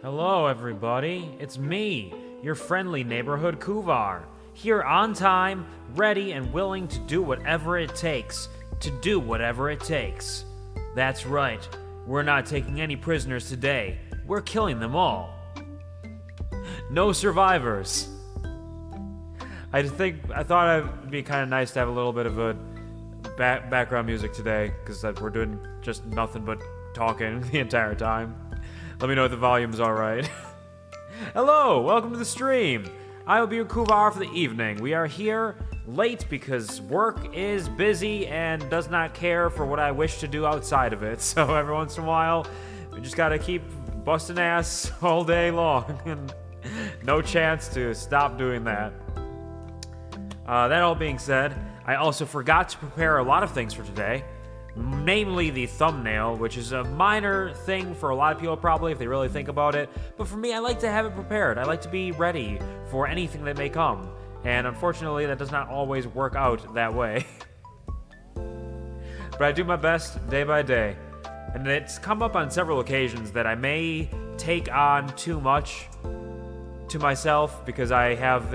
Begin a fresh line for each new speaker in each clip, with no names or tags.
Hello, everybody. It's me, your friendly neighborhood Kuvar, here on time, ready and willing to do whatever it takes. That's right. We're not taking any prisoners today. We're killing them all. No survivors. I thought it'd be kind of nice to have a little bit of a background music today, because we're doing just nothing but talking the entire time. Let me know if the volume's alright. Hello, welcome to the stream. I will be your Kuvar for the evening. We are here late because work is busy and does not care for what I wish to do outside of it. So every once in a while, we just gotta keep busting ass all day long. And no chance to stop doing that. That all being said, I also forgot to prepare a lot of things for today. Namely the thumbnail, which is a minor thing for a lot of people probably if they really think about it. But for me, I like to have it prepared. I like to be ready for anything that may come. And unfortunately, that does not always work out that way. But I do my best day by day. And it's come up on several occasions that I may take on too much to myself because I have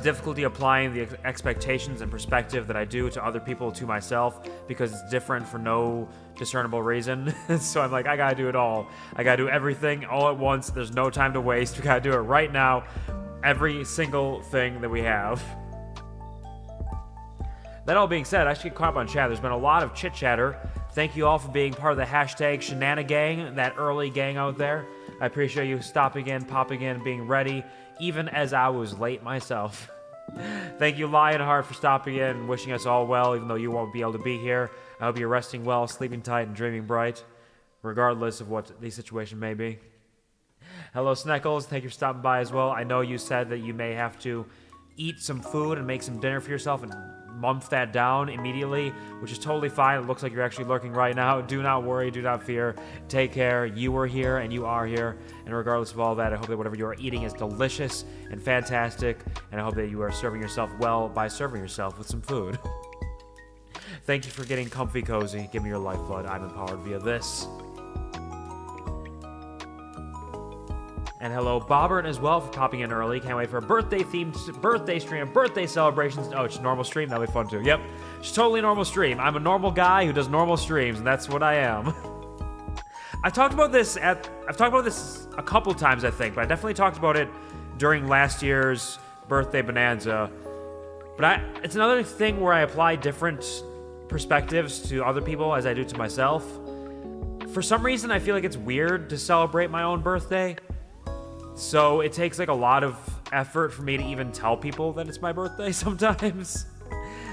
difficulty applying the expectations and perspective that I do to other people to myself because it's different for no discernible reason. So I'm like, I gotta do it all. I gotta do everything all at once. There's no time to waste. We gotta do it right now. Every single thing that we have. That all being said, I should get caught up on chat. There's been a lot of chit chatter. Thank you all for being part of the hashtag Shenanigang, that early gang out there. I appreciate you stopping in, popping in, being ready, even as I was late myself. Thank you, Lionheart, for stopping in and wishing us all well, even though you won't be able to be here. I hope you're resting well, sleeping tight, and dreaming bright, regardless of what the situation may be. Hello, Sneckles. Thank you for stopping by as well. I know you said that you may have to eat some food and make some dinner for yourself and month that down immediately, which is totally fine. It looks like you're actually lurking right now. Do not worry, do not fear. Take care. You were here and you are here. And regardless of all that, I hope that whatever you are eating is delicious and fantastic. And I hope that you are serving yourself well by serving yourself with some food. Thank you for getting comfy cozy. Give me your lifeblood. I'm empowered via this. And hello, Bobbert, as well, for popping in early. Can't wait for a birthday-themed birthday stream, birthday celebrations. Oh, it's a normal stream? That'll be fun, too. Yep, it's totally normal stream. I'm a normal guy who does normal streams, and that's what I am. I've talked about this a couple times, I think, but I definitely talked about it during last year's birthday bonanza. But it's another thing where I apply different perspectives to other people as I do to myself. For some reason, I feel like it's weird to celebrate my own birthday. So it takes like a lot of effort for me to even tell people that it's my birthday sometimes.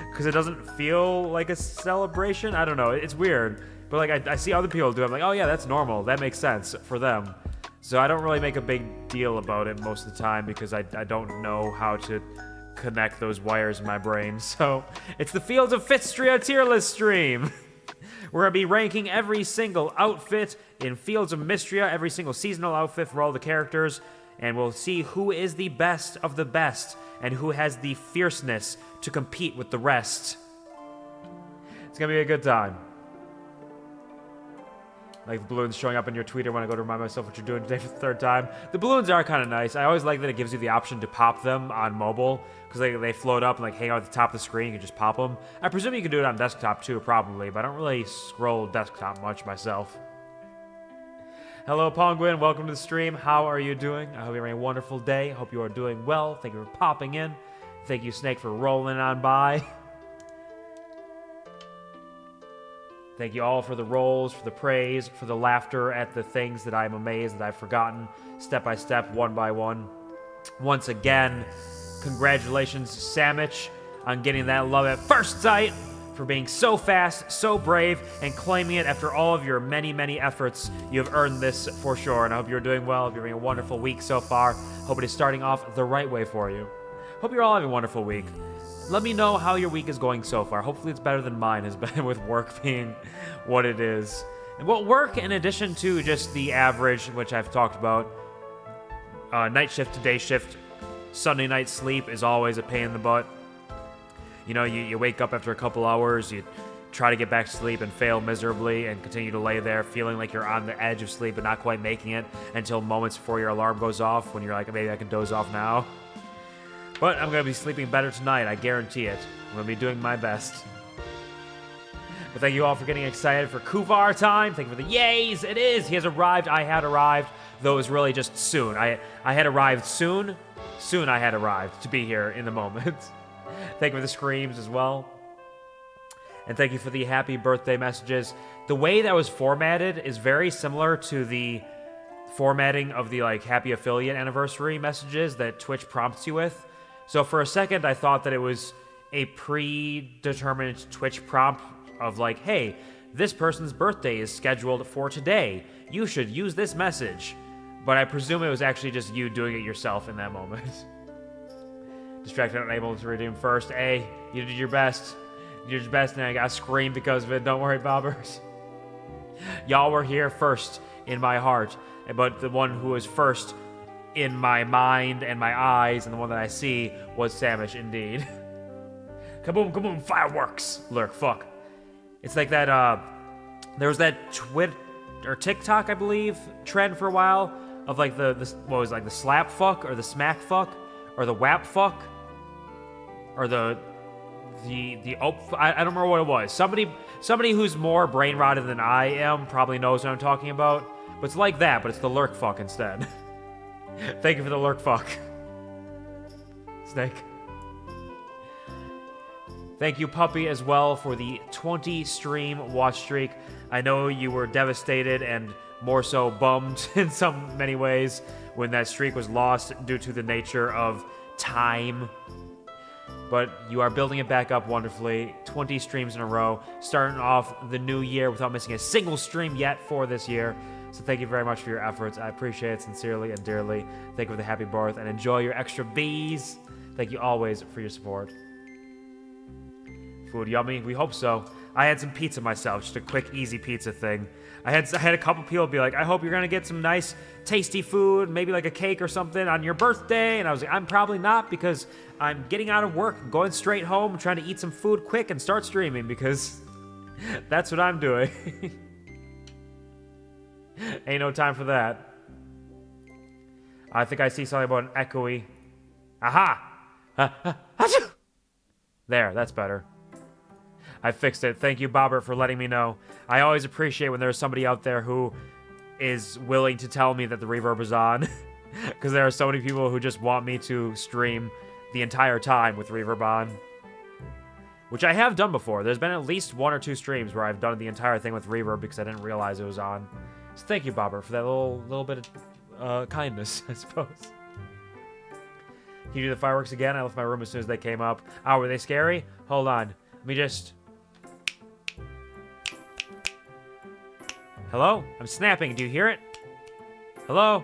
Because it doesn't feel like a celebration. I don't know. It's weird. But like I see other people do it. I'm like, oh yeah, that's normal. That makes sense for them. So I don't really make a big deal about it most of the time because I don't know how to connect those wires in my brain. So it's the Fields of FITstria tier list stream. We're going to be ranking every single outfit in Fields of Mistria, every single seasonal outfit for all the characters, and we'll see who is the best of the best and who has the fierceness to compete with the rest. It's going to be a good time. Like the balloons showing up in your tweeter when I go to remind myself what you're doing today for the third time. The balloons are kind of nice. I always like that it gives you the option to pop them on mobile because they float up and like hang out at the top of the screen. You can just pop them. I presume you can do it on desktop too, probably, but I don't really scroll desktop much myself. Hello, Penguin. Welcome to the stream. How are you doing? I hope you're having a wonderful day. I hope you are doing well. Thank you for popping in. Thank you, Snake, for rolling on by. Thank you all for the rolls, for the praise, for the laughter at the things that I'm amazed that I've forgotten step by step, one by one. Once again, congratulations, Samich, on getting that love at first sight, for being so fast, so brave, and claiming it after all of your many, many efforts. You have earned this for sure, and I hope you're doing well. Hope you're having a wonderful week so far. Hope it is starting off the right way for you. Hope you're all having a wonderful week. Let me know how your week is going so far. Hopefully it's better than mine has been with work being what it is. And well, work, in addition to just the average, which I've talked about, night shift to day shift, Sunday night sleep is always a pain in the butt. You know, you wake up after a couple hours, you try to get back to sleep and fail miserably and continue to lay there feeling like you're on the edge of sleep but not quite making it until moments before your alarm goes off when you're like, maybe I can doze off now. But I'm going to be sleeping better tonight, I guarantee it. I'm going to be doing my best. But thank you all for getting excited for Kuvar time. Thank you for the yays. It is. He has arrived. I had arrived, though it was really just soon. I had arrived soon. Soon I had arrived to be here in the moment. Thank you for the screams as well. And thank you for the happy birthday messages. The way that was formatted is very similar to the formatting of the like happy affiliate anniversary messages that Twitch prompts you with. So for a second, I thought that it was a predetermined Twitch prompt of like, hey, this person's birthday is scheduled for today. You should use this message. But I presume it was actually just you doing it yourself in that moment. Distracted and unable to redeem first. Hey, you did your best. You did your best and I got screamed because of it. Don't worry, bobbers. Y'all were here first in my heart. But the one who was first in my mind and my eyes and the one that I see was Samish indeed. Kaboom, kaboom, fireworks. Lurk, fuck. It's like that, there was that or TikTok, I believe, trend for a while of like what was it, like the slap fuck or the smack fuck or the whap fuck or the I don't remember what it was. Somebody who's more brain rotted than I am probably knows what I'm talking about. But it's like that, but it's the lurk fuck instead. Thank you for the lurk fuck. Snake. Thank you, Puppy, as well, for the 20 stream watch streak. I know you were devastated and more so bummed in many ways when that streak was lost due to the nature of time. But you are building it back up wonderfully. 20 streams in a row, starting off the new year without missing a single stream yet for this year. So thank you very much for your efforts. I appreciate it sincerely and dearly. Thank you for the happy birth and enjoy your extra bees. Thank you always for your support. Food yummy? We hope so. I had some pizza myself, just a quick, easy pizza thing. I had a couple people be like, I hope you're gonna get some nice, tasty food, maybe like a cake or something on your birthday. And I was like, I'm probably not because I'm getting out of work, going straight home, trying to eat some food quick and start streaming because that's what I'm doing. Ain't no time for that. I think I see something about an echoey. Aha! There, that's better. I fixed it. Thank you, Bobbert, for letting me know. I always appreciate when there's somebody out there who is willing to tell me that the reverb is on. Because there are so many people who just want me to stream the entire time with reverb on. Which I have done before. There's been at least 1 or 2 streams where I've done the entire thing with reverb because I didn't realize it was on. So thank you, Bobbert, for that little bit of kindness, I suppose. Can you do the fireworks again? I left my room as soon as they came up. Oh, were they scary? Hold on. Let me just... Hello? I'm snapping. Do you hear it? Hello?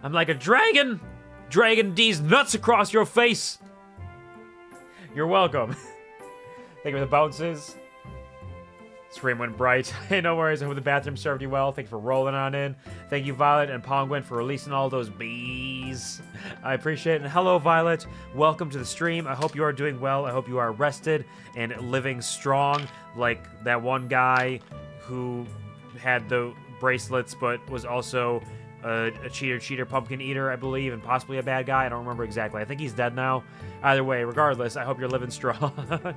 I'm like a dragon. Dragon D's nuts across your face. You're welcome. Thank you for the bounces. Scream went bright. Hey, no worries. I hope the bathroom served you well. Thank you for rolling on in. Thank you, Violet and Pongwin, for releasing all those bees. I appreciate it. And hello, Violet. Welcome to the stream. I hope you are doing well. I hope you are rested and living strong, like that one guy who had the bracelets but was also a cheater pumpkin eater, I believe, and possibly a bad guy. I don't remember exactly. I think he's dead now. Either way, regardless, I hope you're living strong.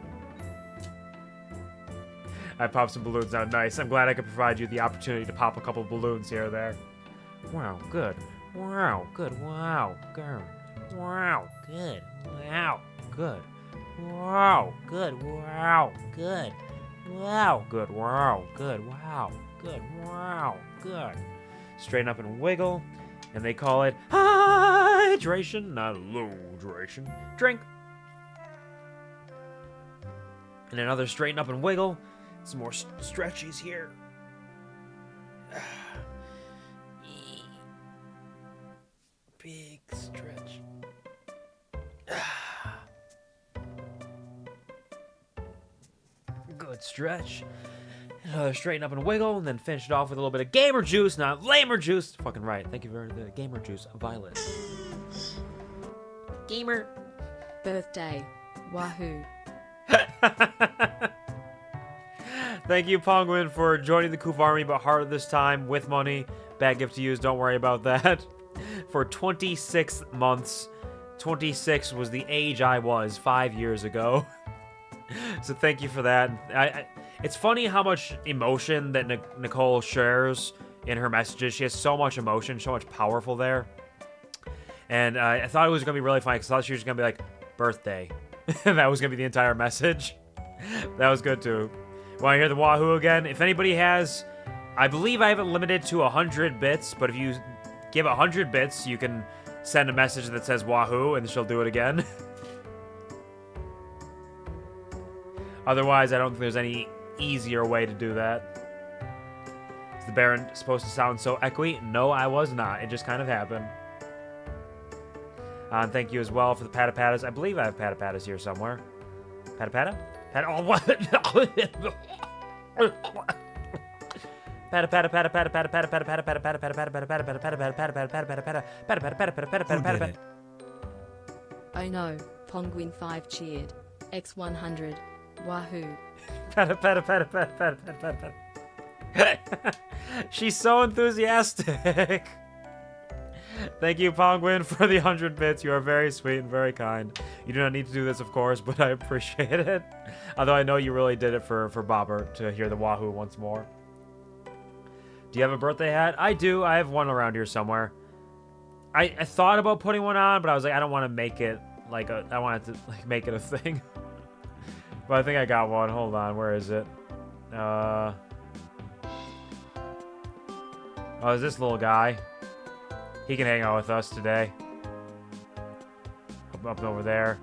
I popped some balloons out. Nice. I'm glad I could provide you the opportunity to pop a couple balloons here or there. Wow, good. Wow, good. Wow, good. Wow, good. Wow, good. Wow, good. Wow, good. Wow, good. Wow, good. Wow, good. Wow, good. Straighten up and wiggle. And they call it hydration, not low duration. Drink. And another straighten up and wiggle. Some more stretchies here. Big stretch. Good stretch. Another straighten up and wiggle, and then finish it off with a little bit of gamer juice, not lamer juice. Fucking right. Thank you for the gamer juice, Violet. Gamer.
Birthday. Wahoo.
Thank you, Penguin, for joining the QuvarTV, but harder this time with money. Bad gift to use, don't worry about that. For 26 months. 26 was the age I was 5 years ago. So thank you for that. It's funny how much emotion that Nicole shares in her messages. She has so much emotion, so much powerful there. And I thought it was going to be really funny because I thought she was going to be like, birthday. And that was going to be the entire message. That was good too. Want to hear the Wahoo again? If anybody has, I believe I have it limited to 100 bits, but if you give 100 bits, you can send a message that says Wahoo and she'll do it again. Otherwise, I don't think there's any easier way to do that. Is the Baron supposed to sound so echoey? No, I was not. It just kind of happened. And thank you as well for the pata-patas. I believe I have pata-patas here somewhere. Pata-pata? Oh, what?
Oh no, Penguin 5 cheered. X100. Wahoo.
She's so enthusiastic. Thank you, Penguin, for the 100 bits. You are very sweet and very kind. You do not need to do this, of course, but I appreciate it. Although I know you really did it for Bobber to hear the Wahoo once more. Do you have a birthday hat? I do. I have one around here somewhere. I thought about putting one on, but I was like, I don't want to make it like a... I wanted to like make it a thing. But I think I got one. Hold on. Where is it? Oh, is this little guy? He can hang out with us today. Up over there.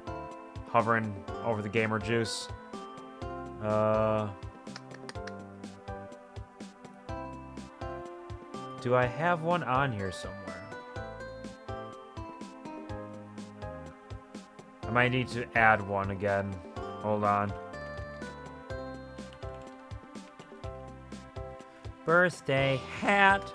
Hovering over the gamer juice. Do I have one on here somewhere? I might need to add one again. Hold on. Birthday hat.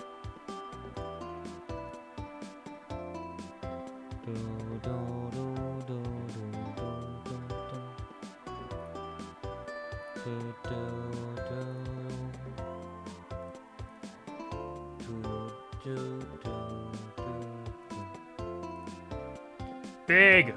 Big.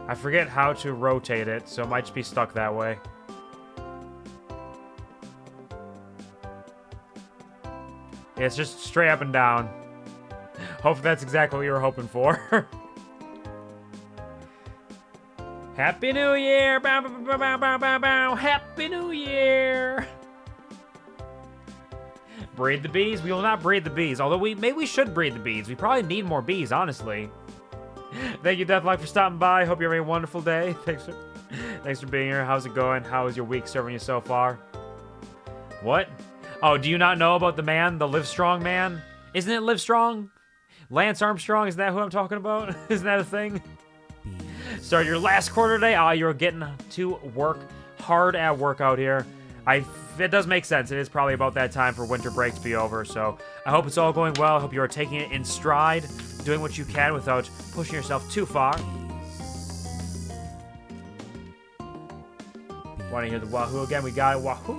I forget how to rotate it, so it might just be stuck that way. Yeah, it's just straight up and down. Hope that's exactly what you were hoping for. Happy New Year! Bow, bow, bow, bow, bow, bow, bow. Happy New Year! Breed the bees? We will not breed the bees. Although maybe we should breed the bees. We probably need more bees, honestly. Thank you, Deathlock, for stopping by. Hope you're having a wonderful day. Thanks for being here. How's it going? How is your week serving you so far? What? Oh, do you not know about the man? The Livestrong man? Isn't it Livestrong? Lance Armstrong? Isn't that who I'm talking about? Isn't that a thing? Start your last quarter day. Ah, you're getting to work hard at work out here. It does make sense. It is probably about that time for winter break to be over, so I hope it's all going well. I hope you are taking it in stride, doing what you can without pushing yourself too far. Want to hear the Wahoo again? We got it. Wahoo.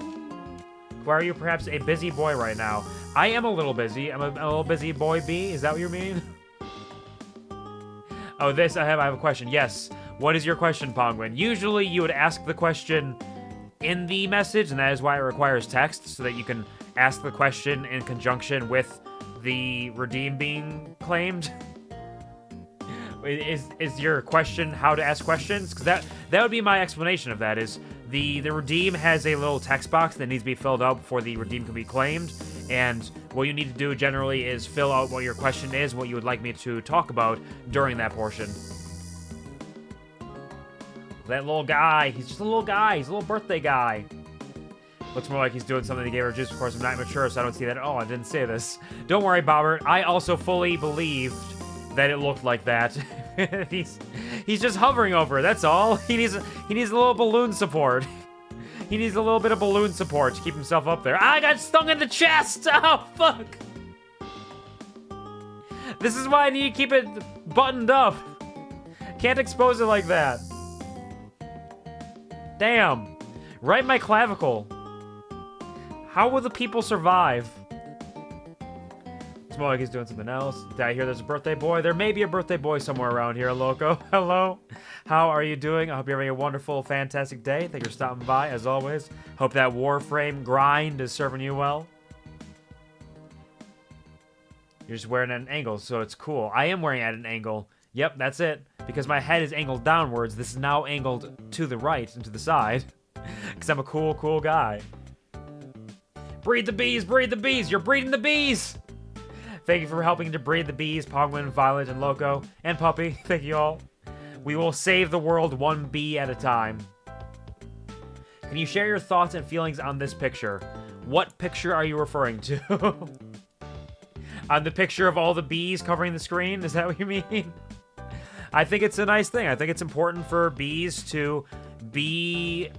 Why are you perhaps a busy boy right now? I am a little busy. I'm a little busy boy bee. Is that what you mean? Oh, I have a question. Yes. What is your question, Penguin? Usually you would ask the question in the message, and that is why it requires text, so that you can ask the question in conjunction with the redeem being claimed. Is your question how to ask questions? Because that would be my explanation of that, is the redeem has a little text box that needs to be filled out before the redeem can be claimed, and what you need to do generally is fill out what your question is, what you would like me to talk about during that portion. That little guy, he's just a little guy. He's a little birthday guy. Looks more like he's doing something to Gamer Juice. Of course, I'm not mature, so I don't see that at all. I didn't say this. Don't worry, Bobbert. I also fully believed that it looked like that. he's just hovering over it, that's all. He needs a little balloon support. He needs a little bit of balloon support to keep himself up there. I got stung in the chest! Oh, fuck! This is why I need to keep it buttoned up. Can't expose it like that. Damn. Right in my clavicle. How will the people survive? It's more like he's doing something else. Did I hear there's a birthday boy? There may be a birthday boy somewhere around here, Loco. Hello. How are you doing? I hope you're having a wonderful, fantastic day. Thank you for stopping by, as always. Hope that Warframe grind is serving you well. You're just wearing at an angle, so it's cool. I am wearing at an angle. Yep, that's it. Because my head is angled downwards, this is now angled to the right and to the side. Because I'm a cool, cool guy. Breed the bees, breed the bees. You're breeding the bees. Thank you for helping to breed the bees, Pongwin, Violet, and Loco, and Puppy. Thank you all. We will save the world one bee at a time. Can you share your thoughts and feelings on this picture? What picture are you referring to? On the picture of all the bees covering the screen? Is that what you mean? I think it's a nice thing. I think it's important for bees to be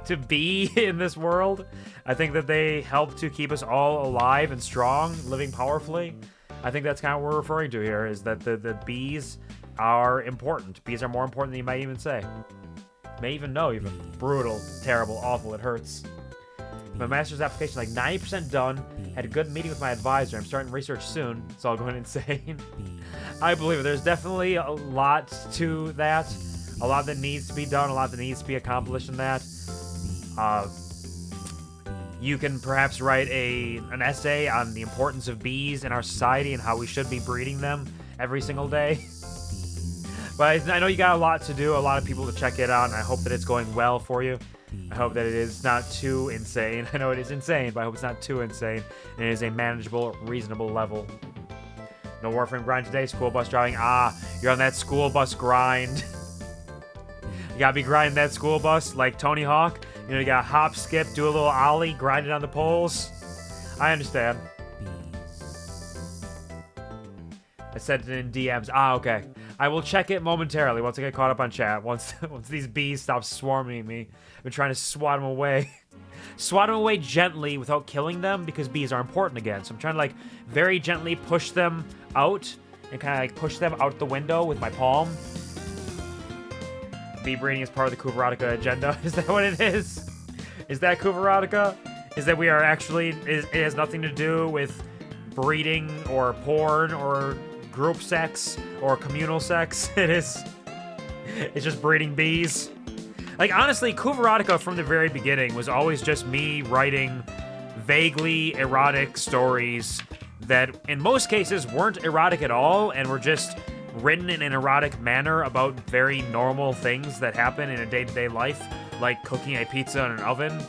to be in this world. I think that they help to keep us all alive and strong, living powerfully. I think that's kind of what we're referring to here, is that the bees are important. Bees are more important than you might even say. May even know, even. Brutal, terrible, awful, it hurts. My master's application like 90% done. Had a good meeting with my advisor. I'm starting research soon. It's all going insane. I believe it. There's definitely a lot to that. A lot that needs to be done. A lot that needs to be accomplished in that. You can perhaps write an essay on the importance of bees in our society and how we should be breeding them every single day. But I know you got a lot to do, a lot of people to check it out, and I hope that it's going well for you. I hope that it is not too insane. I know it is insane, but I hope it's not too insane, and it is a manageable, reasonable level. No Warframe grind today, school bus driving. Ah, you're on that school bus grind. You gotta be grinding that school bus like Tony Hawk. You know, you gotta hop, skip, do a little ollie, grind it on the poles. I understand. I said it in DMs. Ah, okay. I will check it momentarily once I get caught up on chat. Once these bees stop swarming me. I've been trying to swat them away. Swat them away gently without killing them because bees are important again. So I'm trying to like very gently push them out and kind of like push them out the window with my palm. Bee breeding is part of the QuvarTV agenda. Is that what it is? Is that QuvarTV? Is that we are actually, it has nothing to do with breeding or porn or group sex or communal sex. It's just breeding bees. Like, honestly, QuvarTV from the very beginning was always just me writing vaguely erotic stories that in most cases weren't erotic at all and were just written in an erotic manner about very normal things that happen in a day-to-day life, like cooking a pizza in an oven.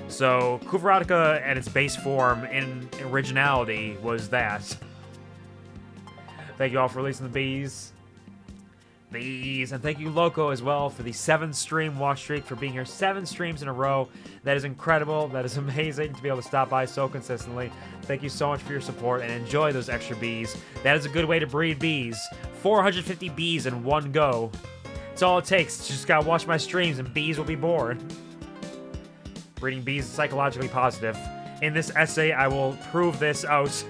So QuvarTV at its base form in originality was that. Thank you all for releasing the bees. Bees. And thank you, Loco, as well, for the 7-stream watch streak, for being here 7 streams in a row. That is incredible. That is amazing to be able to stop by so consistently. Thank you so much for your support, and enjoy those extra bees. That is a good way to breed bees. 450 bees in one go. That's all it takes. Just gotta watch my streams, and bees will be born. Breeding bees is psychologically positive. In this essay, I will prove this out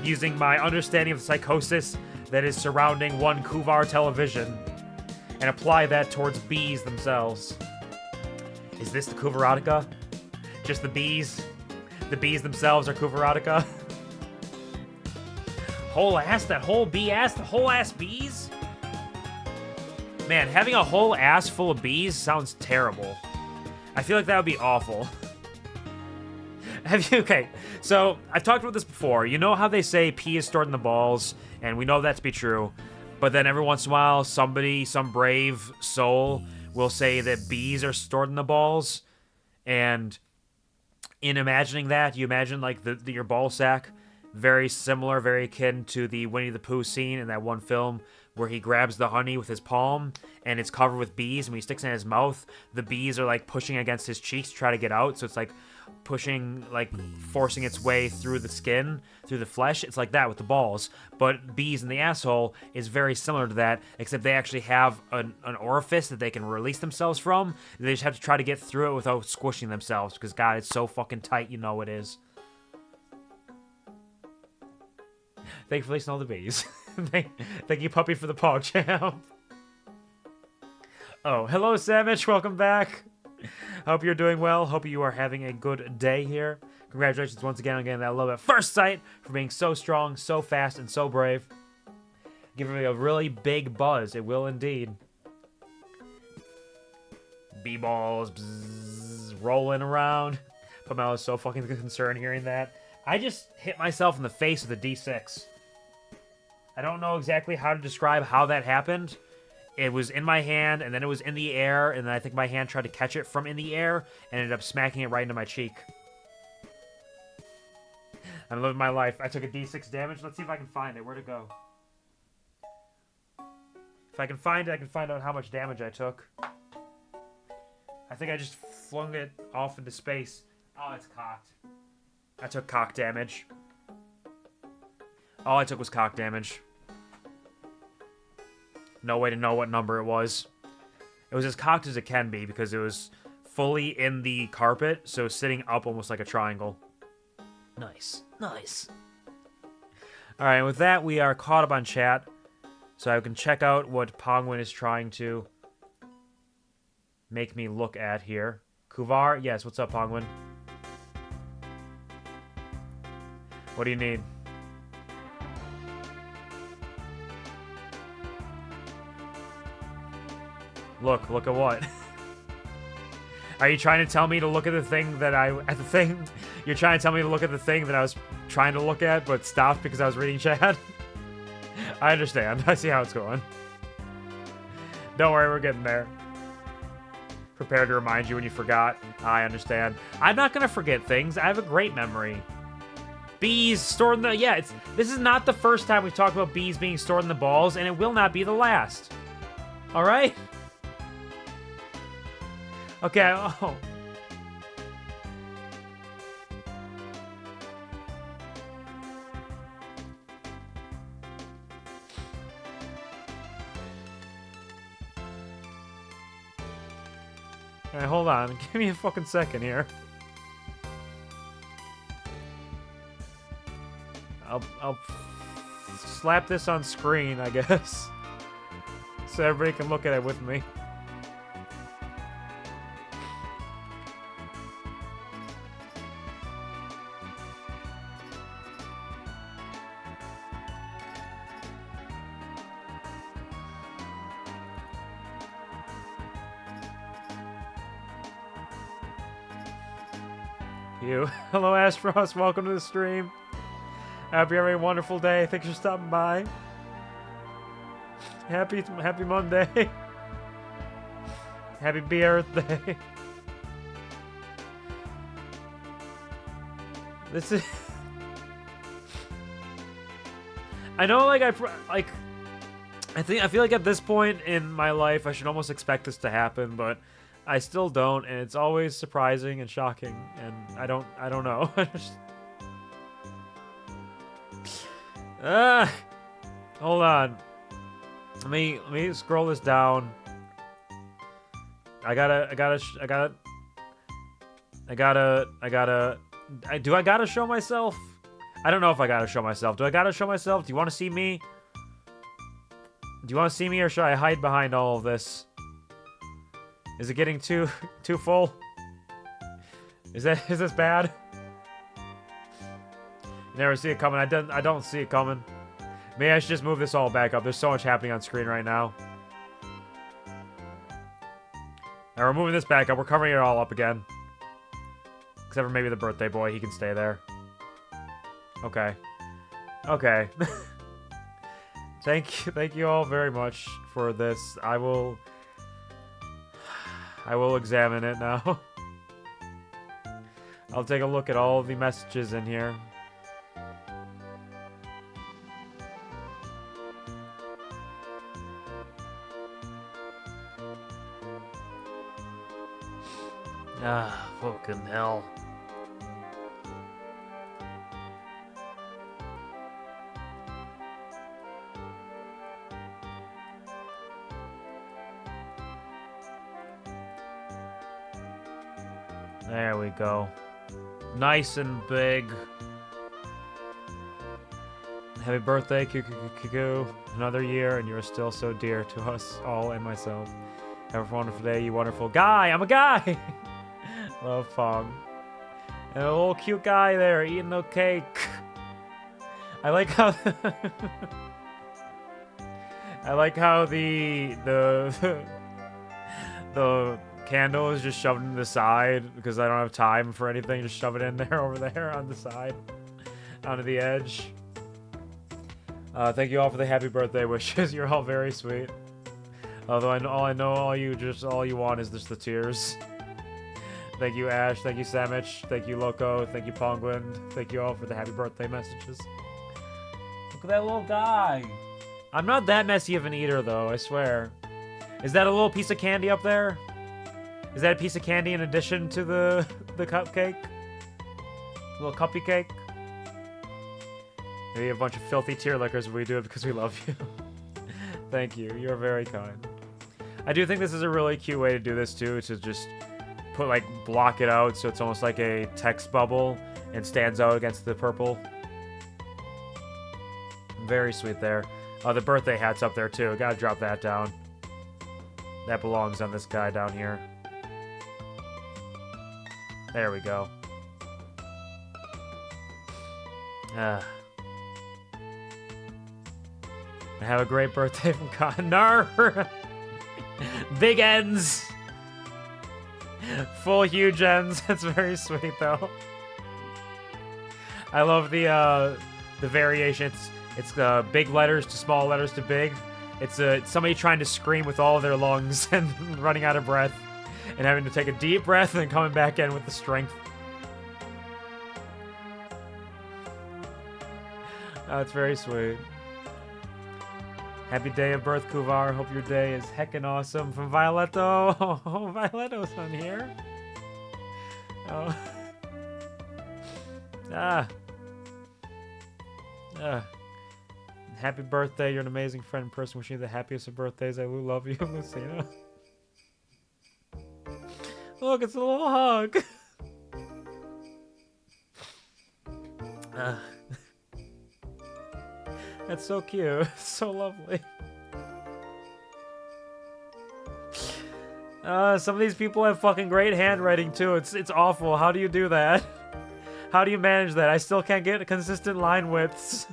using my understanding of the psychosis that is surrounding one Quvar television and apply that towards bees themselves. Is this the QuvarTV? Just the bees? The bees themselves are QuvarTV? Whole ass? That whole bee ass? The whole ass bees? Man, having a whole ass full of bees sounds terrible. I feel like that would be awful. Okay, so I've talked about this before. You know how they say pee is stored in the balls, and we know that to be true. But then every once in a while, somebody, some brave soul, will say that bees are stored in the balls. And in imagining that, you imagine like your ball sack, very similar, very akin to the Winnie the Pooh scene in that one film where he grabs the honey with his palm, and it's covered with bees, and when he sticks it in his mouth, the bees are, like, pushing against his cheeks to try to get out, so it's, like, pushing, like, forcing its way through the skin, through the flesh. It's like that with the balls. But bees in the asshole is very similar to that, except they actually have an orifice that they can release themselves from. They just have to try to get through it without squishing themselves, because, God, it's so fucking tight, you know it is. Thank you for releasing all the bees. Thank you, Puppy, for the pog champ. Oh, hello, Savage. Welcome back. Hope you're doing well. Hope you are having a good day here. Congratulations once again on getting that love at first sight for being so strong, so fast, and so brave. Give me a really big buzz. It will indeed. B-balls rolling around. Pamela is so fucking concerned hearing that. I just hit myself in the face with a D6. I don't know exactly how to describe how that happened. It was in my hand, and then it was in the air, and then I think my hand tried to catch it from in the air, and ended up smacking it right into my cheek. I'm living my life. I took a D6 damage. Let's see if I can find it. Where'd it go? If I can find it, I can find out how much damage I took. I think I just flung it off into space. Oh, it's cocked. I took cock damage. All I took was cock damage. No way to know what number it was. It was as cocked as it can be because it was fully in the carpet, so sitting up almost like a triangle. Nice. Nice. Alright, and with that, we are caught up on chat, so I can check out what Pongwin is trying to make me look at here. Kuvar? Yes, what's up, Pongwin? What do you need? Look at what? Are you trying to tell me to look at the thing that you're trying to tell me to look at the thing that I was trying to look at, but stopped because I was reading chat? I understand. I see how it's going. Don't worry, we're getting there. Prepared to remind you when you forgot. I understand. I'm not gonna forget things. I have a great memory. Bees stored in the... Yeah, this is not the first time we've talked about bees being stored in the balls, and it will not be the last. Alright? Okay, oh. Alright, hold on. Give me a fucking second here. I'll slap this on screen, I guess. So everybody can look at it with me. Hello, Astros. Welcome to the stream. Hope you're having a wonderful day. Thanks for stopping by. Happy Monday. Happy Earth Day. This is... I know, like, I feel like at this point in my life, I should almost expect this to happen, but I still don't, and it's always surprising and shocking, and I don't know. Hold on. Let me scroll this down. Do I gotta show myself? I don't know if I gotta show myself. Do I gotta show myself? Do you want to see me? Do you want to see me, or should I hide behind all of this? Is it getting too full? Is this bad? You never see it coming. I don't see it coming. Maybe I should just move this all back up. There's so much happening on screen right now. Now we're moving this back up. We're covering it all up again. Except for maybe the birthday boy. He can stay there. Okay. Okay. Thank you all very much for this. I will examine it now. I'll take a look at all of the messages in here. Ah, fucking hell. There we go. Nice and big. Happy birthday, Kuku. Another year, and you're still so dear to us all and myself. Have a wonderful day, you wonderful guy. I'm a guy. Love Fong. And a little cute guy there eating the cake. I like how I like how the the candle is just shoved into the side because I don't have time for anything. Just shove it in there over there on the side, onto the edge. Thank you all for the happy birthday wishes. You're all very sweet. Although all you want is just the tears. Thank you, Ash. Thank you, Samich. Thank you, Loco. Thank you, Pongwind. Thank you all for the happy birthday messages. Look at that little guy. I'm not that messy of an eater, though, I swear. Is that a little piece of candy up there? Is that a piece of candy in addition to the cupcake? A little cuppy cake? Maybe a bunch of filthy tear lickers, but we do it because we love you. Thank you. You're very kind. I do think this is a really cute way to do this, too, to just put, like, block it out so it's almost like a text bubble and stands out against the purple. Very sweet there. The birthday hat's up there, too. Gotta drop that down. That belongs on this guy down here. There we go. Have a great birthday from Connor. Big ends. Full huge ends. That's very sweet though. I love the variation. It's big letters to small letters to big. It's somebody trying to scream with all of their lungs and running out of breath and having to take a deep breath and then coming back in with the strength. It's very sweet. Happy day of birth, Kuvar. Hope your day is heckin' awesome. From Violetto. Oh, Violetto's on here. Oh. Happy birthday. You're an amazing friend and person. Wishing you the happiest of birthdays. I love you, Lucina. Look, it's a little hug. That's so cute. It's so lovely. Some of these people have fucking great handwriting too. It's awful. How do you do that? How do you manage that? I still can't get consistent line widths.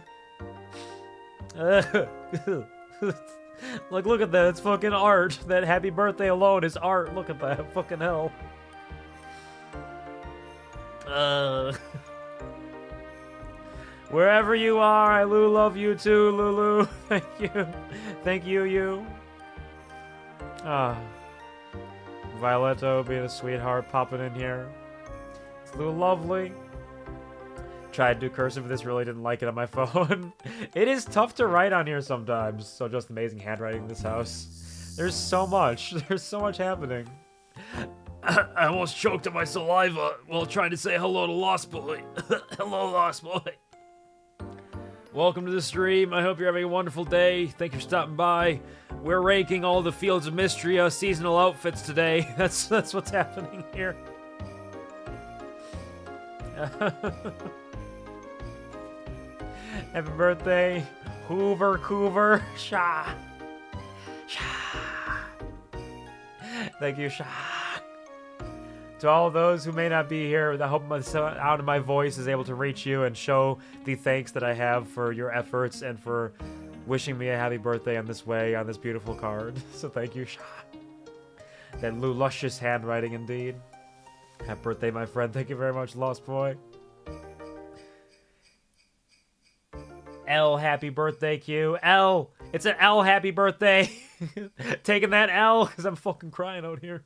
Like, look at that. It's fucking art. That happy birthday alone is art. Look at that. Fucking hell. Wherever you are, I love you too, Lulu. Thank you. Thank you, you. Violetto being a sweetheart, popping in here. It's a little lovely. Tried to do cursive, but this really didn't like it on my phone. It is tough to write on here sometimes. So just amazing handwriting in this house. There's so much. There's so much happening. I almost choked on my saliva while trying to say hello to Lost Boy. Hello, Lost Boy. Welcome to the stream. I hope you're having a wonderful day. Thank you for stopping by. We're ranking all the Fields of Mistria seasonal outfits today. That's what's happening here. Happy birthday, Hoover. Sha. Thank you, Sha. To all of those who may not be here, I hope the sound out of my voice is able to reach you and show the thanks that I have for your efforts and for wishing me a happy birthday on this way, on this beautiful card. So thank you, Sha. That luscious handwriting indeed. Happy birthday, my friend. Thank you very much, Lost Boy. L, happy birthday, Q. L, it's an L, happy birthday. Taking that L, because I'm fucking crying out here.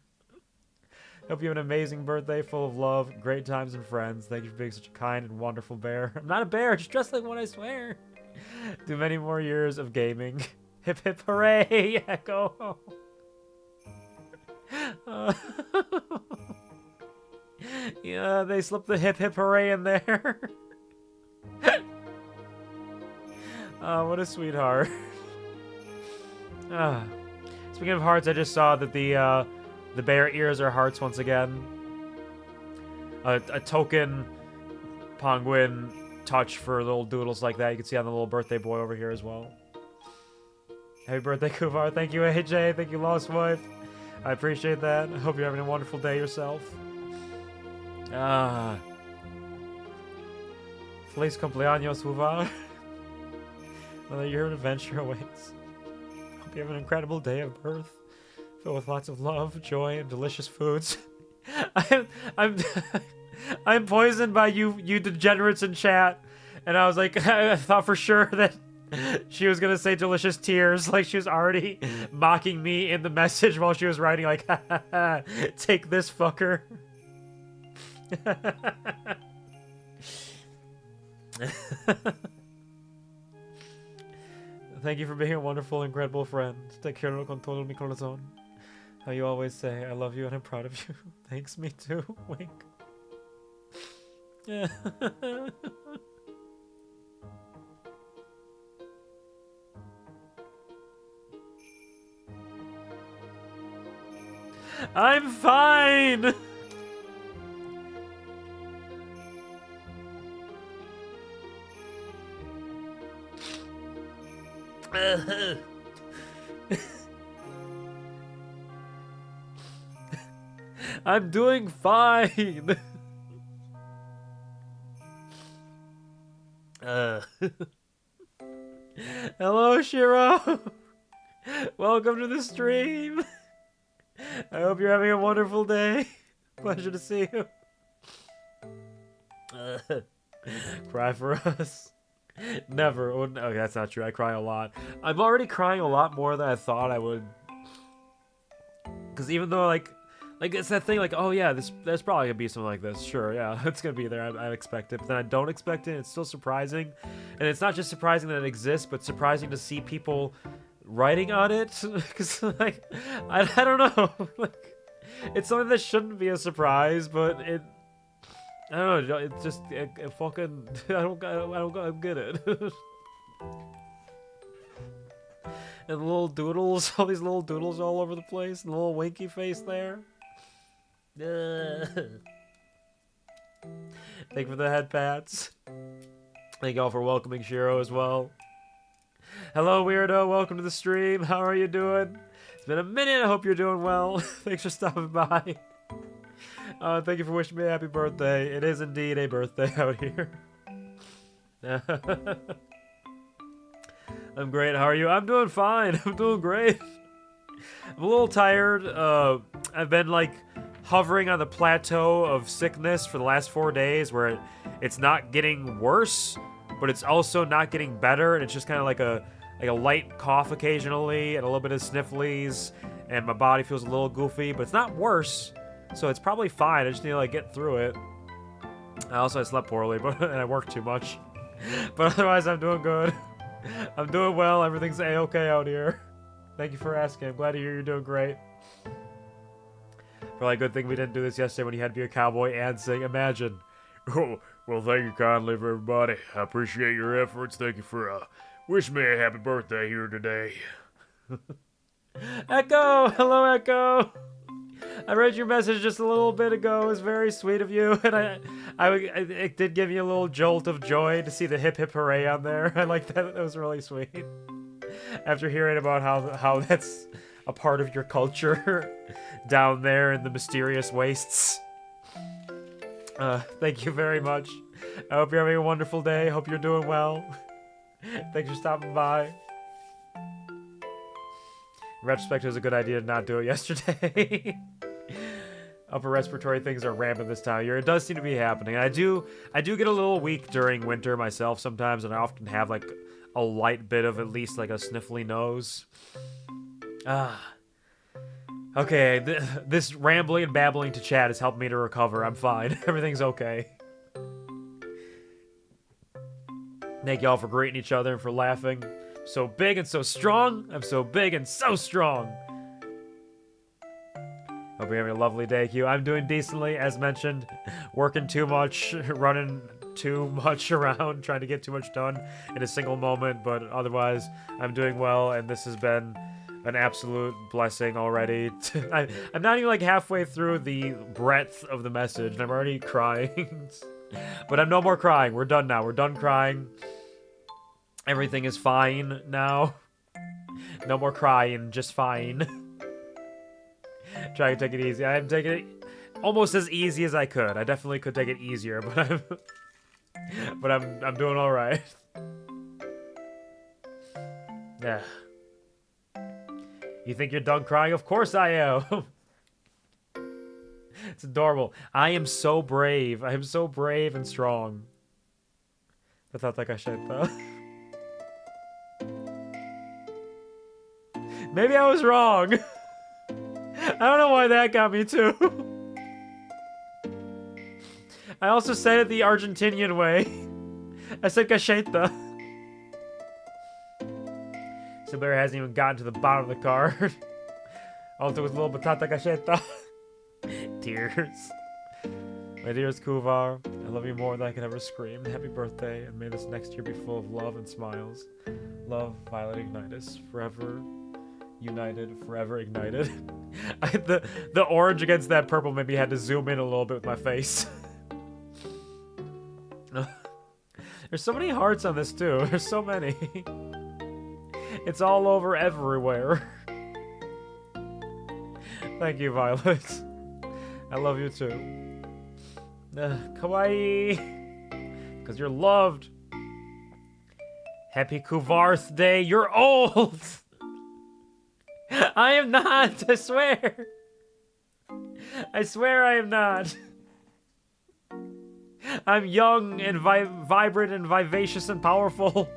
Hope you have an amazing birthday, full of love, great times and friends. Thank you for being such a kind and wonderful bear. I'm not a bear, just dressed like one, I swear. Do many more years of gaming. Hip hip hooray, Echo. Yeah, they slipped the hip hip hooray in there. Oh, what a sweetheart. Speaking of hearts, I just saw that the bear ears are hearts once again. A token penguin touch for little doodles like that. You can see on the little birthday boy over here as well. Happy birthday, Kuvar. Thank you, AJ. Thank you, Lost Wife. I appreciate that. I hope you're having a wonderful day yourself. Feliz cumpleaños, Kuvar. Another year of adventure awaits. Hope you have an incredible day of birth, filled with lots of love, joy, and delicious foods. I'm poisoned by you degenerates in chat, and I was like, I thought for sure that she was gonna say delicious tears, like she was already mocking me in the message while she was writing, like, ha, ha, ha, take this, fucker. Thank you for being a wonderful, incredible friend. Te quiero con todo mi corazón. How you always say, I love you and I'm proud of you. Thanks, me too. Wink. Yeah. I'm fine! I'm doing fine! Hello, Shiro! Welcome to the stream! I hope you're having a wonderful day. Pleasure to see you. Cry for us. Never. Oh, okay, that's not true. I cry a lot. I'm already crying a lot more than I thought I would. Because even though, like it's that thing, like, oh yeah, there's probably gonna be something like this. Sure, yeah, it's gonna be there. I expect it. But then I don't expect it. It's still surprising. And it's not just surprising that it exists, but surprising to see people writing on it. Because, like, I don't know. Like, it's something that shouldn't be a surprise, but it... I don't know, it's just, it fucking, I don't get it. And little doodles, all these little doodles all over the place, and the little winky face there. Thank you for the head pats. Thank y'all for welcoming Shiro as well. Hello, weirdo, welcome to the stream, how are you doing? It's been a minute, I hope you're doing well. Thanks for stopping by. Thank you for wishing me a happy birthday. It is indeed a birthday out here. I'm great. How are you? I'm doing fine. I'm doing great. I'm a little tired. I've been, like, hovering on the plateau of sickness for the last 4 days where it's not getting worse, but it's also not getting better. And it's just kind of like a light cough occasionally and a little bit of snifflies. And my body feels a little goofy, but it's not worse. So it's probably fine. I just need to, like, get through it. I slept poorly, and I worked too much. But otherwise, I'm doing good. I'm doing well. Everything's a-okay out here. Thank you for asking. I'm glad to hear you're doing great. Probably a good thing we didn't do this yesterday when you had to be a cowboy and sing. Imagine.
Oh, well, thank you kindly for everybody. I appreciate your efforts. Thank you for wishing me a happy birthday here today.
Echo! Hello, Echo! I read your message just a little bit ago. It was very sweet of you, and it did give me a little jolt of joy to see the hip hip hooray on there. I like that. That was really sweet. After hearing about how that's a part of your culture down there in the mysterious wastes. Thank you very much. I hope you're having a wonderful day. Hope you're doing well. Thanks for stopping by. In retrospect, it was a good idea to not do it yesterday. Upper respiratory things are rampant this time of year. It does seem to be happening. And I do get a little weak during winter myself sometimes, and I often have, like, a light bit of at least, like, a sniffly nose. Okay, this rambling and babbling to chat has helped me to recover. I'm fine. Everything's okay. Thank y'all for greeting each other and for laughing. So big and so strong. I'm so big and so strong. Hope you're having a lovely day, Q. I'm doing decently, as mentioned. Working too much, running too much around, trying to get too much done in a single moment, but otherwise, I'm doing well, and this has been an absolute blessing already. I'm not even like halfway through the breadth of the message, and I'm already crying. But I'm no more crying. We're done now. We're done crying. Everything is fine now. No more crying, just fine. Try to take it easy. I'm taking it almost as easy as I could. I definitely could take it easier, but I'm doing all right. Yeah. You think you're done crying? Of course I am. It's adorable. I am so brave. I am so brave and strong. Maybe I was wrong. I don't know why that got me too. I also said it the Argentinian way. I said cacheta. Siberia hasn't even gotten to the bottom of the card. All it took was a little batata cacheta. Tears. My dearest Kuvar, I love you more than I can ever scream. Happy birthday, and may this next year be full of love and smiles. Love, Violet Ignitus, forever united, forever ignited. The orange against that purple made me had to zoom in a little bit with my face. There's so many hearts on this too. There's so many. It's all over everywhere. Thank you, Violet. I love you too. Kawaii. Because you're loved. Happy Kuvarth Day. You're old. I am not. I swear. I swear I am not. I'm young and vibrant and vivacious and powerful.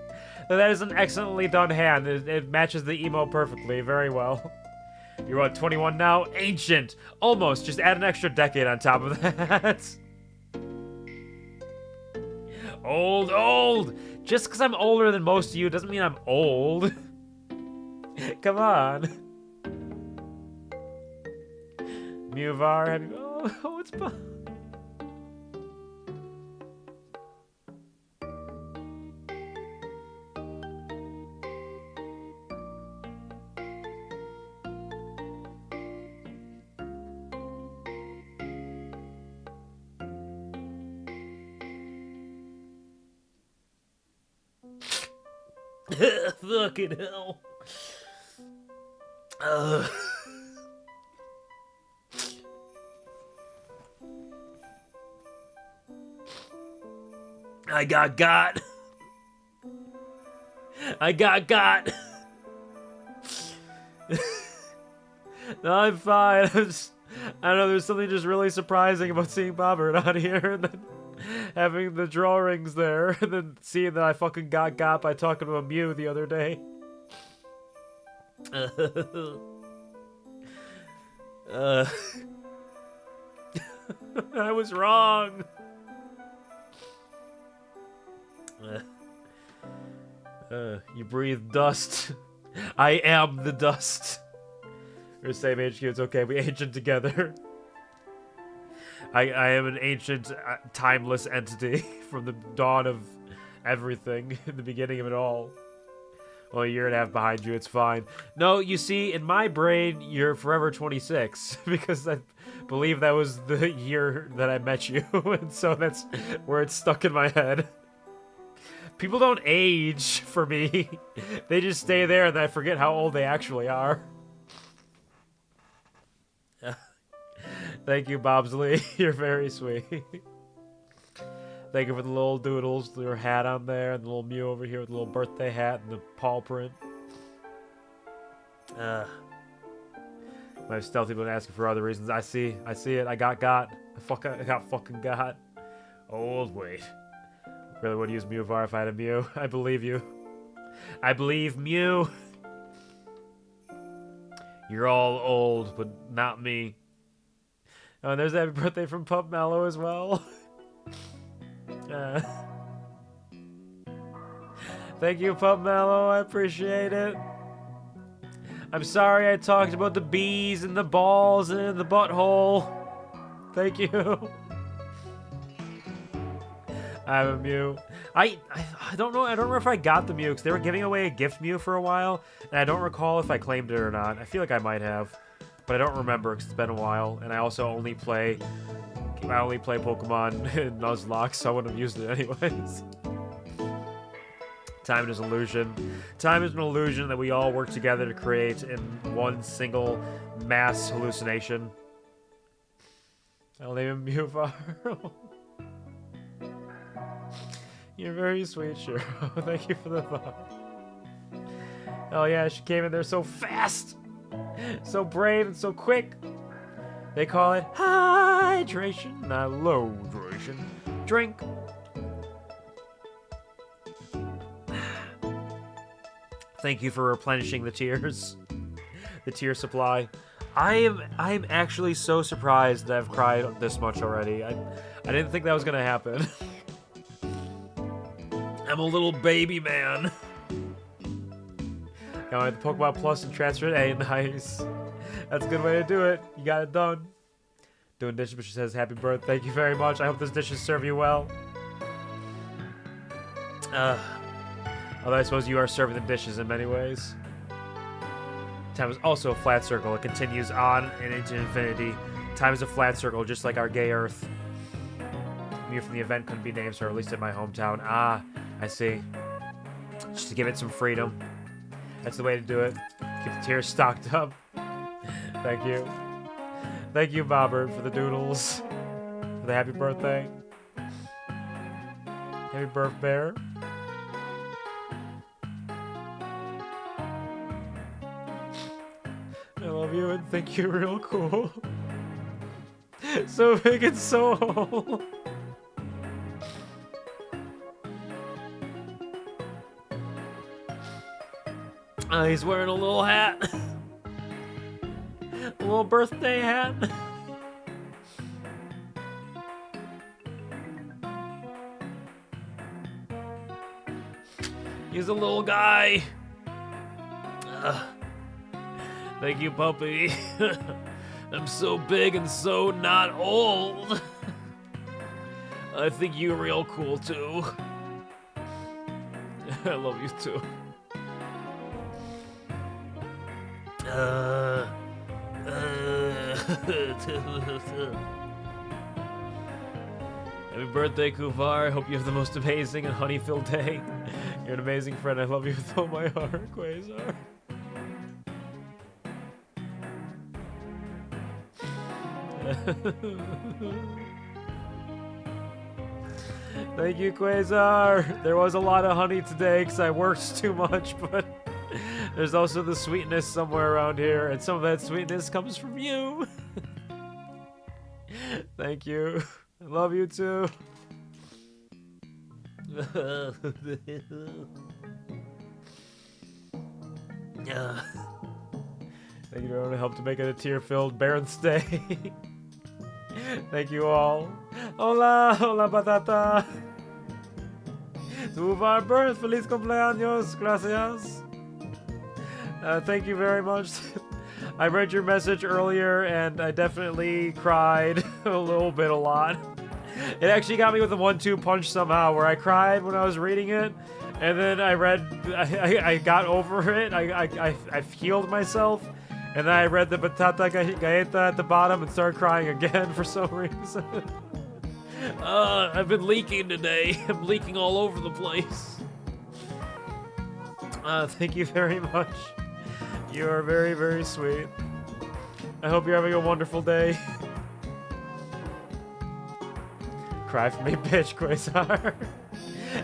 That is an excellently done hand. It matches the emo perfectly. Very well. You're what, 21 now? Ancient! Almost. Just add an extra decade on top of that. Old. Just because I'm older than most of you doesn't mean I'm old. Come on. Muvar, happy... Oh, it's... Fucking hell. I got. No, I'm fine. I don't know, there's something just really surprising about seeing Bobbert out here and then having the drawings there and then seeing that I fucking got by talking to a Mew the other day. I was wrong. You breathe dust. I am the dust. We're the same HQ, it's okay, we ancient together. I am an ancient, timeless entity from the dawn of everything, in the beginning of it all. Well, a year and a half behind you, it's fine. No, you see, in my brain, you're forever 26, because I believe that was the year that I met you, and so that's where it's stuck in my head. People don't age for me. They just stay there and I forget how old they actually are. Thank you, Bobsley. You're very sweet. Thank you for the little doodles, your hat on there, and the little Mew over here with the little birthday hat and the paw print. My stealthy been asking for other reasons. I see it. I got. I got fucking got. Old, wait. Really would use Mewvar if I had a Mew. I believe you. I believe Mew. You're all old, but not me. Oh, and there's a happy birthday from Pup Mallow as well. Thank you, Pup Mallow. I appreciate it. I'm sorry I talked about the bees and the balls and the butthole. Thank you. I have a Mew. I don't know. I don't remember if I got the Mew because they were giving away a gift Mew for a while, and I don't recall if I claimed it or not. I feel like I might have, but I don't remember because it's been a while, and I also only play Pokemon in Nuzlocke, so I wouldn't have used it anyways. Time is an illusion. Time is an illusion that we all work together to create in one single mass hallucination. I'll name him Mufar. You're very sweet, Shiro. Thank you for the thought. Oh yeah, she came in there so fast! So brave and so quick! They call it hydration, not low-dration. Drink! Thank you for replenishing the tears. The tear supply. I'm actually so surprised that I've cried this much already. I didn't think that was gonna happen. I'm a little baby man. Got the Pokemon Plus and transferred. Hey, nice. That's a good way to do it. You got it done. Doing dishes, but she says, happy birthday. Thank you very much. I hope those dishes serve you well. Although I suppose you are serving the dishes in many ways. Time is also a flat circle. It continues on and into infinity. Time is a flat circle, just like our gay Earth. Mew from the event couldn't be named, or at least in my hometown. Ah, I see. Just to give it some freedom. That's the way to do it. Keep the tears stocked up. Thank you. Thank you, Bobbert, for the doodles. For the happy birthday. Happy birth bear. I love you and think you're real cool. So big and so old. He's wearing a little hat. A little birthday hat. He's a little guy. Thank you, puppy. I'm so big and so not old. I think you're real cool too. I love you too. Happy birthday, Kuvar. I hope you have the most amazing and honey-filled day. You're an amazing friend. I love you with all my heart, Quasar. Thank you, Quasar. There was a lot of honey today because I worked too much, but there's also the sweetness somewhere around here, and some of that sweetness comes from you. Thank you. I love you too. Thank you everyone who helped to make it a tear-filled Baron's Day. Thank you all. Hola, hola patata. To our birth, feliz cumpleaños, gracias. Thank you very much. I read your message earlier and I definitely cried a lot. It actually got me with a 1-2 punch somehow, where I cried when I was reading it, and then I got over it. I healed myself, and then I read the batata galleta at the bottom and started crying again for some reason. I've been leaking today. I'm leaking all over the place. Thank you very much. You are very, very sweet. I hope you're having a wonderful day. Cry for me, bitch, Quasar.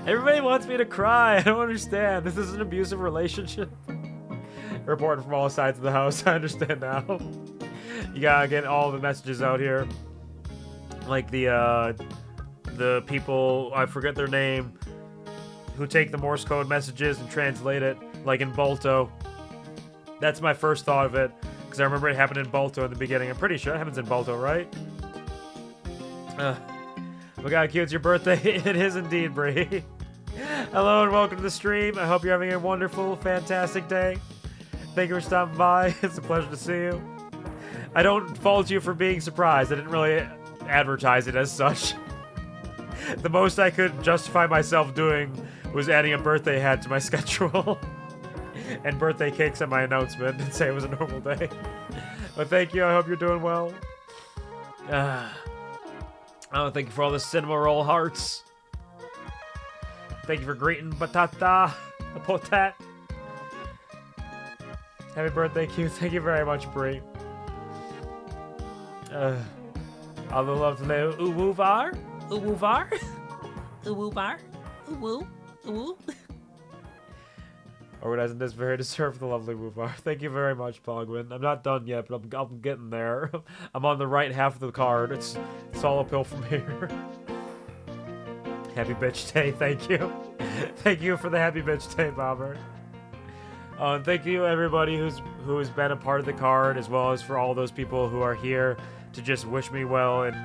Everybody wants me to cry. I don't understand. This is an abusive relationship. Reporting from all sides of the house. I understand now. You gotta get all the messages out here. Like the people, I forget their name, who take the Morse code messages and translate it, like in Bolto. That's my first thought of it, because I remember it happened in Bolto in the beginning. I'm pretty sure it happens in Bolto, right? Oh god, Q, it's your birthday. It is indeed, Bree. Hello and welcome to the stream. I hope you're having a wonderful, fantastic day. Thank you for stopping by. It's a pleasure to see you. I don't fault you for being surprised. I didn't really advertise it as such. The most I could justify myself doing was adding a birthday hat to my schedule. And birthday cakes at my announcement and say it was a normal day. But thank you. I hope you're doing well. Oh, thank you for all the cinema roll hearts. Thank you for greeting Batata, the potat. Happy birthday, Q. Thank you very much, Brie. All the love to the uwuvar. Uwuvar. Uwuvar. Uwu. Uwu. Organizing this very deserved the lovely Wuvar. Thank you very much, Pogwin. I'm not done yet, but I'm getting there. I'm on the right half of the card. It's all uphill from here. Happy bitch day, thank you. Thank you for the happy bitch day, Bobber. And thank you everybody who has been a part of the card, as well as for all those people who are here to just wish me well and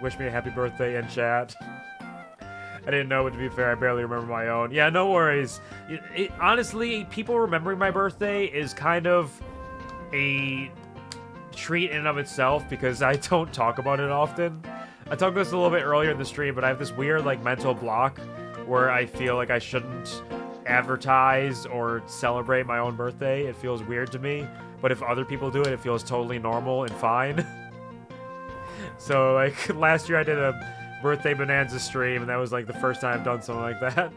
wish me a happy birthday in chat. I didn't know, but to be fair, I barely remember my own. Yeah, no worries. Honestly, people remembering my birthday is kind of a treat in and of itself because I don't talk about it often. I talked about this a little bit earlier in the stream, but I have this weird like mental block where I feel like I shouldn't advertise or celebrate my own birthday. It feels weird to me, but if other people do it, it feels totally normal and fine. So like last year I did a birthday bonanza stream, and that was like the first time I've done something like that.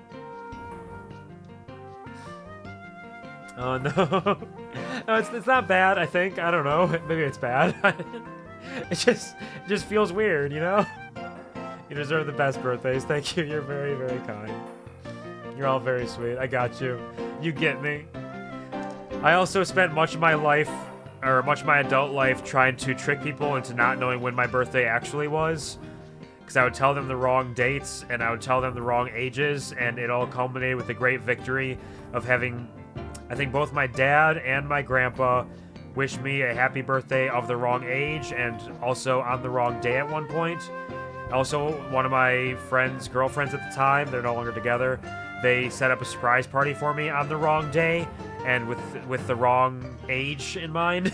Oh no. No, it's not bad, I think. I don't know. Maybe it's bad. It just feels weird, you know? You deserve the best birthdays. Thank you. You're very, very kind. You're all very sweet. I got you. You get me. I also spent much of my life, or much of my adult life, trying to trick people into not knowing when my birthday actually was. Because I would tell them the wrong dates, and I would tell them the wrong ages, and it all culminated with the great victory of having, I think, both my dad and my grandpa wish me a happy birthday of the wrong age, and also on the wrong day at one point. Also, one of my friends' girlfriends at the time, they're no longer together, they set up a surprise party for me on the wrong day, and with the wrong age in mind.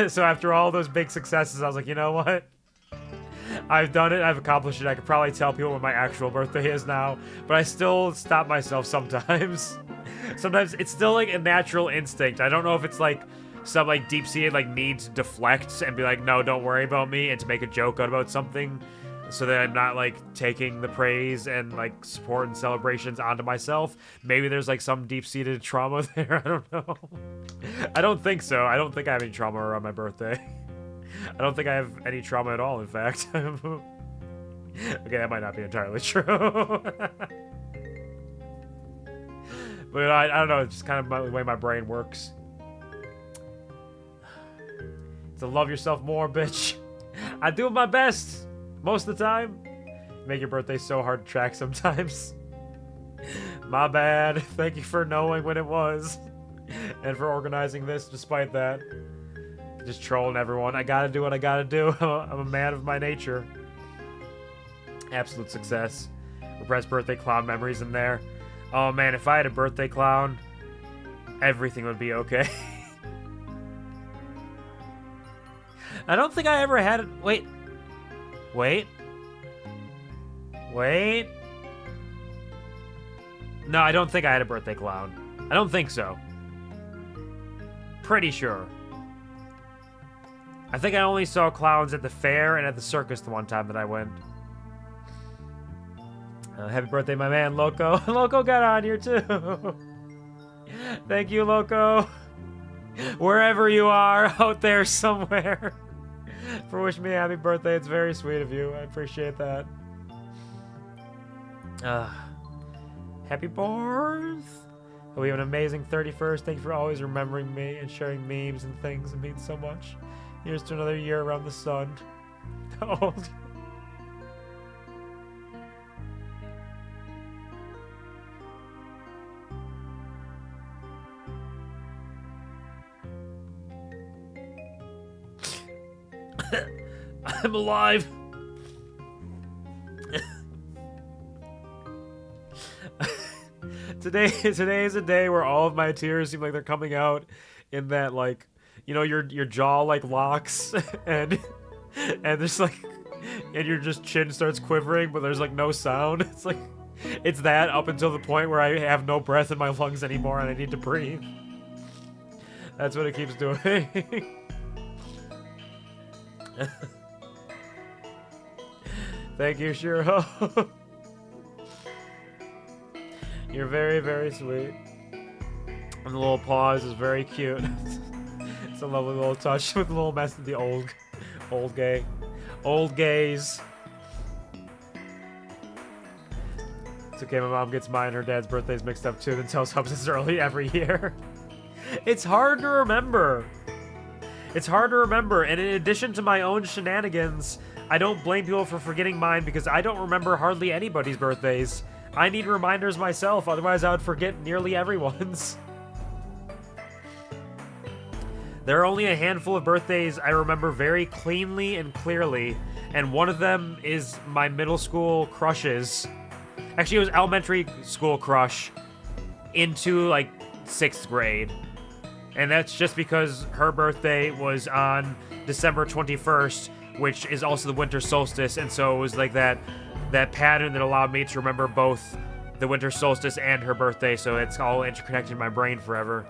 So after all those big successes, I was like, you know what? I've done it, I've accomplished it. I could probably tell people when my actual birthday is now, but I still stop myself sometimes. Sometimes it's still like a natural instinct. I don't know if it's like some like deep-seated like need to deflect and be like, no, don't worry about me, and to make a joke out about something so that I'm not like taking the praise and like support and celebrations onto myself. Maybe there's like some deep-seated trauma there. I don't know. I don't think so. I don't think I have any trauma around my birthday. I don't think I have any trauma at all, in fact. Okay, that might not be entirely true. But I don't know, it's just kind of the way my brain works. To love yourself more, bitch. I do my best most of the time. Make your birthday so hard to track sometimes. My bad. Thank you for knowing when it was. And for organizing this despite that. Just trolling everyone. I gotta do what I gotta do. I'm a man of my nature. Absolute success. Repressed birthday clown memories in there. Oh man, if I had a birthday clown, everything would be okay. I don't think I ever had it. Wait. No, I don't think I had a birthday clown. I don't think so. Pretty sure. I think I only saw clowns at the fair and at the circus the one time that I went. Happy birthday, my man, Loco. Loco got on here, too. Thank you, Loco. Wherever you are, out there somewhere. For wishing me a happy birthday. It's very sweet of you. I appreciate that. Happy birth. Hope you have an amazing 31st. Thank you for always remembering me and sharing memes and things. It means so much. Here's to another year around the sun. How old? I'm alive. Today is a day where all of my tears seem like they're coming out in that, like, you know, your jaw like locks and there's like, and your just chin starts quivering, but there's like no sound. It's like, it's that up until the point where I have no breath in my lungs anymore and I need to breathe. That's what it keeps doing. Thank you, Shiro. You're very, very sweet. And the little pause is very cute. It's a lovely little touch with a little mess of the old gays. It's okay, my mom gets mine and her dad's birthdays mixed up too, then tells Hubs it's early every year. It's hard to remember. It's hard to remember, and in addition to my own shenanigans, I don't blame people for forgetting mine because I don't remember hardly anybody's birthdays. I need reminders myself, otherwise I would forget nearly everyone's. There are only a handful of birthdays I remember very cleanly and clearly, and one of them is my middle school crushes. Actually, it was elementary school crush into, like, 6th grade. And that's just because her birthday was on December 21st, which is also the winter solstice, and so it was like that pattern that allowed me to remember both the winter solstice and her birthday, so it's all interconnected in my brain forever.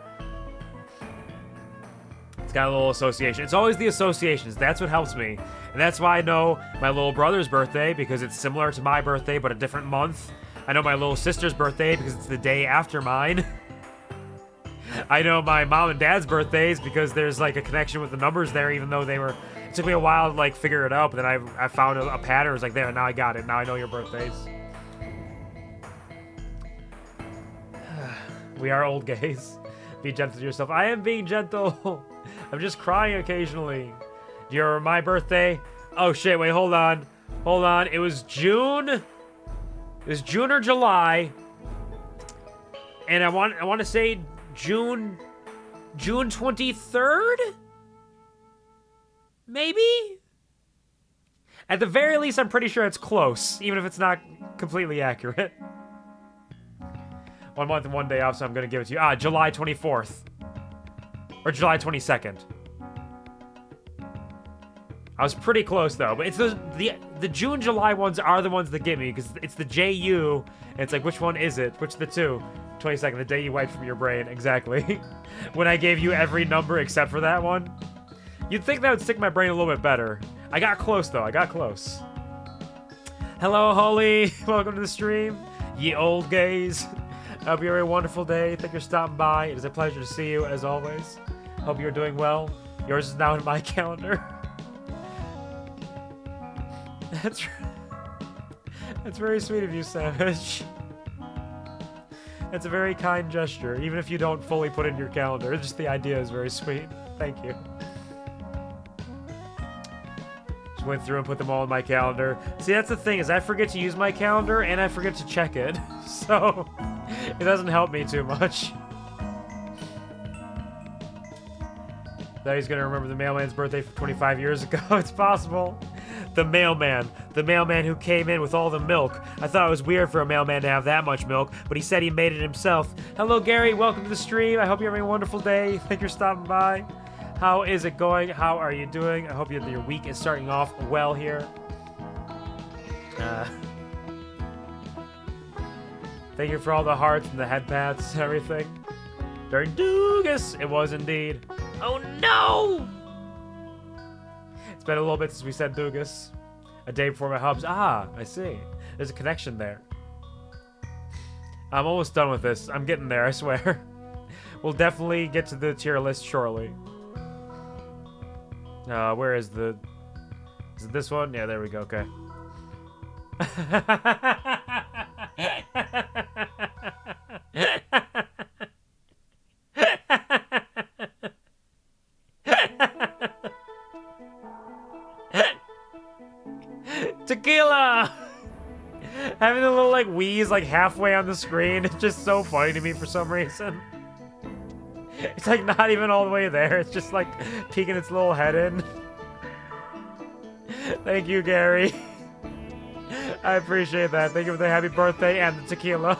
It's got a little association. It's always the associations. That's what helps me. And that's why I know my little brother's birthday, because it's similar to my birthday, but a different month. I know my little sister's birthday, because it's the day after mine. I know my mom and dad's birthdays, because there's, like, a connection with the numbers there, even though they were... It took me a while to, like, figure it out, but then I found a pattern. It was like, there, now I got it. Now I know your birthdays. We are old gays. Be gentle to yourself. I am being gentle. I'm just crying occasionally. Do you remember my birthday? Oh, shit, wait, hold on. Hold on. It was June. It was June or July. And I want to say June 23rd? Maybe? At the very least, I'm pretty sure it's close, even if it's not completely accurate. 1 month and 1 day off, so I'm going to give it to you. Ah, July 24th. Or July 22nd. I was pretty close, though. But it's the June, July ones are the ones that get me, because it's the JU, and it's like, which one is it? Which of the two? 22nd, the day you wiped from your brain. Exactly. When I gave you every number except for that one. You'd think that would stick my brain a little bit better. I got close, though. I got close. Hello, Holly. Welcome to the stream. Ye old gays. I hope you have a wonderful day. Thank you for stopping by. It is a pleasure to see you, as always. Hope you're doing well. Yours is now in my calendar. That's very sweet of you, Savage. That's a very kind gesture, even if you don't fully put it in your calendar. Just the idea is very sweet. Thank you. Just went through and put them all in my calendar. See, that's the thing, is I forget to use my calendar, and I forget to check it. So, it doesn't help me too much. Thought he's gonna remember the mailman's birthday from 25 years ago. It's possible. The mailman who came in with all the milk. I thought it was weird for a mailman to have that much milk, but he said he made it himself. Hello, Gary. Welcome to the stream. I hope you're having a wonderful day. Thank you for stopping by. How is it going? How are you doing? I hope your week is starting off well here. Thank you for all the hearts and the head pats and everything. Very Doogus. It was indeed. Oh, no! It's been a little bit since we said Doogus. A day before my hubs. Ah, I see. There's a connection there. I'm almost done with this. I'm getting there, I swear. We'll definitely get to the tier list shortly. Where is the... Is it this one? Yeah, there we go. Okay. Tequila! Having the little, like, wheeze, like, halfway on the screen. It's just so funny to me for some reason. It's, like, not even all the way there. It's just, like, peeking its little head in. Thank you, Gary. I appreciate that. Thank you for the happy birthday and the tequila.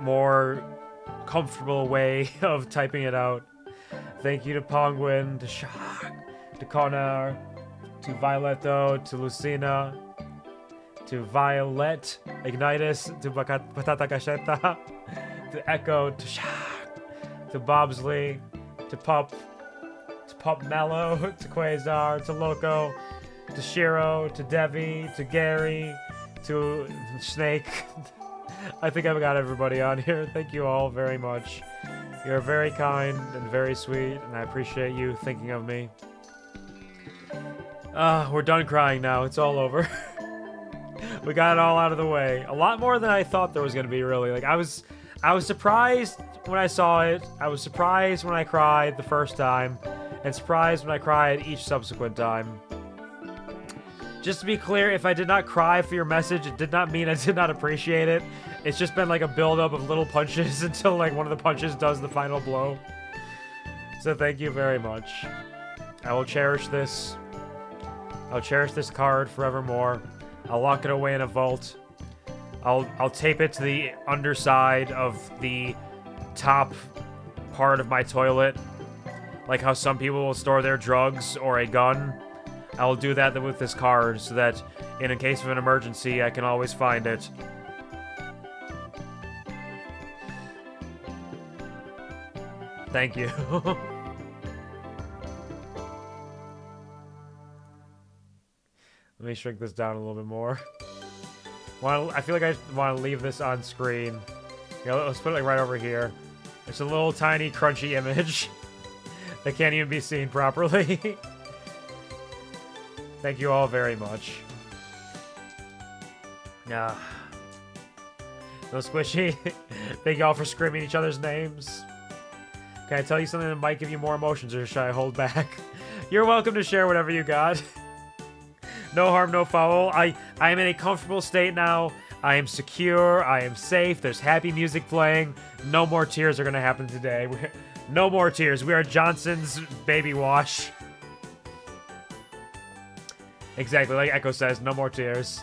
more comfortable way of typing it out. Thank you to Penguin, to Shark, to Connor, to Violetto, to Lucina, to Violet, Ignitus, to Patata Cacheta, to Echo, to Shark, to Bobsley, to Pup Mellow, to Quasar, to Loco, to Shiro, to Devi, to Gary, to Snake. I think I've got everybody on here. Thank you all very much. You're very kind and very sweet, and I appreciate you thinking of me. We're done crying now. It's all over. We got it all out of the way. A lot more than I thought there was gonna be, really. Like, I was surprised when I saw it. I was surprised when I cried the first time, and surprised when I cried each subsequent time. Just to be clear, if I did not cry for your message, it did not mean I did not appreciate it. It's just been like a build-up of little punches until like one of the punches does the final blow. So thank you very much. I will cherish this. I'll cherish this card forevermore. I'll lock it away in a vault. I'll tape it to the underside of the top part of my toilet, like how some people will store their drugs or a gun. I will do that with this card so that in case of an emergency, I can always find it. Thank you. Let me shrink this down a little bit more. I feel like I want to leave this on screen. Yeah, let's put it like right over here. It's a little tiny crunchy image that can't even be seen properly. Thank you all very much. No squishy. Thank you all for screaming each other's names. Can I tell you something that might give you more emotions, or should I hold back? You're welcome to share whatever you got. No harm, no foul. I am in a comfortable state now. I am secure. I am safe. There's happy music playing. No more tears are going to happen today. No more tears. We are Johnson's baby wash. Exactly, like Echo says, no more tears.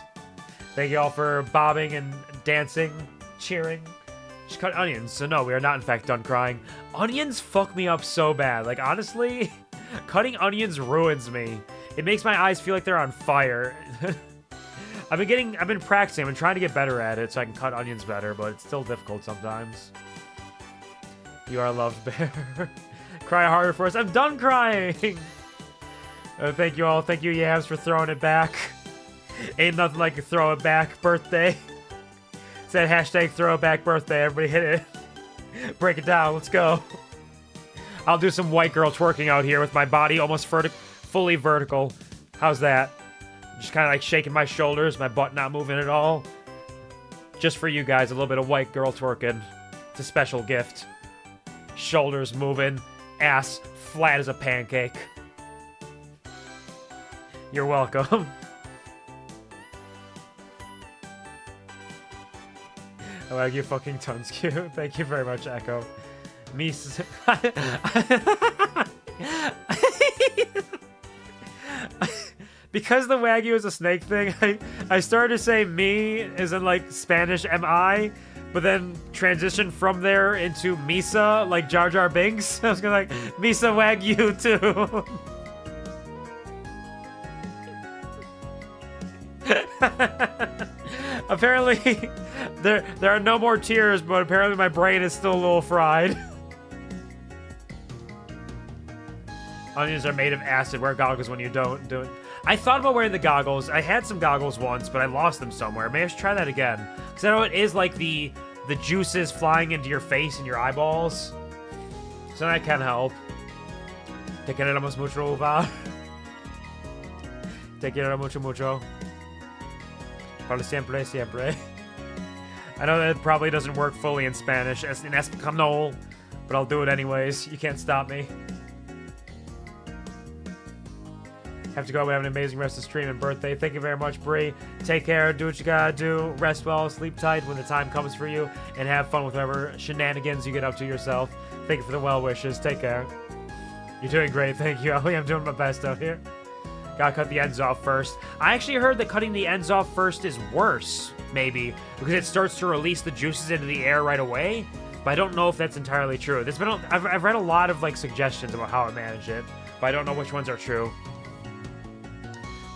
Thank you all for bobbing and dancing, cheering. Just cut onions. So no, we are not in fact done crying. Onions fuck me up so bad. Like, honestly, cutting onions ruins me. It makes my eyes feel like they're on fire. I've been practicing. I've been trying to get better at it so I can cut onions better, but it's still difficult sometimes. You are loved, Bear. Cry harder for us. I'm done crying. Thank you all. Thank you, Yabs, for throwing it back. Ain't nothing like a throw it back birthday. It's that hashtag throw it back birthday. Everybody hit it. Break it down. Let's go. I'll do some white girl twerking out here with my body almost fully vertical. How's that? Just kind of like shaking my shoulders, my butt not moving at all. Just for you guys, a little bit of white girl twerking. It's a special gift. Shoulders moving, ass flat as a pancake. You're welcome. I like your fucking tongue's cute. Thank you very much, Echo. Me. Because the Wagyu is a snake thing, I started to say me as in like Spanish M-I, but then transitioned from there into Misa, like Jar Jar Binks. I was gonna like, Misa Wagyu too. Apparently, there are no more tears, but apparently my brain is still a little fried. Onions are made of acid. Wear goggles when you don't do it. I thought about wearing the goggles. I had some goggles once, but I lost them somewhere. Maybe I should try that again. Because I know it is like the juices flying into your face and your eyeballs. So that can help. Te queremos mucho, Uva. Te quiero mucho, mucho. Para siempre, siempre. I know that it probably doesn't work fully in Spanish, as in Espanol, but I'll do it anyways. You can't stop me. Have to go. We have an amazing rest of the stream and birthday. Thank you very much, Bree. Take care. Do what you gotta do. Rest well. Sleep tight when the time comes for you. And have fun with whatever shenanigans you get up to yourself. Thank you for the well wishes. Take care. You're doing great. Thank you, Ellie. I'm doing my best out here. Gotta cut the ends off first. I actually heard that cutting the ends off first is worse maybe, because it starts to release the juices into the air right away. But I don't know if that's entirely true. I've read a lot of like suggestions about how to manage it, but I don't know which ones are true.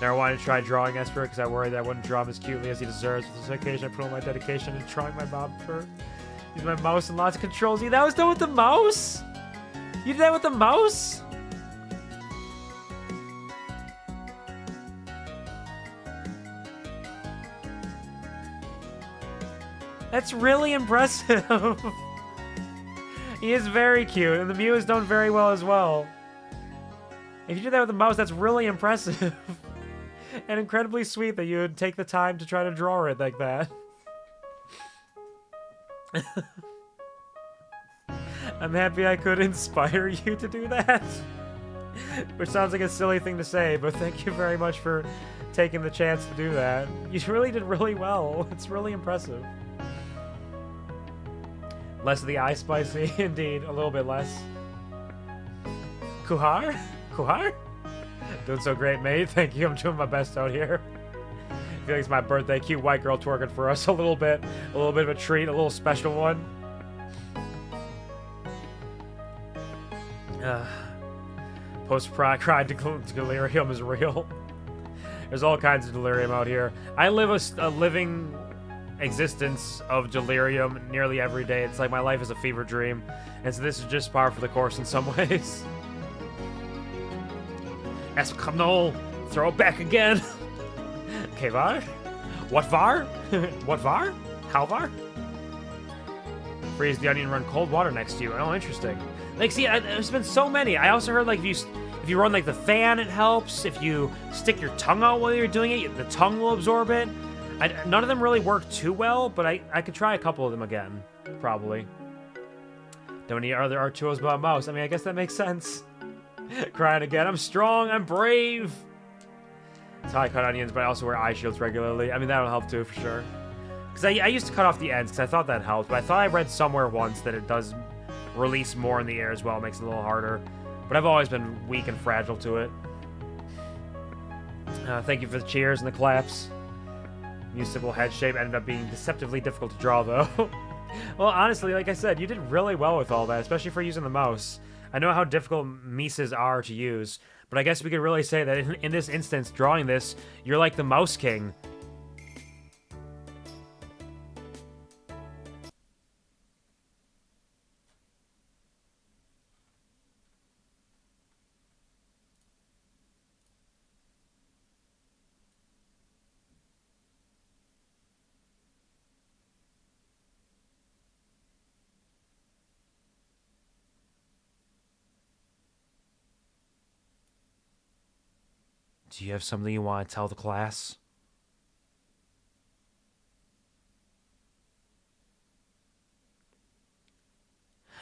Never wanted to try drawing Esper because I worried that I wouldn't draw him as cutely as he deserves. With this occasion, I put all my dedication into drawing my Bob Fur. Use my mouse and lots of controls. Yeah, that was done with the mouse? You did that with the mouse? That's really impressive. He is very cute, and the Mew is done very well as well. If you did that with the mouse, that's really impressive. And incredibly sweet that you would take the time to try to draw it like that. I'm happy I could inspire you to do that. Which sounds like a silly thing to say, but thank you very much for taking the chance to do that. You really did really well. It's really impressive. Less of the eye spicy, indeed. A little bit less. Kuhar? Kuhar? Doing so great, mate. Thank you. I'm doing my best out here. I feel like it's my birthday. Cute white girl twerking for us a little bit. A little bit of a treat. A little special one. Post-cry delirium is real. There's all kinds of delirium out here. I live a living existence of delirium nearly every day. It's like my life is a fever dream. And so this is just par for the course in some ways. Escanol, throw it back again. Okay, var? What var? What var? How var? Freeze the onion, run cold water next to you. Oh, interesting. Like, see, there's been so many. I also heard, like, if you run, like, the fan, it helps. If you stick your tongue out while you're doing it, the tongue will absorb it. None of them really work too well, but I could try a couple of them again, probably. Don't need other Arturos but a mouse. I mean, I guess that makes sense. Crying again. I'm strong. I'm brave. That's how I cut onions, but I also wear eye shields regularly. I mean, that'll help too, for sure. Because I used to cut off the ends, because I thought that helped, but I thought I read somewhere once that it does release more in the air as well. It makes it a little harder. But I've always been weak and fragile to it. Thank you for the cheers and the claps. New simple head shape ended up being deceptively difficult to draw, though. Well, honestly, like I said, you did really well with all that, especially for using the mouse. I know how difficult Mises are to use, but I guess we could really say that in this instance, drawing this, you're like the Mouse King. Do you have something you want to tell the class?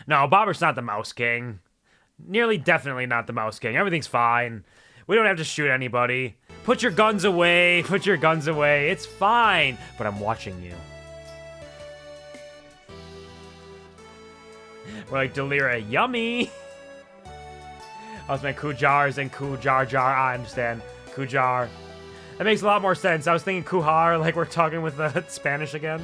No, Bobber's not the Mouse King. Nearly definitely not the Mouse King. Everything's fine. We don't have to shoot anybody. Put your guns away. Put your guns away. It's fine. But I'm watching you. We're like Delira. Yummy. I was meant Kujars and Kujar. I understand. Kujar. That makes a lot more sense. I was thinking Kuhar, like we're talking with the Spanish again.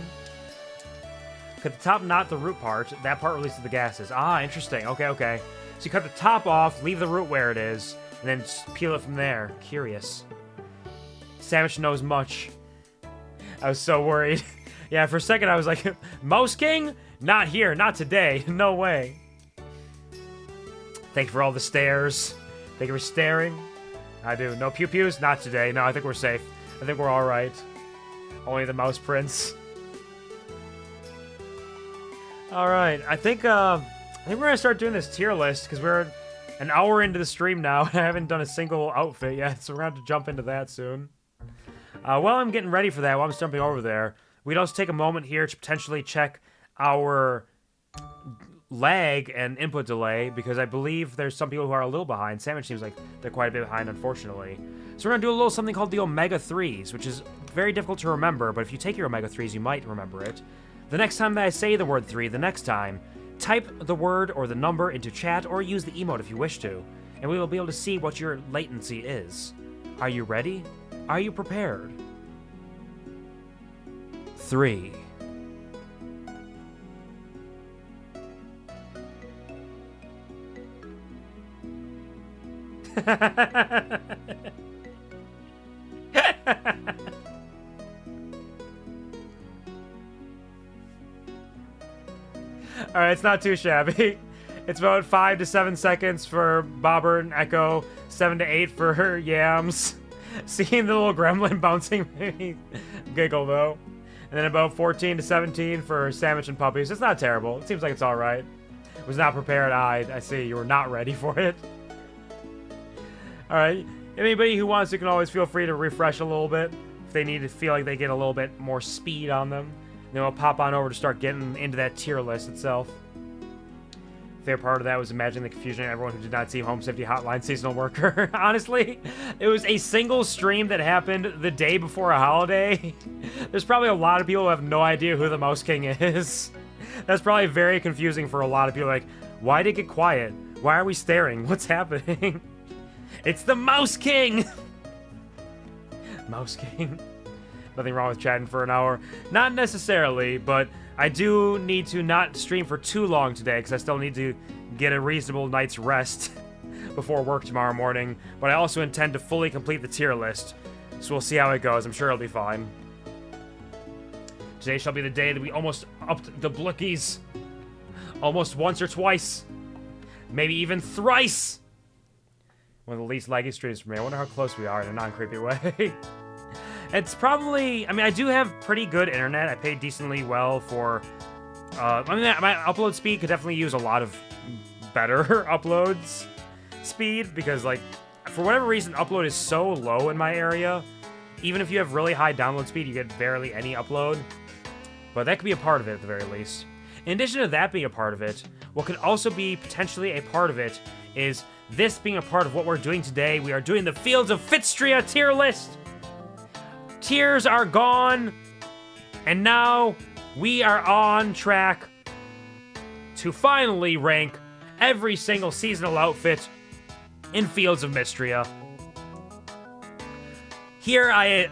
Cut the top, not the root part. That part releases the gases. Ah, interesting. Okay. So you cut the top off, leave the root where it is, and then just peel it from there. Curious. Sandwich knows much. I was so worried. Yeah, for a second I was like, Mouse King? Not here, not today. No way. Thank you for all the stares. Thank you for staring. I do. No pew-pews? Not today. No, I think we're safe. I think we're alright. Only the mouse prince. Alright, I think we're gonna start doing this tier list, because we're an hour into the stream now, and I haven't done a single outfit yet, so we're gonna have to jump into that soon. While I'm getting ready for that, while I'm jumping over there, we'd also take a moment here to potentially check our lag and input delay, because I believe there's some people who are a little behind. Sandwich seems like they're quite a bit behind, unfortunately. So we're going to do a little something called the Omega 3s, which is very difficult to remember, but if you take your Omega 3s, you might remember it. The next time that I say the word 3, the next time, type the word or the number into chat, or use the emote if you wish to, and we will be able to see what your latency is. Are you ready? Are you prepared? 3. Alright, it's not too shabby. It's about 5 to 7 seconds for Bobber and Echo, 7 to 8 for her Yams. Seeing the little gremlin bouncing made me giggle, though. And then about 14 to 17 for Sandwich and Puppies. It's not terrible. It seems like it's alright. Was not prepared. I see. You were not ready for it. Alright. Anybody who wants to can always feel free to refresh a little bit. If they need to feel like they get a little bit more speed on them. Then we'll pop on over to start getting into that tier list itself. Fair part of that was imagining the confusion of everyone who did not see Home Safety Hotline Seasonal Worker. Honestly, it was a single stream that happened the day before a holiday. There's probably a lot of people who have no idea who the Mouse King is. That's probably very confusing for a lot of people. Like, why did it get quiet? Why are we staring? What's happening? It's the Mouse King! Mouse King. Nothing wrong with chatting for an hour. Not necessarily, but I do need to not stream for too long today because I still need to get a reasonable night's rest before work tomorrow morning. But I also intend to fully complete the tier list, so we'll see how it goes. I'm sure it'll be fine. Today shall be the day that we almost upped the Blookies. Almost once or twice. Maybe even thrice. One of the least laggy streams for me. I wonder how close we are in a non-creepy way. It's probably... I mean, I do have pretty good internet. I pay decently well for... I mean, my upload speed could definitely use a lot of better uploads speed. Because, like, for whatever reason, upload is so low in my area. Even if you have really high download speed, you get barely any upload. But that could be a part of it, at the very least. In addition to that being a part of it, what could also be potentially a part of it is this being a part of what we're doing today. We are doing the Fields of FITstria tier list. Tiers are gone, and now we are on track to finally rank every single seasonal outfit in Fields of Mistria. Here, I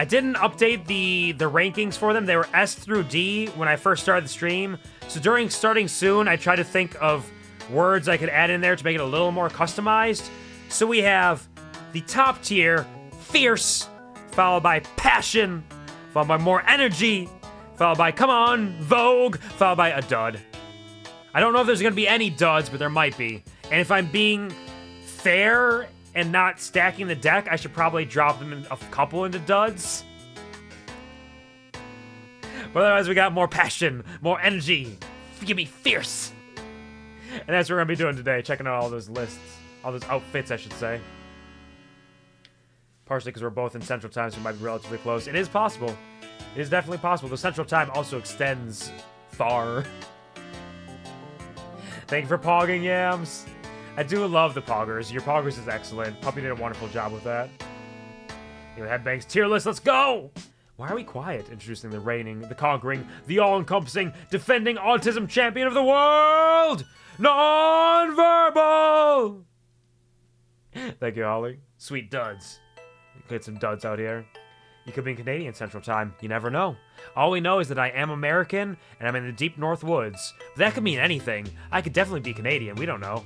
didn't update the rankings for them. They were S through D when I first started the stream. So during starting soon, I tried to think of words I could add in there to make it a little more customized. So we have the top tier, Fierce, followed by Passion, followed by More Energy, followed by Come On, Vogue, followed by a dud. I don't know if there's going to be any duds, but there might be. And if I'm being fair and not stacking the deck, I should probably drop them in a couple into duds. But otherwise, we got More Passion, More Energy, give me Fierce. And that's what we're going to be doing today, checking out all those lists, all those outfits, I should say. Partially because we're both in Central Time, so we might be relatively close. It is possible. It is definitely possible. The Central Time also extends far. Thank you for pogging, Yams. I do love the poggers. Your poggers is excellent. Puppy did a wonderful job with that. Your Headbangs tier list, let's go! Why are we quiet? Introducing the reigning, the conquering, the all-encompassing, defending autism champion of the world! Non-verbal! Thank you, Holly. Sweet duds. Get some duds out here. You could be in Canadian Central Time. You never know. All we know is that I am American, and I'm in the deep North Woods. But that could mean anything. I could definitely be Canadian. We don't know.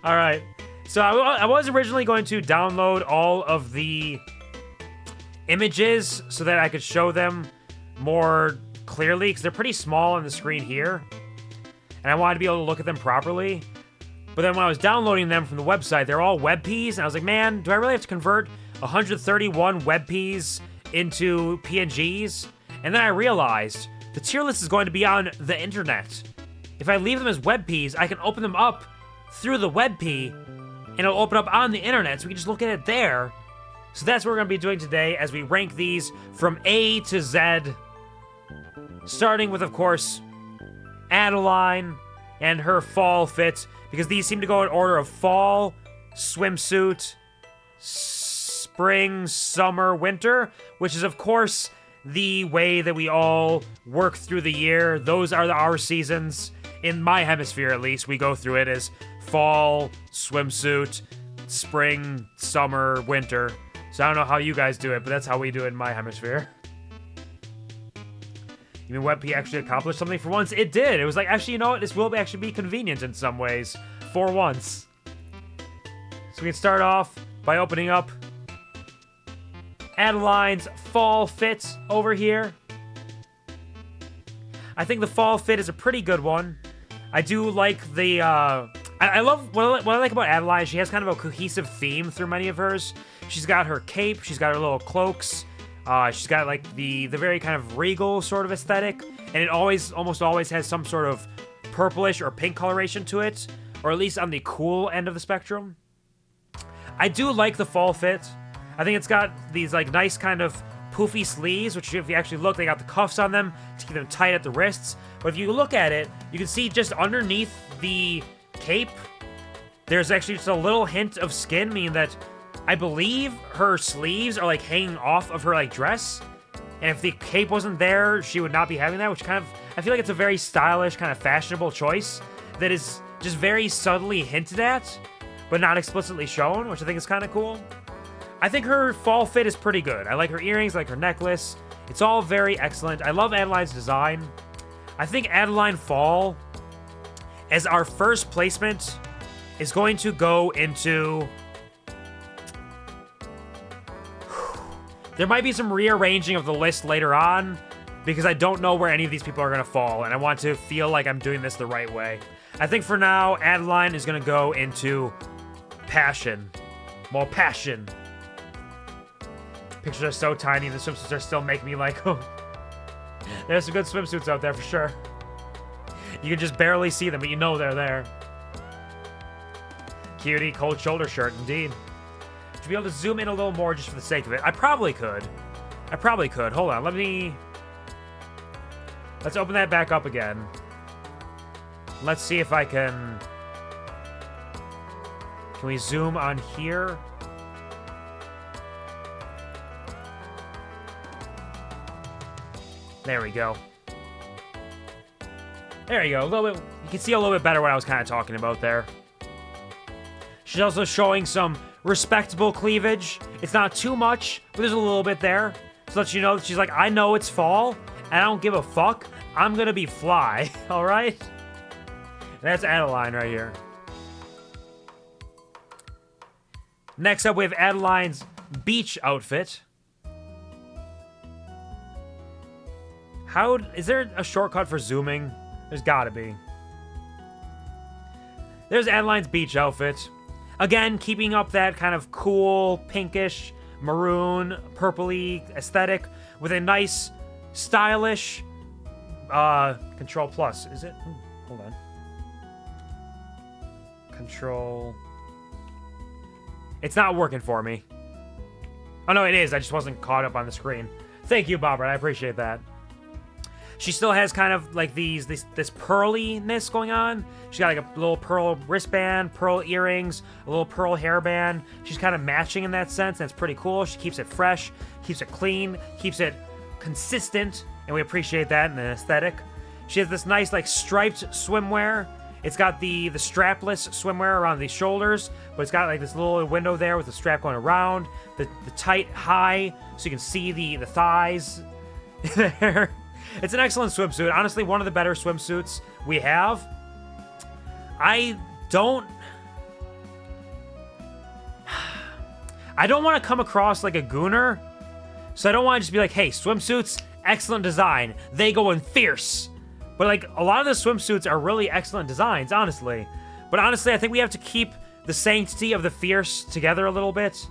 Alright. So I was originally going to download all of the images so that I could show them more clearly, because they're pretty small on the screen here. And I wanted to be able to look at them properly. But then when I was downloading them from the website, they're all WebPs, and I was like, man, do I really have to convert 131 WebPs into PNGs? And then I realized the tier list is going to be on the internet. If I leave them as WebPs, I can open them up through the WebP, and it'll open up on the internet, so we can just look at it there. So that's what we're going to be doing today as we rank these from A to Z. Starting with, of course, Adeline and her fall fit, because these seem to go in order of fall, swimsuit, spring, summer, winter, which is, of course, the way that we all work through the year. Those are our seasons. In my hemisphere, at least, we go through it as fall, swimsuit, spring, summer, winter. So I don't know how you guys do it, but that's how we do it in my hemisphere. You mean WebP actually accomplished something for once? It did. It was like, actually, you know what? This will actually be convenient in some ways. For once. So we can start off by opening up Adeline's fall fit over here. I think the fall fit is a pretty good one. I do like the, I love, what I like about Adeline, she has kind of a cohesive theme through many of hers. She's got her cape, she's got her little cloaks, she's got like the very kind of regal sort of aesthetic, and it almost always has some sort of purplish or pink coloration to it, or at least on the cool end of the spectrum. I do like the fall fit. I think it's got these like nice kind of poofy sleeves, which if you actually look, they got the cuffs on them to keep them tight at the wrists. But if you look at it, you can see just underneath the cape, there's actually just a little hint of skin, meaning that I believe her sleeves are like hanging off of her like dress. And if the cape wasn't there, she would not be having that, which kind of, I feel like it's a very stylish, kind of fashionable choice that is just very subtly hinted at, but not explicitly shown, which I think is kind of cool. I think her fall fit is pretty good. I like her earrings, I like her necklace. It's all very excellent. I love Adeline's design. I think Adeline Fall, as our first placement, is going to go into... There might be some rearranging of the list later on, because I don't know where any of these people are going to fall, and I want to feel like I'm doing this the right way. I think for now, Adeline is going to go into Passion. More Passion. Pictures are so tiny, the swimsuits are still making me like, oh. There's some good swimsuits out there for sure. You can just barely see them, but you know they're there. Cutie, cold shoulder shirt, indeed. Should be able to zoom in a little more just for the sake of it. I probably could. Hold on, let's open that back up again. Let's see if I can... Can we zoom on here? There we go. There you go. A little bit. You can see a little bit better what I was kind of talking about there. She's also showing some respectable cleavage. It's not too much, but there's a little bit there. To let you know that she's like, I know it's fall, and I don't give a fuck. I'm gonna be fly. All right? That's Adeline right here. Next up, we have Adeline's beach outfit. Is there a shortcut for zooming? There's gotta be. There's Adeline's beach outfit. Again, keeping up that kind of cool, pinkish, maroon, purpley aesthetic with a nice, stylish, Control Plus. Is it? Ooh, hold on. Control. It's not working for me. Oh, no, it is. I just wasn't caught up on the screen. Thank you, Bobbert. I appreciate that. She still has kind of like this pearliness going on. She's got like a little pearl wristband, pearl earrings, a little pearl hairband. She's kind of matching in that sense, and it's pretty cool. She keeps it fresh, keeps it clean, keeps it consistent, and we appreciate that in the aesthetic. She has this nice like striped swimwear. It's got the strapless swimwear around the shoulders, but it's got like this little window there with the strap going around, the tight high, so you can see the thighs there. It's an excellent swimsuit. Honestly, one of the better swimsuits we have. I don't want to come across like a gooner, so I don't want to just be like, hey, swimsuits, excellent design. They go in fierce. But like, a lot of the swimsuits are really excellent designs, honestly. But honestly, I think we have to keep the sanctity of the fierce together a little bit.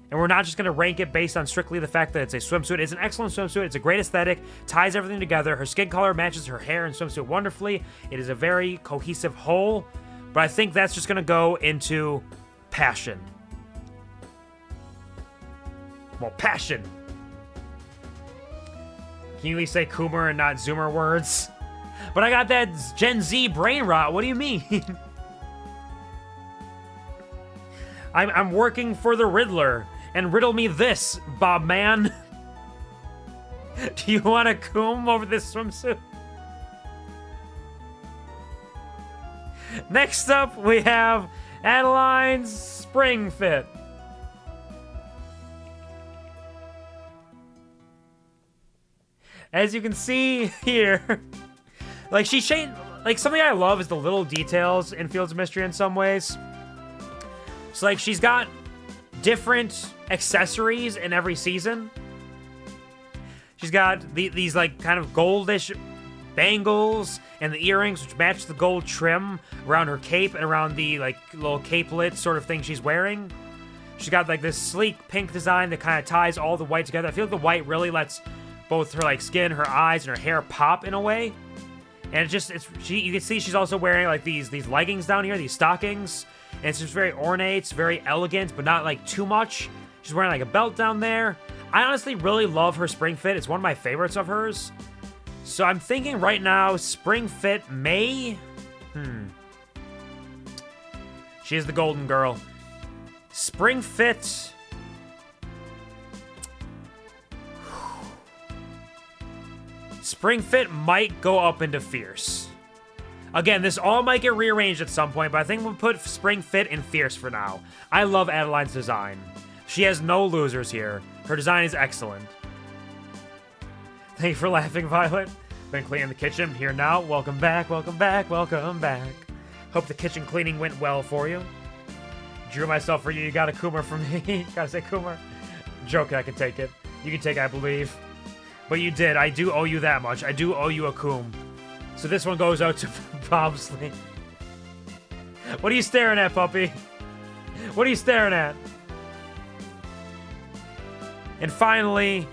And we're not just going to rank it based on strictly the fact that it's a swimsuit. It's an excellent swimsuit. It's a great aesthetic. Ties everything together. Her skin color matches her hair and swimsuit wonderfully. It is a very cohesive whole. But I think that's just going to go into Passion. Well, Passion. Can you at least say Coomer and not Zoomer words? But I got that Gen Z brain rot. What do you mean? I'm working for the Riddler. And riddle me this, Bob man. Do you want to comb over this swimsuit? Next up, we have Adeline's spring fit. As you can see here, like she changed. Like something I love is the little details in Fields of Mistria in some ways. So like she's got different accessories in every season. She's got these like kind of goldish bangles and the earrings which match the gold trim around her cape and around the like little capelet sort of thing she's wearing. She's got like this sleek pink design that kind of ties all the white together. I feel like the white really lets both her like skin, her eyes, and her hair pop in a way. And you can see she's also wearing like these leggings down here, these stockings. And it's just very ornate, very elegant, but not like too much. She's wearing like a belt down there. I honestly really love her spring fit. It's one of my favorites of hers. So I'm thinking right now, spring fit May. She is the golden girl. Spring fit. Spring fit might go up into fierce. Again, this all might get rearranged at some point, but I think we'll put spring fit in fierce for now. I love Adeline's design. She has no losers here. Her design is excellent. Thank you for laughing, Violet. Been cleaning the kitchen. Here now. Welcome back, welcome back, welcome back. Hope the kitchen cleaning went well for you. Drew myself for you. You got a Coomer for me. Gotta say Coomer. Joking, I can take it. You can take it, I believe. But you did. I do owe you that much. I do owe you a coom. So this one goes out to Bobsley. What are you staring at, puppy? What are you staring at? And finally...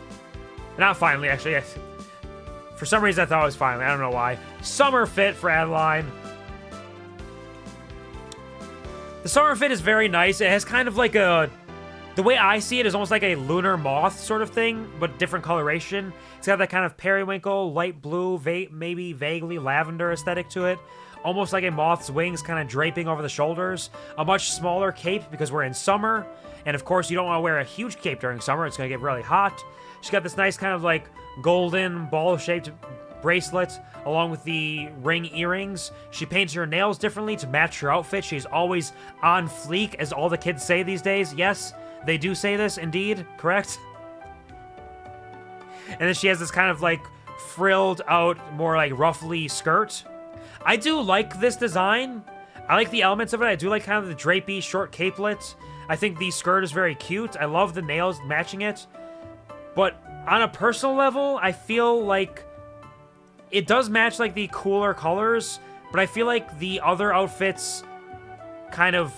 Not finally, actually. For some reason, I thought it was finally. I don't know why. Summer fit for Adeline. The summer fit is very nice. It has kind of like a... The way I see it is almost like a lunar moth sort of thing, but different coloration. It's got that kind of periwinkle, light blue, maybe vaguely lavender aesthetic to it. Almost like a moth's wings kind of draping over the shoulders. A much smaller cape because we're in summer. And of course, you don't want to wear a huge cape during summer. It's going to get really hot. She's got this nice kind of like golden ball-shaped bracelet along with the ring earrings. She paints her nails differently to match her outfit. She's always on fleek, as all the kids say these days. Yes. They do say this, indeed, correct? And then she has this kind of like frilled out, more like ruffly skirt. I do like this design. I like the elements of it. I do like kind of the drapey short capelet. I think the skirt is very cute. I love the nails matching it. But on a personal level, I feel like it does match like the cooler colors, but I feel like the other outfits kind of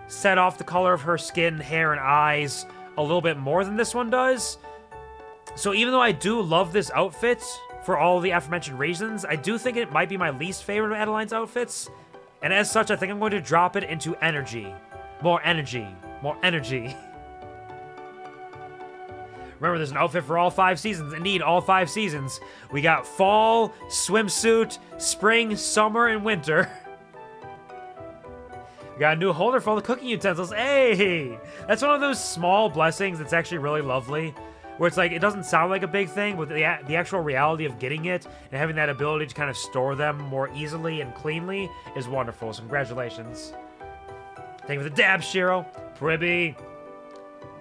set off the color of her skin, hair, and eyes a little bit more than this one does. So even though I do love this outfit for all the aforementioned reasons, I do think it might be my least favorite of Adeline's outfits. And as such, I think I'm going to drop it into energy. More energy. More energy. Remember, there's an outfit for all 5 seasons. Indeed, all 5 seasons. We got fall, swimsuit, spring, summer, and winter. We got a new holder for all the cooking utensils. Hey! That's one of those small blessings that's actually really lovely. Where it's like, it doesn't sound like a big thing, but the actual reality of getting it and having that ability to kind of store them more easily and cleanly is wonderful. So congratulations. Thank you for the dab, Shiro. Pretty.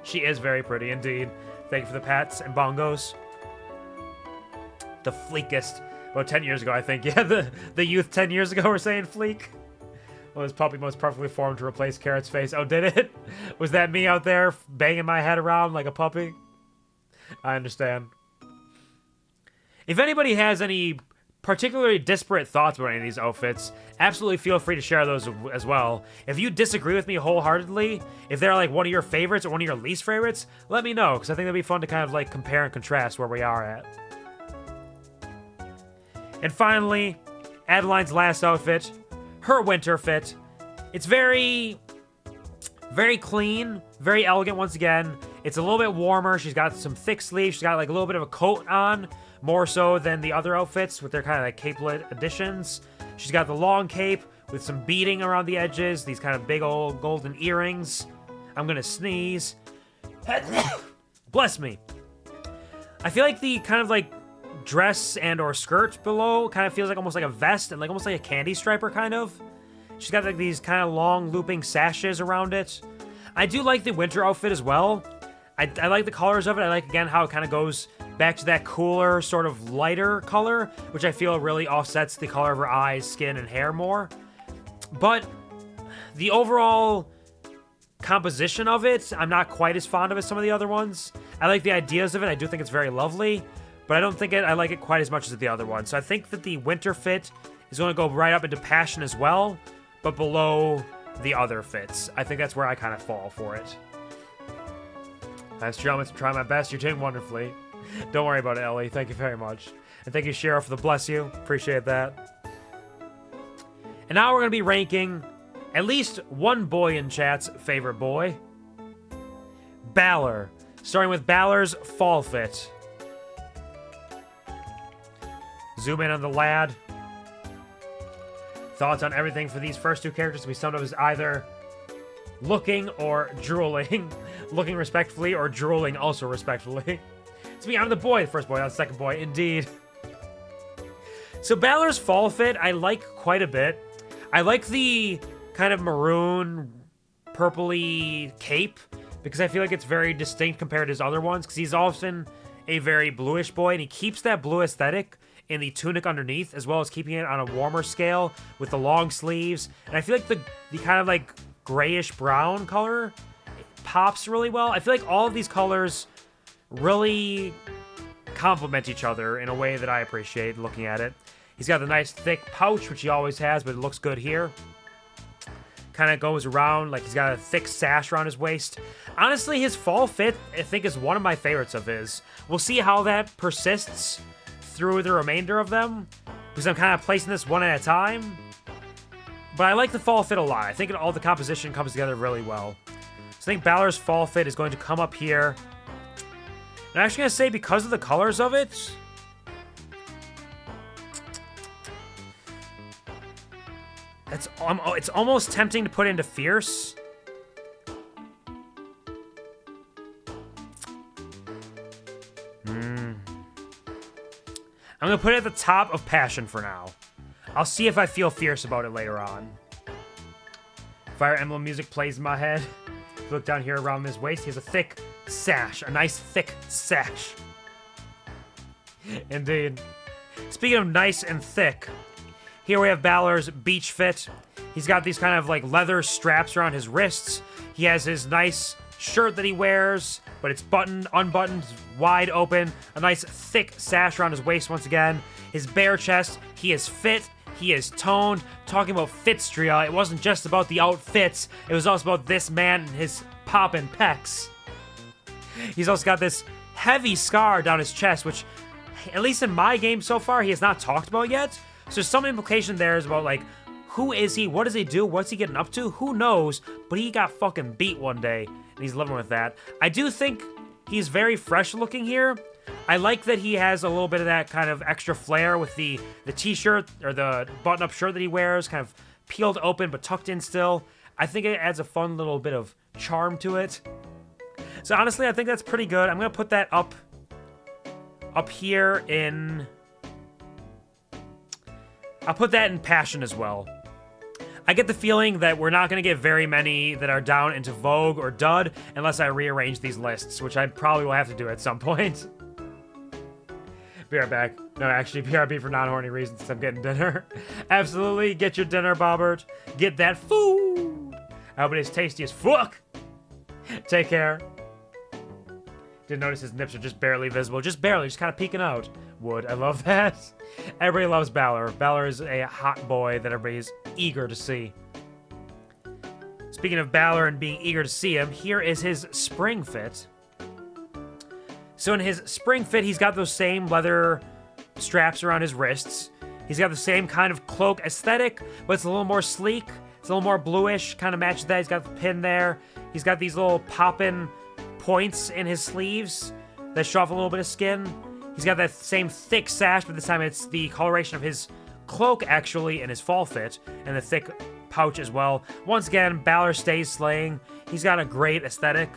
She is very pretty indeed. Thank you for the pats and bongos. The fleekest. About 10 years ago, I think. Yeah, the youth 10 years ago were saying fleek. Well, this puppy most perfectly formed to replace Carrot's face. Oh, did it? Was that me out there banging my head around like a puppy? I understand. If anybody has any particularly disparate thoughts about any of these outfits, absolutely feel free to share those as well. If you disagree with me wholeheartedly, if they're like one of your favorites or one of your least favorites, let me know, because I think that'd be fun to kind of like compare and contrast where we are at. And finally, Adeline's last outfit, her winter fit. It's very clean, very elegant once again. It's a little bit warmer. She's got some thick sleeves. She's got like a little bit of a coat on, more so than the other outfits with their kind of like capelet additions. She's got the long cape with some beading around the edges, these kind of big old golden earrings. I'm gonna sneeze. Bless me. I feel like the kind of like dress and or skirt below kind of feels like almost like a vest and like almost like a candy striper kind of. She's got like these kind of long looping sashes around it. I do like the winter outfit as well. I like the colors of it. I like, again, how it kind of goes back to that cooler, sort of lighter color, which I feel really offsets the color of her eyes, skin, and hair more. But the overall composition of it, I'm not quite as fond of as some of the other ones. I like the ideas of it. I do think it's very lovely, but I don't think I like it quite as much as the other one. So I think that the winter fit is going to go right up into passion as well, but below the other fits. I think that's where I kind of fall for it. Nice job. I'm trying my best. You're doing wonderfully. Don't worry about it, Ellie. Thank you very much. And thank you, Sheriff, for the bless you. Appreciate that. And now we're going to be ranking at least one boy in chat's favorite boy. Balor. Starting with Balor's fall fit. Zoom in on the lad. Thoughts on everything for these first two characters to be summed up as either looking or drooling. Looking respectfully or drooling also respectfully. To me, I'm the boy, the first boy, not the second boy, indeed. So Balor's fall fit, I like quite a bit. I like the kind of maroon, purpley cape, because I feel like it's very distinct compared to his other ones, because he's often a very bluish boy, and he keeps that blue aesthetic in the tunic underneath, as well as keeping it on a warmer scale with the long sleeves. And I feel like the kind of like grayish brown color pops really well. I feel like all of these colors really complement each other in a way that I appreciate looking at it. He's got the nice thick pouch, which he always has, but it looks good here. Kind of goes around, like he's got a thick sash around his waist. Honestly, his fall fit, I think, is one of my favorites of his. We'll see how that persists through the remainder of them, because I'm kind of placing this one at a time. But I like the fall fit a lot. I think all the composition comes together really well. So I think Balor's fall fit is going to come up here. And I'm actually going to say, because of the colors of it, it's almost tempting to put into Fierce. I'm going to put it at the top of Passion for now. I'll see if I feel fierce about it later on. Fire Emblem music plays in my head. If you look down here around his waist, he has a thick sash. A nice thick sash. Indeed. Speaking of nice and thick, here we have Balor's beach fit. He's got these kind of like leather straps around his wrists. He has his nice shirt that he wears, but it's unbuttoned, wide open. A nice thick sash around his waist once again. His bare chest, he is fit, he is toned. Talking about FITstria, it wasn't just about the outfits, it was also about this man and his poppin' pecs. He's also got this heavy scar down his chest, which, at least in my game so far, he has not talked about yet. So there's some implication there is about, like, who is he? What does he do? What's he getting up to? Who knows? But he got fucking beat one day, and he's living with that. I do think he's very fresh looking here. I like that he has a little bit of that kind of extra flair with the t-shirt, or the button-up shirt that he wears, kind of peeled open but tucked in still. I think it adds a fun little bit of charm to it. So honestly, I think that's pretty good. I'm going to put that up here in... I'll put that in Passion as well. I get the feeling that we're not going to get very many that are down into Vogue or Dud unless I rearrange these lists, which I probably will have to do at some point. Be right back. No, actually, BRB for non-horny reasons, because I'm getting dinner. Absolutely, get your dinner, Bobbert. Get that food. I hope it is tasty as fuck. Take care. Didn't notice his nips are just barely visible. Just barely, just kind of peeking out. Wood, I love that. Everybody loves Balor. Balor is a hot boy that everybody's eager to see. Speaking of Balor and being eager to see him, here is his spring fit. So in his spring fit, he's got those same leather straps around his wrists. He's got the same kind of cloak aesthetic, but it's a little more sleek. It's a little more bluish, kind of matches that. He's got the pin there. He's got these little poppin' points in his sleeves that show off a little bit of skin. He's got that same thick sash, but this time it's the coloration of his cloak, actually, in his fall fit, and the thick pouch as well. Once again, Balor stays slaying. He's got a great aesthetic.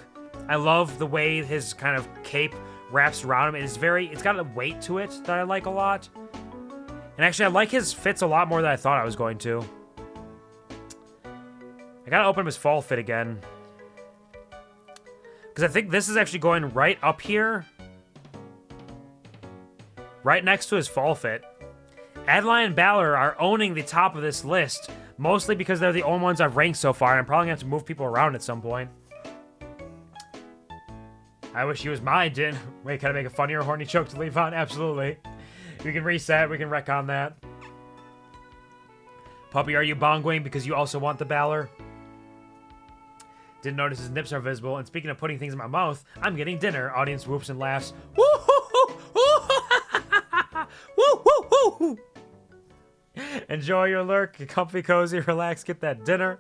I love the way his kind of cape wraps around him. It's got a weight to it that I like a lot. And actually, I like his fits a lot more than I thought I was going to. I gotta open up his fall fit again, because I think this is actually going right up here. right next to his fall fit. Adeline and Balor are owning the top of this list, mostly because they're the only ones I've ranked so far, and I'm probably going to have to move people around at some point. I wish he was mine, didn't. Wait, can I make a funnier horny choke to leave on? Absolutely. We can reset. We can retcon that. Puppy, are you bongoing because you also want the Balor? Didn't notice his nips are visible. And speaking of putting things in my mouth, I'm getting dinner. Audience whoops and laughs. Woo hoo hoo! Woo hoo hoo! Enjoy your lurk. Get comfy, cozy, relax. Get that dinner.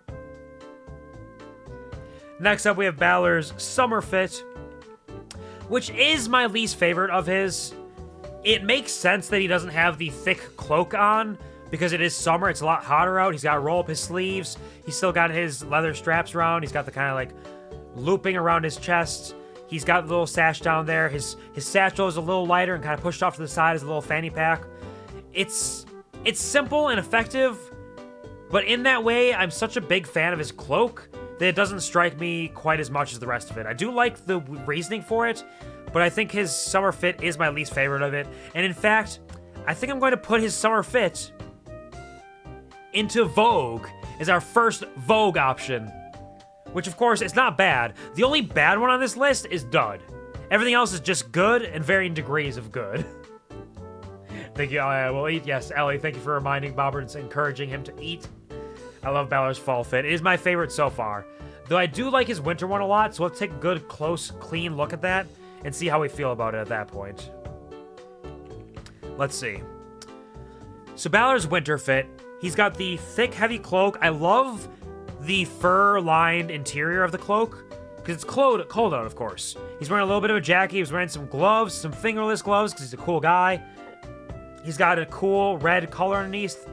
Next up, we have Balor's summer fit, which is my least favorite of his. It makes sense that he doesn't have the thick cloak on because it is summer. It's a lot hotter out. He's got to roll up his sleeves. He's still got his leather straps around. He's got the kind of like looping around his chest. He's got the little sash down there. His satchel is a little lighter and kind of pushed off to the side as a little fanny pack. It's simple and effective, but in that way, I'm such a big fan of his cloak that it doesn't strike me quite as much as the rest of it. I do like the reasoning for it, but I think his summer fit is my least favorite of it. And in fact, I think I'm going to put his summer fit into Vogue as our first Vogue option, which of course is not bad. The only bad one on this list is dud. Everything else is just good and varying degrees of good. Thank you. I will eat. Yes, Ellie, thank you for reminding Bobber and encouraging him to eat. I love Balor's fall fit. It is my favorite so far. Though I do like his winter one a lot, so let's take a good, close, clean look at that and see how we feel about it at that point. Let's see. So Balor's winter fit, he's got the thick, heavy cloak. I love the fur-lined interior of the cloak, because it's cold out, of course. He's wearing a little bit of a jacket. He's wearing some gloves, some fingerless gloves, because he's a cool guy. He's got a cool red color underneath.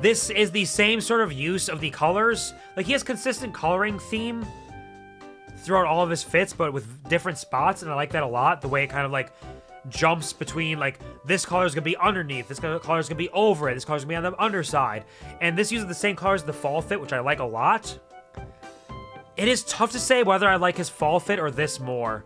This is the same sort of use of the colors. Like, he has consistent coloring theme throughout all of his fits, but with different spots, and I like that a lot. The way it kind of, like, jumps between, like, this color is going to be underneath, this color is going to be over it, this color is going to be on the underside. And this uses the same colors as the fall fit, which I like a lot. It is tough to say whether I like his fall fit or this more.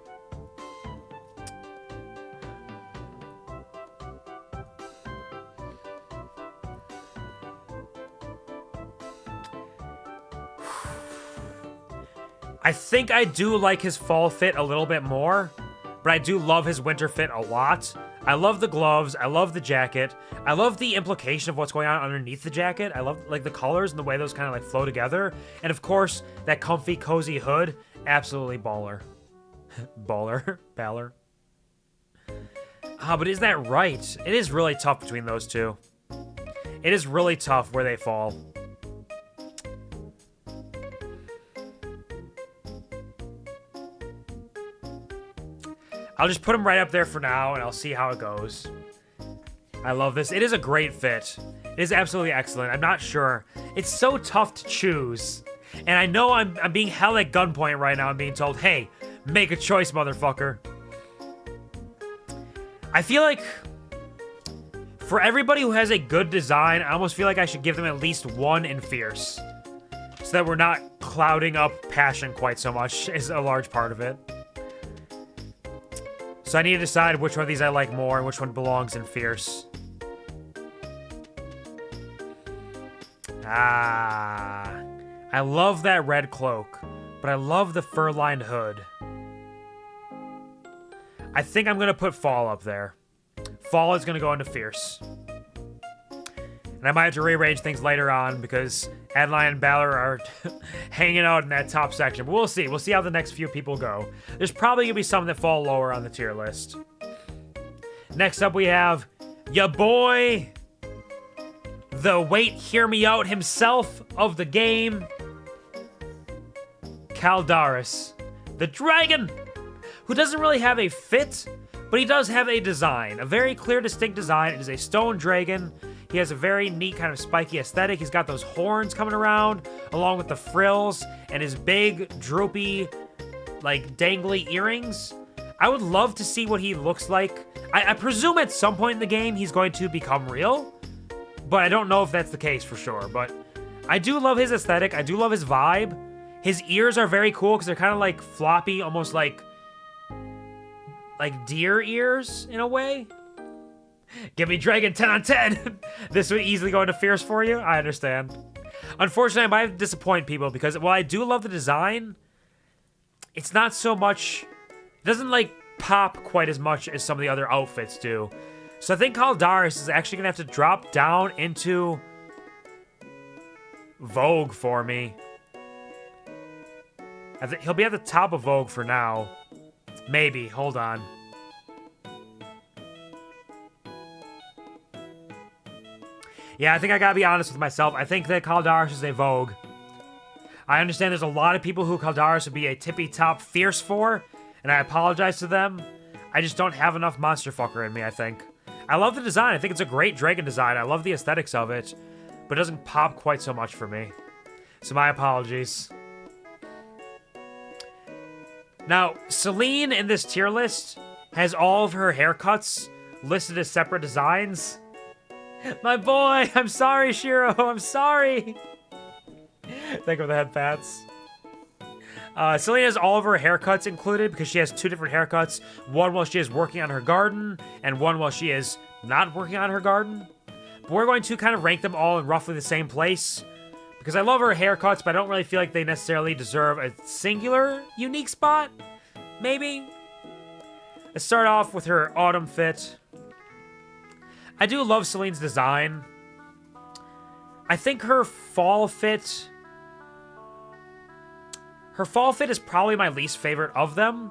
I think I do like his fall fit a little bit more, but I do love his winter fit a lot. I love the gloves. I love the jacket. I love the implication of what's going on underneath the jacket. I love like the colors and the way those kind of like flow together. And of course, that comfy, cozy hood. Absolutely baller. Baller. Balor. But is that right? It is really tough between those two. It is really tough where they fall. I'll just put him right up there for now, and I'll see how it goes. I love this. It is a great fit. It is absolutely excellent. I'm not sure. It's so tough to choose. And I know I'm being held at gunpoint right now. I'm being told, hey, make a choice, motherfucker. I feel like for everybody who has a good design, I almost feel like I should give them at least one in Fierce. So that we're not clouding up passion quite so much is a large part of it. So I need to decide which one of these I like more and which one belongs in Fierce. I love that red cloak, but I love the fur-lined hood. I think I'm going to put Fall up there. Fall is going to go into Fierce. And I might have to rearrange things later on because Adeline and Balor are hanging out in that top section. But we'll see. We'll see how the next few people go. There's probably going to be some that fall lower on the tier list. Next up, we have ya boy, the wait, hear me out himself of the game, Caldaris, the dragon, who doesn't really have a fit, but he does have a design, a very clear, distinct design. It is a stone dragon. He has a very neat kind of spiky aesthetic. He's got those horns coming around, along with the frills, and his big, droopy, like, dangly earrings. I would love to see what he looks like. I presume at some point in the game he's going to become real, but I don't know if that's the case for sure. But I do love his aesthetic. I do love his vibe. His ears are very cool because they're kind of like floppy, almost like deer ears in a way. Give me Dragon 10 on 10. This would easily go into Fierce for you. I understand. Unfortunately, I might disappoint people because while I do love the design, it's not so much... It doesn't, like, pop quite as much as some of the other outfits do. So I think Caldaris is actually going to have to drop down into Vogue for me. I think he'll be at the top of Vogue for now. Maybe. Hold on. Yeah, I think I gotta be honest with myself. I think that Caldaris is a Vogue. I understand there's a lot of people who Caldaris would be a tippy-top Fierce for, and I apologize to them. I just don't have enough monster fucker in me, I think. I love the design. I think it's a great dragon design. I love the aesthetics of it, but it doesn't pop quite so much for me. So my apologies. Now, Celine in this tier list has all of her haircuts listed as separate designs. My boy! I'm sorry, Shiro! I'm sorry! Think of the head pats. Celine has all of her haircuts included because she has two different haircuts. One while she is working on her garden, and one while she is not working on her garden. But we're going to kind of rank them all in roughly the same place. Because I love her haircuts, but I don't really feel like they necessarily deserve a singular unique spot. Maybe? Let's start off with her autumn fit. I do love Celine's design. I think her fall fit... Her fall fit is probably my least favorite of them.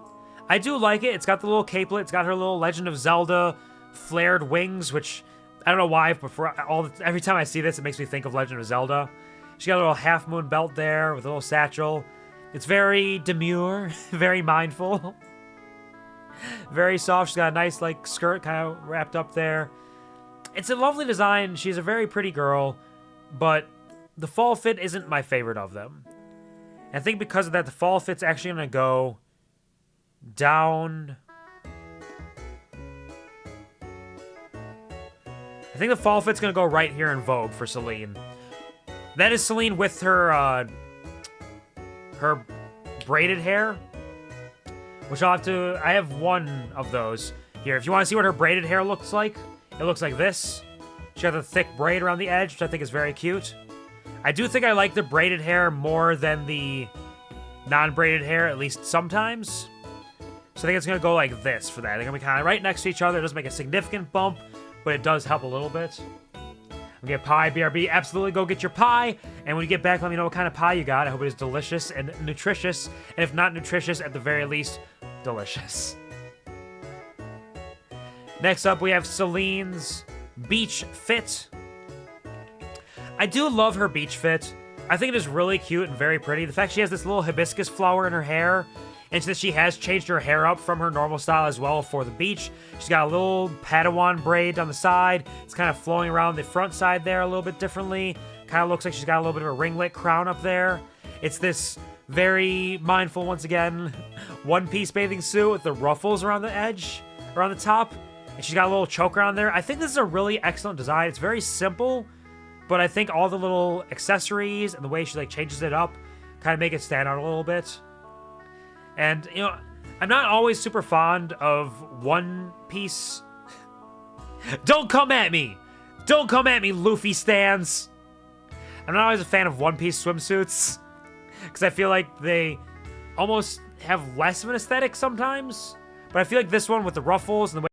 I do like it. It's got the little capelet. It's got her little Legend of Zelda flared wings, which I don't know why, but every time I see this, it makes me think of Legend of Zelda. She got a little half-moon belt there with a little satchel. It's very demure, very mindful. Very soft. She's got a nice, like, skirt kind of wrapped up there. It's a lovely design. She's a very pretty girl, but the fall fit isn't my favorite of them. And I think because of that, the fall fit's actually going to go down. I think the fall fit's going to go right here in Vogue for Celine. That is Celine with her, her braided hair, which I'll have to... I have one of those here. If you want to see what her braided hair looks like, it looks like this. She got the thick braid around the edge, which I think is very cute. I do think I like the braided hair more than the non-braided hair, at least sometimes. So I think it's going to go like this for that. They're going to be kind of right next to each other. It doesn't make a significant bump, but it does help a little bit. We get pie, BRB. Absolutely go get your pie. And when you get back, let me know what kind of pie you got. I hope it is delicious and nutritious. And if not nutritious, at the very least, delicious. Next up, we have Celine's beach fit. I do love her beach fit. I think it is really cute and very pretty. The fact she has this little hibiscus flower in her hair, and that she has changed her hair up from her normal style as well for the beach. She's got a little Padawan braid on the side. It's kind of flowing around the front side there a little bit differently. Kind of looks like she's got a little bit of a ringlet crown up there. It's this very mindful, once again, one-piece bathing suit with the ruffles around the edge, around the top. And she's got a little choker on there. I think this is a really excellent design. It's very simple, but I think all the little accessories and the way she like changes it up kind of make it stand out a little bit. And, you know, I'm not always super fond of one-piece... Don't come at me! Don't come at me, Luffy stans! I'm not always a fan of one-piece swimsuits, because I feel like they almost have less of an aesthetic sometimes. But I feel like this one with the ruffles and the way...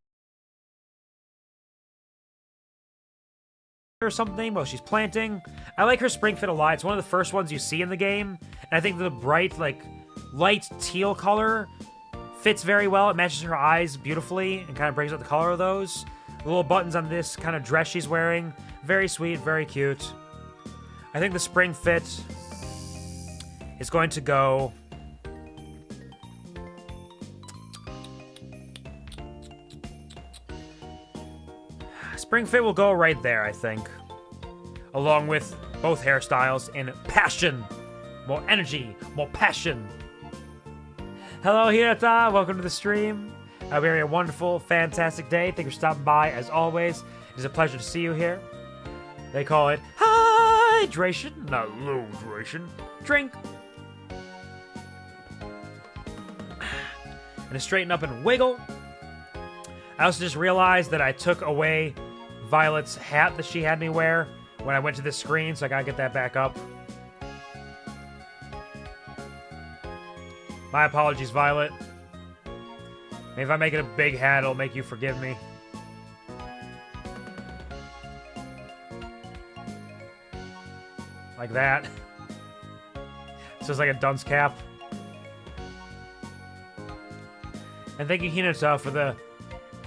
or something while she's planting. I like her spring fit a lot. It's one of the first ones you see in the game. And I think the bright, like... light teal color fits very well. It matches her eyes beautifully and kind of brings out the color of those. The little buttons on this kind of dress she's wearing. Very sweet, very cute. I think the spring fit is going to go... Spring fit will go right there, I think. Along with both hairstyles in passion. More energy, more passion. Hello, Hirata. Welcome to the stream. We're having a wonderful, fantastic day. Thank you for stopping by, as always. It is a pleasure to see you here. They call it hydration, not low-dration. Drink. And to straighten up and wiggle. I also just realized that I took away Violet's hat that she had me wear when I went to this screen, so I gotta get that back up. My apologies, Violet. Maybe if I make it a big hat, it'll make you forgive me. Like that. So it's like a dunce cap. And thank you, Hinata, for the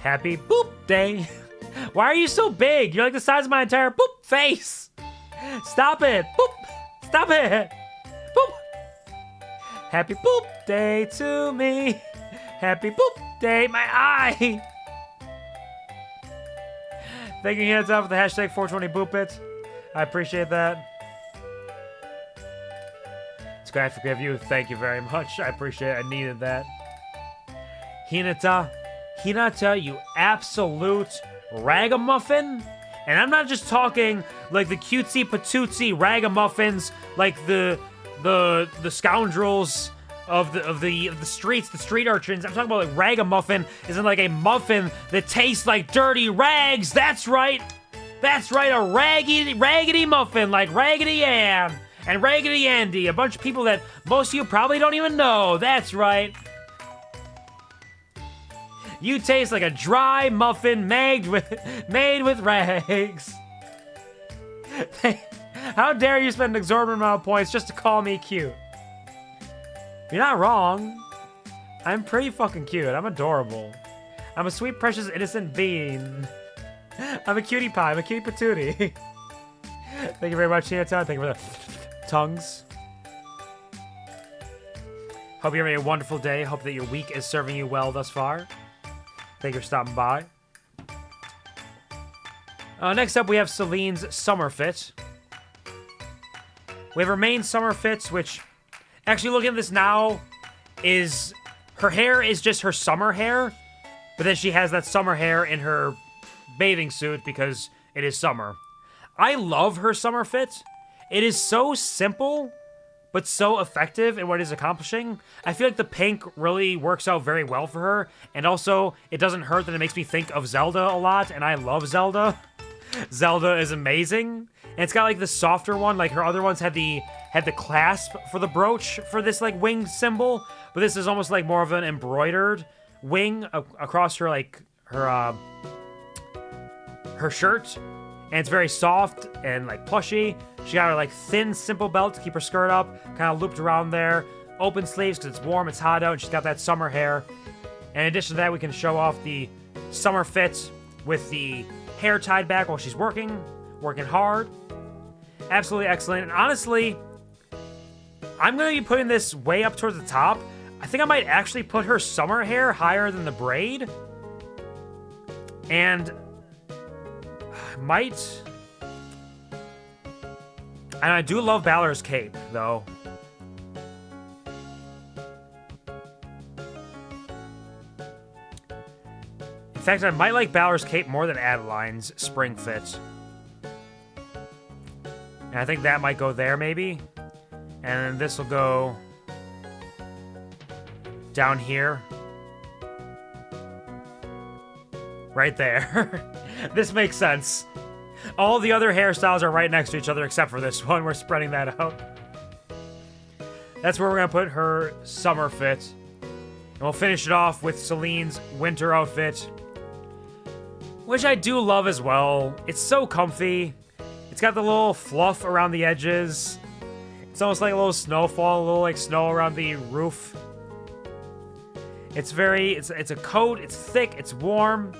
happy boop day. Why are you so big? You're like the size of my entire boop face. Stop it. Boop. Stop it. Boop. Happy boop day to me. Happy boop day, my eye. Thank you, Hinata, for the hashtag 420boopit. I appreciate that. It's good I forgive you. Thank you very much. I appreciate it. I needed that. Hinata, you absolute ragamuffin. And I'm not just talking like the cutesy patootsy ragamuffins, like the scoundrels of the streets, the street urchins. I'm talking about like ragamuffin isn't like a muffin that tastes like dirty rags. That's right. That's right, a raggedy muffin like Raggedy Ann and Raggedy Andy, a bunch of people that most of you probably don't even know. That's right. You taste like a dry muffin made with rags. How dare you spend an exorbitant amount of points just to call me cute? You're not wrong. I'm pretty fucking cute. I'm adorable. I'm a sweet, precious, innocent being. I'm a cutie pie. I'm a cutie patootie. Thank you very much, Hinata. Thank you for the tongues. Hope you're having a wonderful day. Hope that your week is serving you well thus far. Thank you for stopping by. Next up, we have Celine's summer fit. We have her main summer fits, which, actually looking at this now, is her hair is just her summer hair, but then she has that summer hair in her bathing suit because it is summer. I love her summer fit. It is so simple, but so effective in what it's accomplishing. I feel like the pink really works out very well for her, and also it doesn't hurt that it makes me think of Zelda a lot, and I love Zelda. Zelda is amazing, and it's got like the softer one. Like her other ones had the clasp for the brooch for this like wing symbol, but this is almost like more of an embroidered wing across her like her shirt. And it's very soft and like plushy. She got her like thin, simple belt to keep her skirt up, kind of looped around there. Open sleeves because it's warm, it's hot out, and she's got that summer hair. And in addition to that, we can show off the summer fit with the hair tied back while she's working hard. Absolutely excellent. And honestly, I'm going to be putting this way up towards the top. I think I might actually put her summer hair higher than the braid. And might. And I do love Balor's cape, though. In fact, I might like Balor's cape more than Adeline's spring fit. And I think that might go there, maybe. And this will go down here. Right there. This makes sense. All the other hairstyles are right next to each other except for this one. We're spreading that out. That's where we're going to put her summer fit. And we'll finish it off with Celine's winter outfit, which I do love as well. It's so comfy. It's got the little fluff around the edges. It's almost like a little snowfall, a little like snow around the roof. It's a coat. It's thick. It's warm.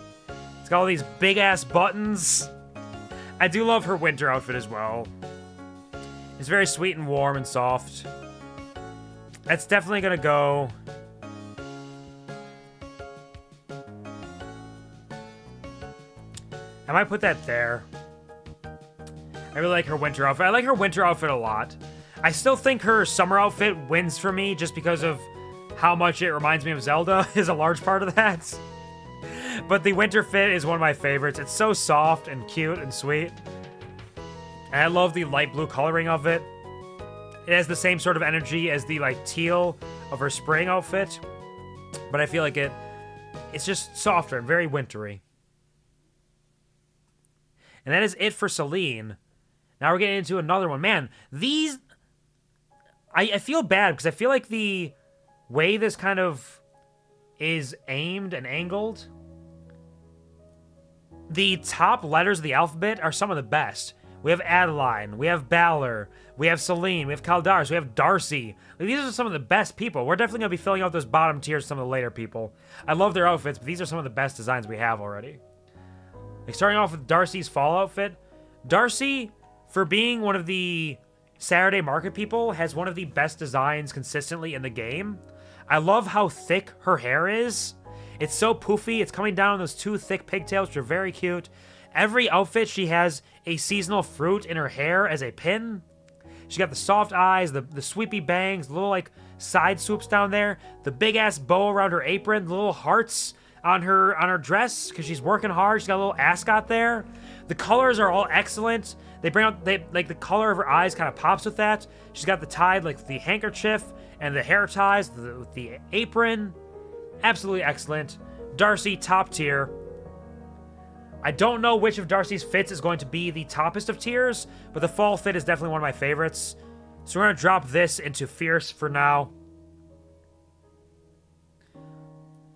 It's got all these big-ass buttons. I do love her winter outfit as well. It's very sweet and warm and soft. That's definitely gonna go. I might put that there. I really like her winter outfit. I like her winter outfit a lot. I still think her summer outfit wins for me just because of how much it reminds me of Zelda is a large part of that. But the winter fit is one of my favorites. It's so soft and cute and sweet. And I love the light blue coloring of it. It has the same sort of energy as the like teal of her spring outfit. But I feel like it It's just softer and very wintry. And that is it for Celine. Now we're getting into another one. Man, these... I feel bad because I feel like the way this kind of is aimed and angled, the top letters of the alphabet are some of the best. We have Adeline, we have Balor, we have Celine, we have Caldaris, we have Darcy. Like, these are some of the best people. We're definitely going to be filling out those bottom tiers, some of the later people. I love their outfits, but these are some of the best designs we have already. Like, starting off with Darcy's fall outfit. Darcy, for being one of the Saturday Market people, has one of the best designs consistently in the game. I love how thick her hair is. It's so poofy. It's coming down those two thick pigtails, which are very cute. Every outfit, she has a seasonal fruit in her hair as a pin. She got the soft eyes, the sweepy bangs, the little like side swoops down there, the big ass bow around her apron, the little hearts on her dress because she's working hard. She's got a little ascot there. The colors are all excellent. They bring out like the color of her eyes kind of pops with that. She's got the tied like the handkerchief and the hair ties with the apron. Absolutely excellent. Darcy, top tier. I don't know which of Darcy's fits is going to be the toppest of tiers, but the fall fit is definitely one of my favorites. So we're going to drop this into Fierce for now.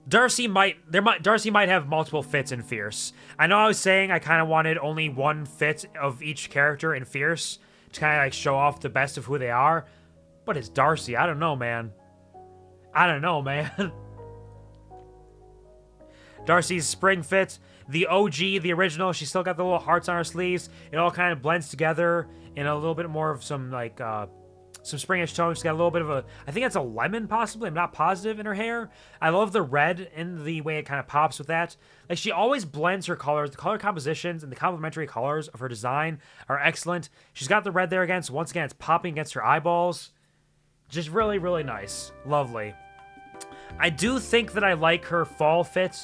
Darcy might have multiple fits in Fierce. I know I was saying I kind of wanted only one fit of each character in Fierce to kind of like show off the best of who they are, but it's Darcy. I don't know, man. Darcy's spring fit, the OG, the original, she's still got the little hearts on her sleeves. It all kind of blends together in a little bit more of some like some springish tone. She's got a little bit of a, I think that's a lemon possibly, I'm not positive, in her hair. I love the red in the way it kind of pops with that. Like, she always blends her colors. The color compositions and the complementary colors of her design are excellent. She's got the red there again, so once again it's popping against her eyeballs. Just really, really nice. Lovely. I do think that I like her fall fit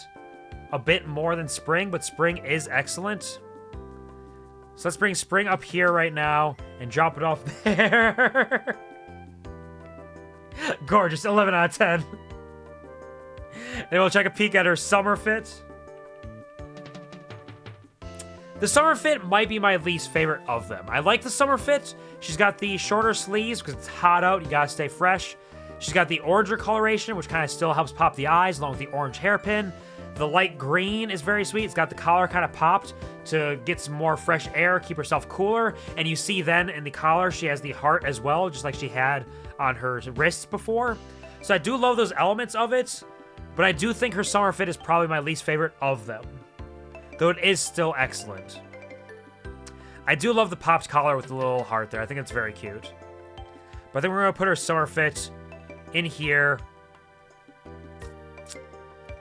a bit more than spring, but spring is excellent. So let's bring spring up here right now and drop it off there. Gorgeous, 11 out of 10. And we'll check a peek at her summer fit. The summer fit might be my least favorite of them. I like the summer fit. She's got the shorter sleeves because it's hot out, you gotta stay fresh. She's got the oranger coloration, which kind of still helps pop the eyes, along with the orange hairpin. The light green is very sweet. It's got the collar kind of popped to get some more fresh air, keep herself cooler. And you see then in the collar, she has the heart as well, just like she had on her wrists before. So I do love those elements of it, but I do think her summer fit is probably my least favorite of them, though it is still excellent. I do love the popped collar with the little heart there. I think it's very cute. But I think we're going to put her summer fit in here.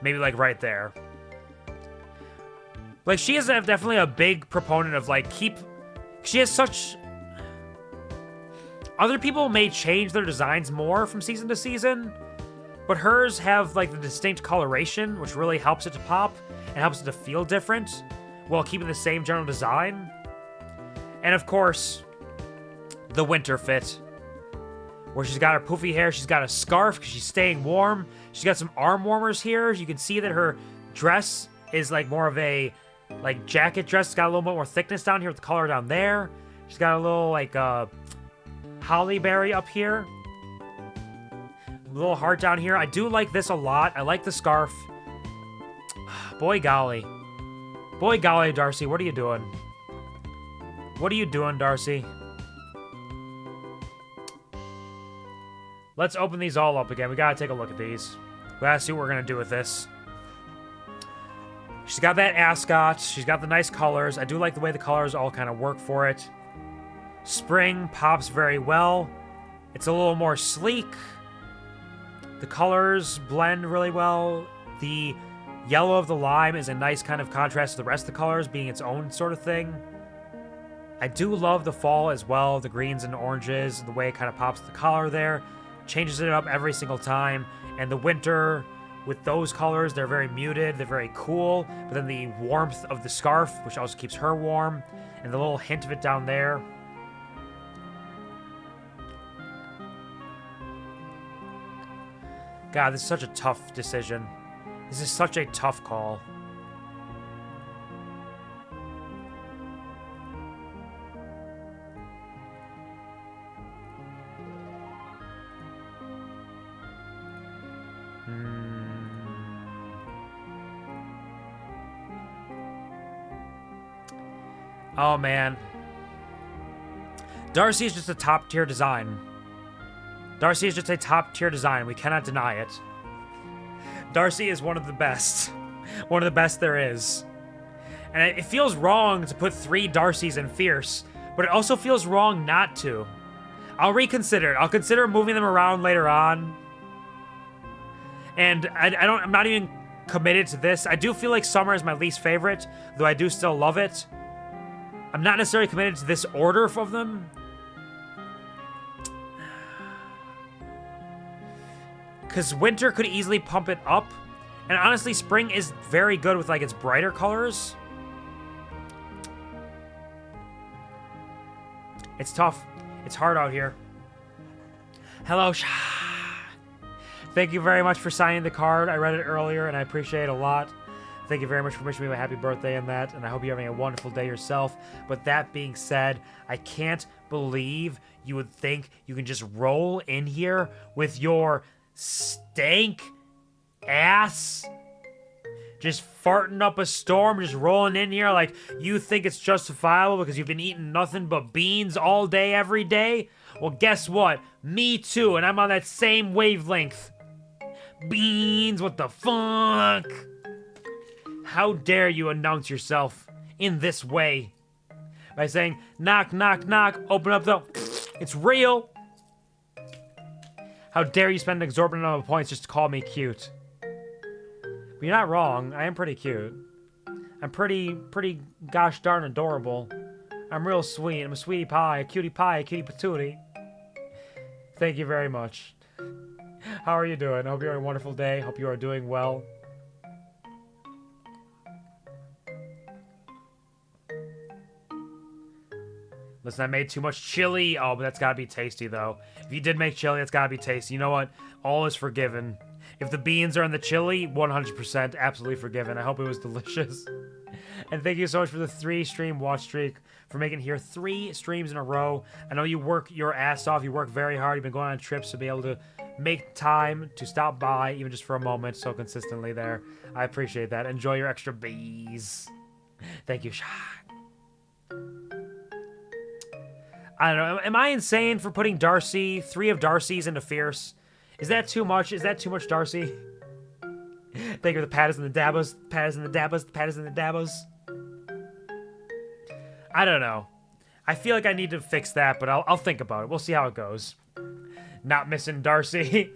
Maybe like right there. Like, she is definitely a big proponent of like she has such... Other people may change their designs more from season to season, but hers have like the distinct coloration, which really helps it to pop and helps it to feel different while keeping the same general design. And of course, the winter fit, where she's got her poofy hair, she's got a scarf because she's staying warm. She's got some arm warmers here. You can see that her dress is like more of a like jacket dress. It's got a little bit more thickness down here with the collar down there. She's got a little like holly berry up here. A little heart down here. I do like this a lot. I like the scarf. Boy golly. Boy golly, Darcy, what are you doing? What are you doing, Darcy? Let's open these all up again. We gotta take a look at these. We gotta see what we're gonna do with this. She's got that ascot. She's got the nice colors. I do like the way the colors all kind of work for it. Spring pops very well. It's a little more sleek. The colors blend really well. The yellow of the lime is a nice kind of contrast to the rest of the colors, being its own sort of thing. I do love the fall as well. The greens and oranges, the way it kind of pops the collar there. Changes it up every single time. And the winter with those colors, they're very muted, they're very cool, but then the warmth of the scarf, which also keeps her warm, and the little hint of it down there. God, this is such a tough decision. This is such a tough call. Oh, man. Darcy is just a top-tier design. Darcy is just a top-tier design. We cannot deny it. Darcy is one of the best. One of the best there is. And it feels wrong to put 3 Darcys in Fierce, but it also feels wrong not to. I'll reconsider it. I'll consider moving them around later on. And I'm not even committed to this. I do feel like Summer is my least favorite, though I do still love it. I'm not necessarily committed to this order of them. Because Winter could easily pump it up. And honestly, Spring is very good with, like, its brighter colors. It's tough. It's hard out here. Hello, Thank you very much for signing the card. I read it earlier, and I appreciate it a lot. Thank you very much for wishing me a happy birthday and that, and I hope you're having a wonderful day yourself. But that being said, I can't believe you would think you can just roll in here with your stank ass just farting up a storm, just rolling in here like you think it's justifiable because you've been eating nothing but beans all day, every day? Well, guess what? Me too, and I'm on that same wavelength. Beans, what the fuck? How dare you announce yourself in this way? By saying, knock, knock, knock, open up the... It's real. How dare you spend an exorbitant amount of points just to call me cute? But you're not wrong. I am pretty cute. I'm pretty gosh darn adorable. I'm real sweet. I'm a sweetie pie, a cutie patootie. Thank you very much. How are you doing? I hope you're having a wonderful day. Hope you are doing well. Listen, I made too much chili. Oh, but that's gotta be tasty, though. If you did make chili, it's gotta be tasty. You know what? All is forgiven. If the beans are in the chili, 100% absolutely forgiven. I hope it was delicious. And thank you so much for the 3-stream watch streak, for making here 3 streams in a row. I know you work your ass off. You work very hard. You've been going on trips to be able to make time to stop by, even just for a moment, so consistently there. I appreciate that. Enjoy your extra bees. Thank you. I don't know. Am I insane for putting Darcy, 3 of Darcy's into Fierce? Is that too much? Is that too much, Darcy? Thank you for the patties and the dabbos. Patties and the dabbos. Patties and the dabbos. I don't know. I feel like I need to fix that, but I'll think about it. We'll see how it goes. Not missing Darcy.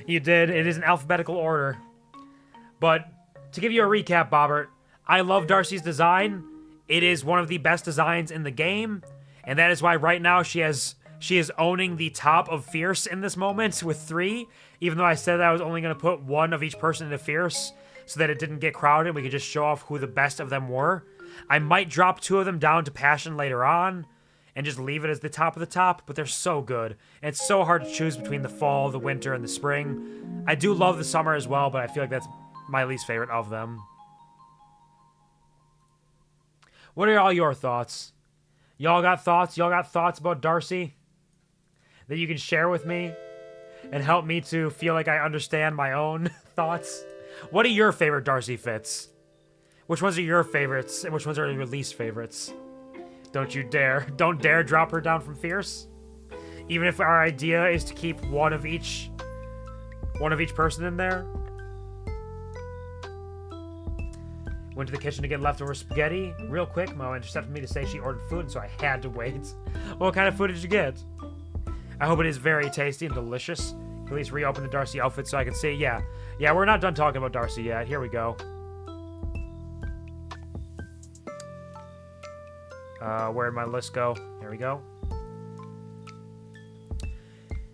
You did. It is in alphabetical order. But to give you a recap, Bobbert, I love Darcy's design. It is one of the best designs in the game. And that is why right now she is owning the top of Fierce in this moment with 3, even though I said I was only going to put 1 of each person into Fierce so that it didn't get crowded. We could just show off who the best of them were. I might drop 2 of them down to Passion later on and just leave it as the top of the top, but they're so good. And it's so hard to choose between the fall, the winter, and the spring. I do love the summer as well, but I feel like that's my least favorite of them. What are all your thoughts? Y'all got thoughts? Y'all got thoughts about Darcy that you can share with me and help me to feel like I understand my own thoughts? What are your favorite Darcy fits? Which ones are your favorites and which ones are your least favorites? Don't you dare. Don't dare drop her down from Fierce. Even if our idea is to keep one of each person in there. Went to the kitchen to get leftover spaghetti. Real quick, Mo intercepted me to say she ordered food, so I had to wait. What kind of food did you get? I hope it is very tasty and delicious. At least reopen the Darcy outfit so I can see. Yeah, we're not done talking about Darcy yet. Here we go. Where'd my list go? There we go.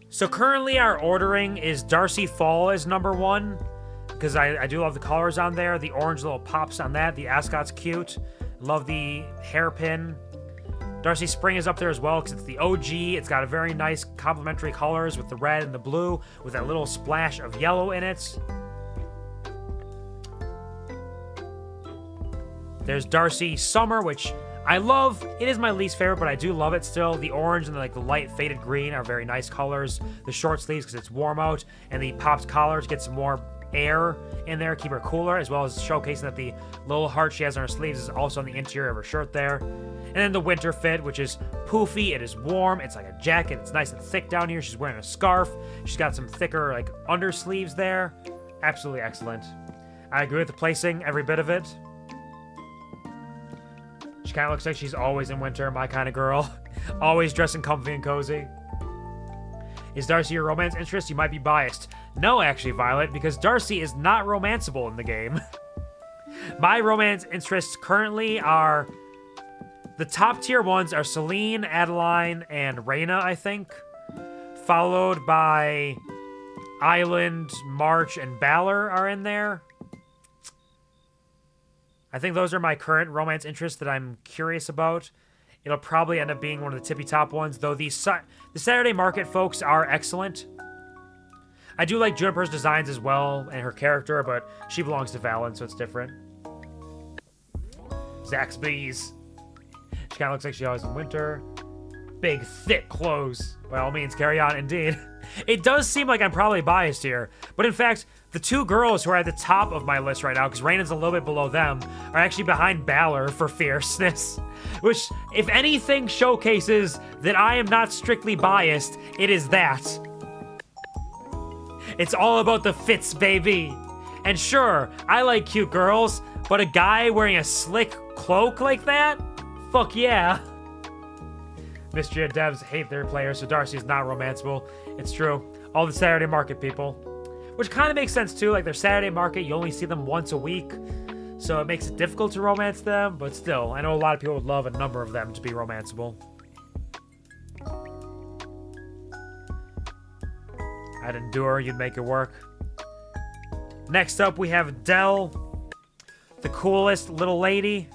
So currently our ordering is Darcy Fall is number 1. Because I do love the colors on there. The orange little pops on that. The ascot's cute. Love the hairpin. Darcy Spring is up there as well because it's the OG. It's got a very nice complementary colors with the red and the blue with that little splash of yellow in it. There's Darcy Summer, which I love. It is my least favorite, but I do love it still. The orange and like the light faded green are very nice colors. The short sleeves because it's warm out, and the popped collar to get some more air in there, keep her cooler, as well as showcasing that the little heart she has on her sleeves is also on the interior of her shirt there. And then the winter fit, which is poofy, it is warm, it's like a jacket, it's nice and thick down here. She's wearing a scarf, she's got some thicker like under sleeves there. Absolutely excellent. I agree with the placing, every bit of it. She kind of looks like she's always in winter, my kind of girl. Always dressing comfy and cozy. Is Darcy your romance interest? You might be biased. No, actually, Violet, because Darcy is not romanceable in the game. My romance interests currently are... The top tier ones are Celine, Adeline, and Reyna, I think. Followed by Island, March, and Balor are in there. I think those are my current romance interests that I'm curious about. It'll probably end up being one of the tippy top ones, though the Saturday Market folks are excellent. I do like Juniper's designs as well, and her character, but she belongs to Valen, so it's different. Zaxby's. She kind of looks like she always in winter. Big, thick clothes. By all means, carry on, indeed. It does seem like I'm probably biased here, but in fact, the two girls who are at the top of my list right now, because Reyna's a little bit below them, are actually behind Balor for fierceness. Which, if anything showcases that I am not strictly biased, it is that. It's all about the fits, baby. And sure, I like cute girls, but a guy wearing a slick cloak like that? Fuck yeah. Mistria devs hate their players, so Darcy is not romanceable. It's true. All the Saturday Market people. Which kind of makes sense too, like their Saturday Market, you only see them once a week. So it makes it difficult to romance them, but still, I know a lot of people would love a number of them to be romanceable. I'd endure, you'd make it work. Next up, we have Dell, the coolest little lady,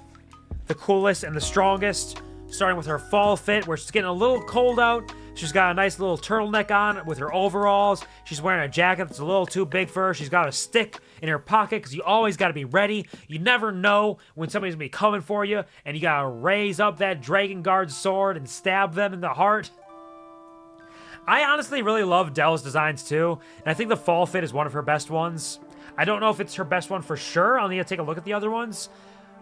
the coolest and the strongest, starting with her fall fit, where she's getting a little cold out. She's got a nice little turtleneck on with her overalls. She's wearing a jacket that's a little too big for her. She's got a stick in her pocket because you always got to be ready. You never know when somebody's going to be coming for you, and you got to raise up that Dragon Guard sword and stab them in the heart. I honestly really love Dell's designs too, and I think the fall fit is one of her best ones. I don't know if it's her best one for sure. I'll need to take a look at the other ones,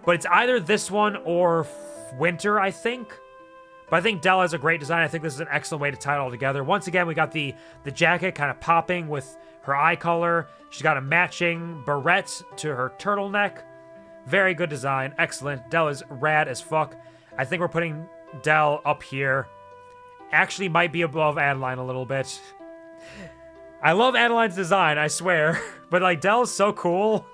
but it's either this one or winter, I think. But I think Dell has a great design. I think this is an excellent way to tie it all together. Once again, we got the jacket kind of popping with her eye color. She's got a matching barrette to her turtleneck. Very good design. Excellent. Dell is rad as fuck. I think we're putting Dell up here. Actually might be above Adeline a little bit. I love Adeline's design, I swear. But like, Dell is so cool.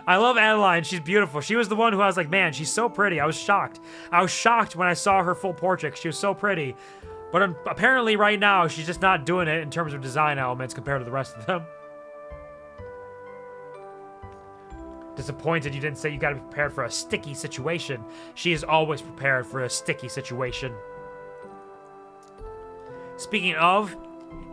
I love Adeline. She's beautiful. She was the one who I was like, man, she's so pretty. I was shocked. I was shocked when I saw her full portrait. She was so pretty. But apparently right now, she's just not doing it in terms of design elements compared to the rest of them. Disappointed you didn't say you gotta be prepared for a sticky situation. She is always prepared for a sticky situation. Speaking of,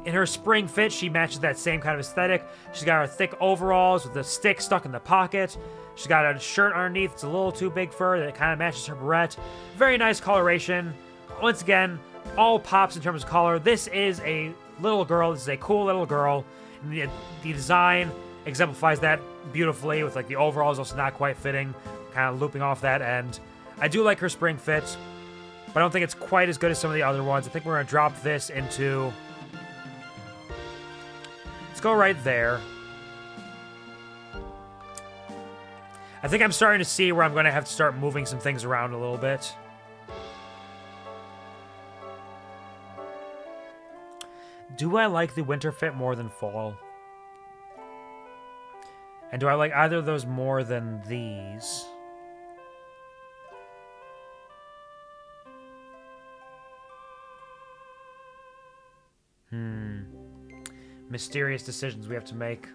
in her spring fit, she matches that same kind of aesthetic. She's got her thick overalls with the stick stuck in the pocket. She's got a shirt underneath. It's a little too big for her. That kind of matches her barrette. Very nice coloration. Once again, all pops in terms of color. This is a little girl. This is a cool little girl. And the design exemplifies that beautifully with like the overalls also not quite fitting, kind of looping off that end. I do like her spring fit, but I don't think it's quite as good as some of the other ones. I think we're going to drop this into... Let's go right there. I think I'm starting to see where I'm going to have to start moving some things around a little bit. Do I like the winter fit more than fall? And do I like either of those more than these? Mysterious decisions we have to make.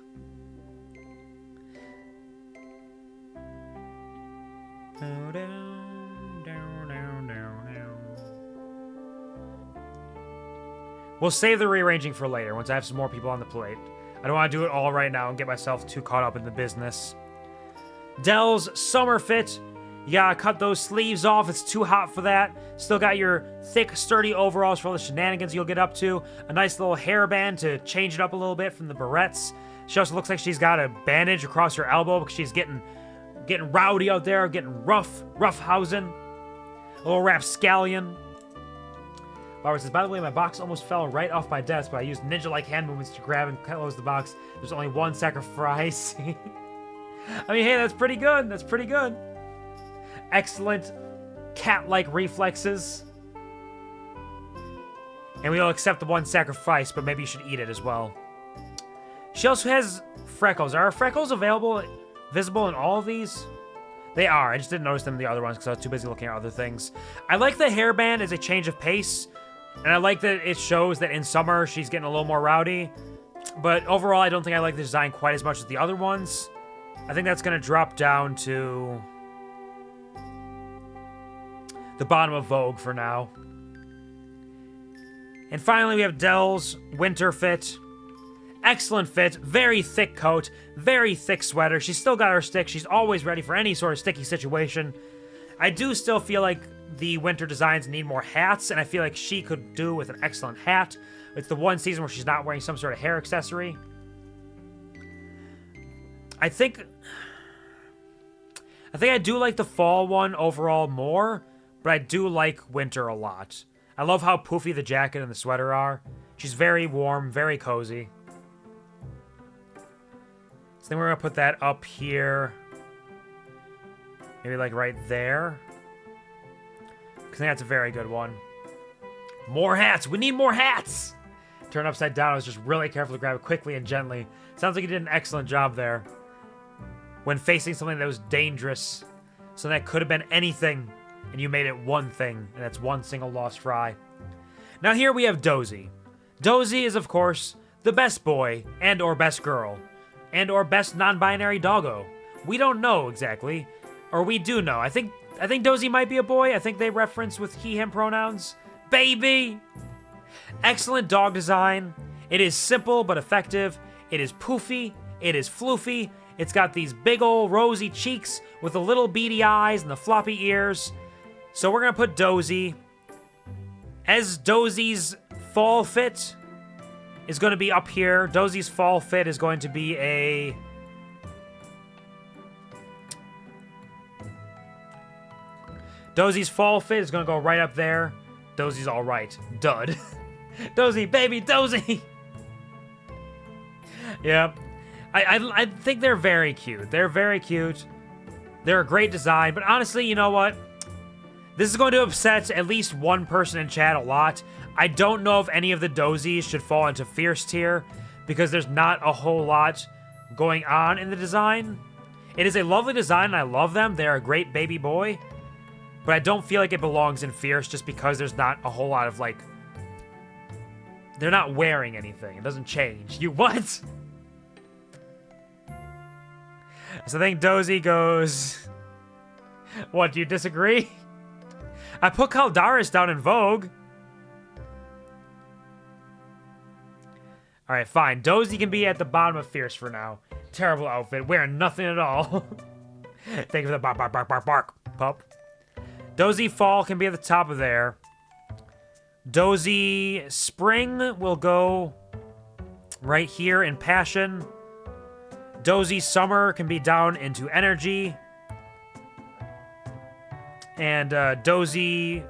We'll save the rearranging for later, once I have some more people on the plate. I don't want to do it all right now and get myself too caught up in the business. Dell's summer fit. You gotta cut those sleeves off. It's too hot for that. Still got your thick, sturdy overalls for all the shenanigans you'll get up to. A nice little hairband to change it up a little bit from the barrettes. She also looks like she's got a bandage across her elbow because she's getting rowdy out there, getting roughhousing. A little rapscallion. Barbara says, by the way, my box almost fell right off my desk, but I used ninja-like hand movements to grab and close the box. There's only one sacrifice. I mean, hey, that's pretty good. That's pretty good. Excellent cat-like reflexes. And we'll accept the one sacrifice, but maybe you should eat it as well. She also has freckles. Are freckles visible in all of these? They are. I just didn't notice them in the other ones because I was too busy looking at other things. I like the hairband as a change of pace. And I like that it shows that in summer she's getting a little more rowdy. But overall, I don't think I like the design quite as much as the other ones. I think that's going to drop down to the bottom of Vogue for now. And finally, we have Dell's winter fit. Excellent fit, very thick coat, very thick sweater. She's still got her stick. She's always ready for any sort of sticky situation. I do still feel like the winter designs need more hats, and I feel like she could do with an excellent hat. It's the one season where she's not wearing some sort of hair accessory. I think I do like the fall one overall more, but I do like winter a lot. I love how poofy the jacket and the sweater are. She's very warm, very cozy. So then we're going to put that up here. Maybe like right there. Because I think that's a very good one. More hats! We need more hats! Turn upside down. I was just really careful to grab it quickly and gently. Sounds like you did an excellent job there. When facing something that was dangerous. So that could have been anything. And you made it one thing. And that's one single lost fry. Now here we have Dozy. Dozy is, of course, the best boy and or best girl. And or best non-binary doggo. We don't know exactly. Or we do know. I think Dozy might be a boy. I think they reference with he, him pronouns. Baby! Excellent dog design. It is simple but effective. It is poofy. It is floofy. It's got these big old rosy cheeks with the little beady eyes and the floppy ears. So we're going to put Dozy. As Dozy's fall fit is going to be up here. Dozy's fall fit is going to be a... Dozy's fall fit is going to go right up there. Dozy's all right. Dud. Dozy, baby, Dozy! Yep. I think they're very cute. They're very cute. They're a great design. But honestly, you know what? This is going to upset at least one person in chat a lot. I don't know if any of the Dozys should fall into Fierce tier because there's not a whole lot going on in the design. It is a lovely design and I love them. They're a great baby boy. But I don't feel like it belongs in Fierce just because there's not a whole lot of, like... They're not wearing anything. It doesn't change. You what? So I think Dozy goes... What, do you disagree? I put Caldaris down in Vogue. Alright, fine. Dozy can be at the bottom of Fierce for now. Terrible outfit. Wearing nothing at all. Thank you for the bark, bark, bark, bark, bark, pup. Dozy Fall can be at the top of there. Dozy Spring will go right here in Passion. Dozy Summer can be down into Energy. And Dozy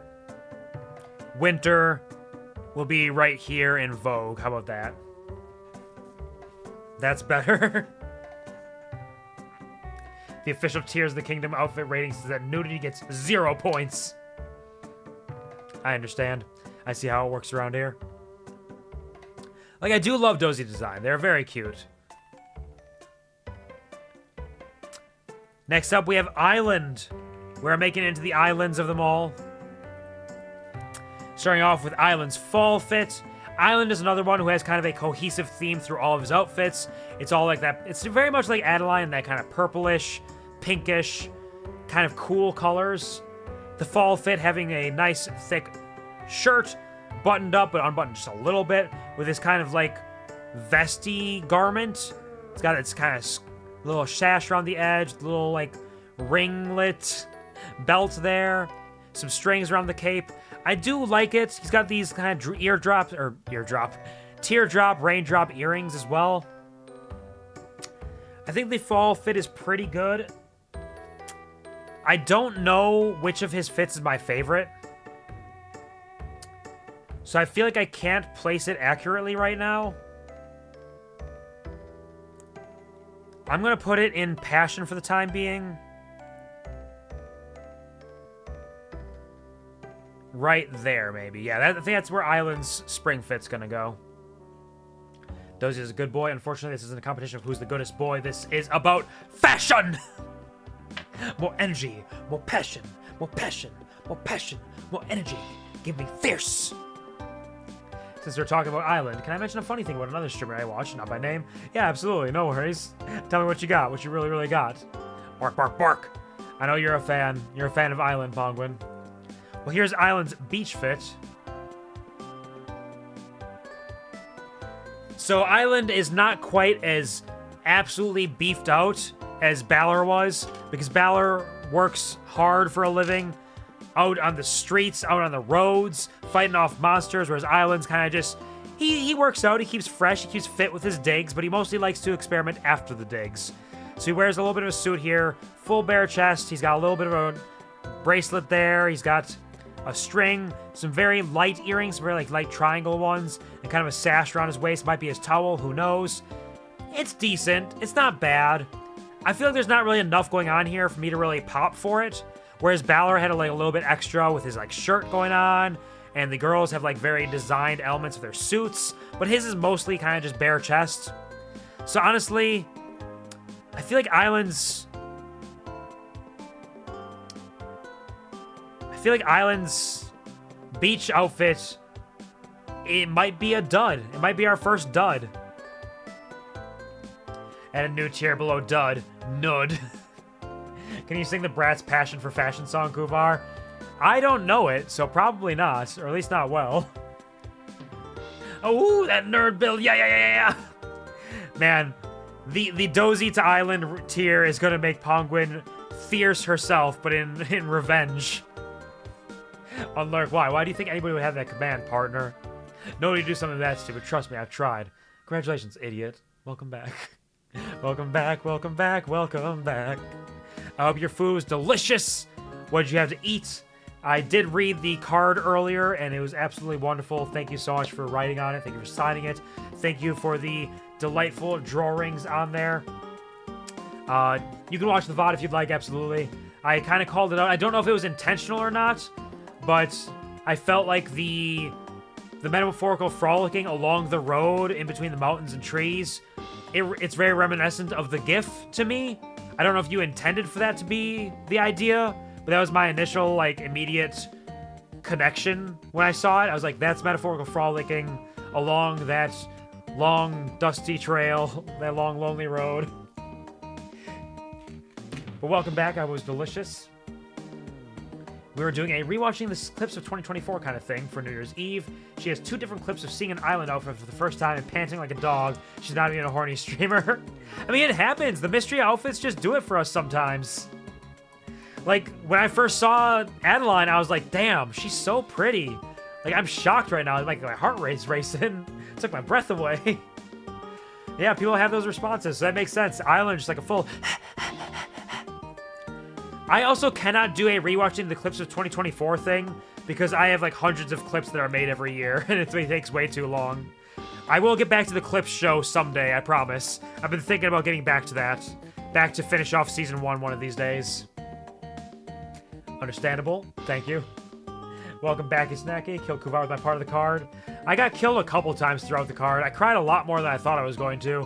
Winter will be right here in Vogue. How about that? That's better. The official Tears of the Kingdom outfit rating says that nudity gets 0 points. I understand. I see how it works around here. Like, I do love Dozy design. They're very cute. Next up, we have Island. We're making it into the islands of them all. Starting off with Island's fall fit. Island is another one who has kind of a cohesive theme through all of his outfits. It's all like that. It's very much like Adeline, that kind of purplish, pinkish, kind of cool colors. The fall fit having a nice, thick shirt, buttoned up, but unbuttoned just a little bit, with this kind of like vesty garment. It's got its kind of little sash around the edge, little like ringlet belt there, some strings around the cape. I do like it. He's got these kind of teardrop, raindrop earrings as well. I think the fall fit is pretty good. I don't know which of his fits is my favorite. So I feel like I can't place it accurately right now. I'm going to put it in passion for the time being. Right there, maybe. Yeah, I think that's where Island's spring fit's going to go. Dozy is a good boy. Unfortunately, this isn't a competition of who's the goodest boy. This is about fashion! More energy, more passion, more passion, more passion, more energy. Give me fierce! Since we're talking about Island, can I mention a funny thing about another streamer I watch, not by name? Yeah, absolutely, no worries. Tell me what you got, what you really, really got. Bark, bark, bark. I know you're a fan. You're a fan of Island, Penguin. Well, here's Island's beach fit. So Island is not quite as absolutely beefed out as Balor was, because Balor works hard for a living, out on the streets, out on the roads, fighting off monsters, whereas Island's kind of just, he works out, he keeps fresh, he keeps fit with his digs, but he mostly likes to experiment after the digs. So he wears a little bit of a suit here, full bare chest, he's got a little bit of a bracelet there, he's got a string, some very light earrings, very like light triangle ones, and kind of a sash around his waist, might be his towel, who knows. It's decent, it's not bad. I feel like there's not really enough going on here for me to really pop for it. Whereas Balor had like a little bit extra with his like shirt going on, and the girls have like very designed elements of their suits, but his is mostly kind of just bare chest. So honestly, I feel like Island's beach outfit, it might be a dud. It might be our first dud. And a new tier below dud, Nud. Can you sing the Brat's Passion for Fashion song, Kuvar? I don't know it, so probably not, or at least not well. Oh, that nerd build, yeah. Man, the Dozy to Island tier is gonna make Penguin fierce herself, but in revenge. Unlurk, why? Why do you think anybody would have that command, partner? Nobody do something that stupid. Trust me, I've tried. Congratulations, idiot. Welcome back. Welcome back, welcome back, welcome back. I hope your food was delicious. What did you have to eat? I did read the card earlier, and it was absolutely wonderful. Thank you so much for writing on it. Thank you for signing it. Thank you for the delightful drawings on there. You can watch the VOD if you'd like, absolutely. I kind of called it out. I don't know if it was intentional or not, but I felt like the metaphorical frolicking along the road in between the mountains and trees, it's very reminiscent of the GIF to me. I don't know if you intended for that to be the idea, but that was my initial, like, immediate connection when I saw it. I was like, that's metaphorical frolicking along that long, dusty trail, that long, lonely road. But welcome back. I was delicious. We were doing a rewatching the clips of 2024 kind of thing for New Year's Eve. She has 2 different clips of seeing an Island outfit for the first time and panting like a dog. She's not even a horny streamer. I mean, it happens. The mystery outfits just do it for us sometimes. Like, when I first saw Adeline, I was like, damn, she's so pretty. Like, I'm shocked right now. Like, my heart rate's racing. It took my breath away. Yeah, people have those responses, so that makes sense. Island, just like a full... I also cannot do a rewatching the clips of 2024 thing because I have like hundreds of clips that are made every year and it takes way too long. I will get back to the clips show someday, I promise. I've been thinking about getting back to that. Back to finish off season 1 one of these days. Understandable. Thank you. Welcome back, Snacky. Killed Kuvar with my part of the card. I got killed a couple times throughout the card. I cried a lot more than I thought I was going to.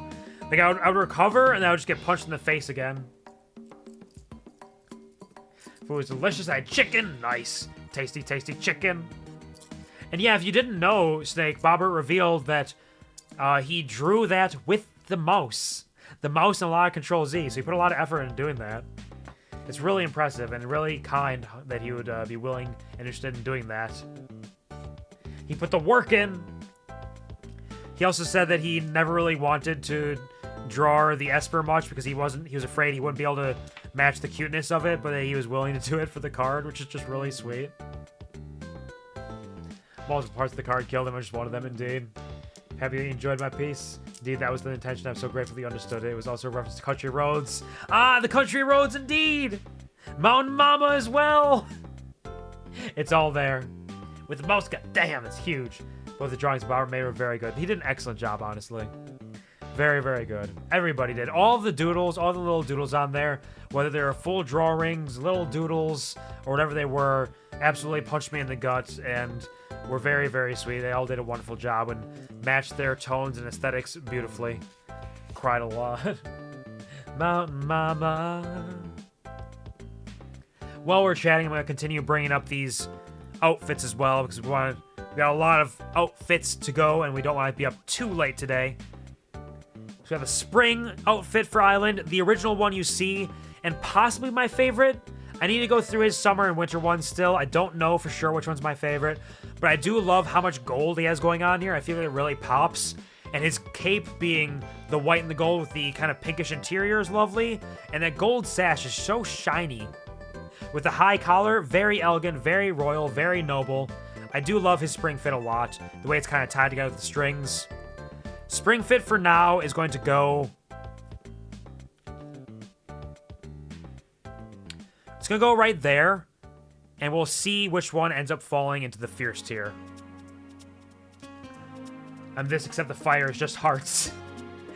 Like, I would recover and then I would just get punched in the face again. Food was delicious. I had chicken. Nice. Tasty, tasty chicken. And yeah, if you didn't know, Snake, Bobbert revealed that he drew that with the mouse. The mouse and a lot of Control-Z, so he put a lot of effort into doing that. It's really impressive and really kind that he would be willing and interested in doing that. He put the work in. He also said that he never really wanted to draw the Esper much because he was afraid he wouldn't be able to match the cuteness of it, but he was willing to do it for the card, which is just really sweet. Multiple parts of the card killed him. I just wanted them, indeed. Happy you enjoyed my piece. Indeed, that was the intention. I'm so grateful you understood it. It was also a reference to country roads. Ah, the country roads, indeed. Mountain Mama as well. It's all there. With the mouse, damn, it's huge. Both the drawings Bauer made were very good. He did an excellent job, honestly. Very, very good. Everybody did. All the doodles, all the little doodles on there, whether they were full drawings, little doodles, or whatever they were, absolutely punched me in the guts and were very, very sweet. They all did a wonderful job and matched their tones and aesthetics beautifully. Cried a lot. Mountain Mama. While we're chatting, I'm going to continue bringing up these outfits as well because we got a lot of outfits to go and we don't want to be up too late today. So we have a spring outfit for Island, the original one you see, and possibly my favorite. I need to go through his summer and winter ones still. I don't know for sure which one's my favorite, but I do love how much gold he has going on here. I feel like it really pops. And his cape being the white and the gold with the kind of pinkish interior is lovely. And that gold sash is so shiny. With the high collar, very elegant, very royal, very noble. I do love his spring fit a lot. The way it's kind of tied together with the strings. Spring fit for now is going to go... It's going to go right there. And we'll see which one ends up falling into the fierce tier. And this, except the fire, is just hearts.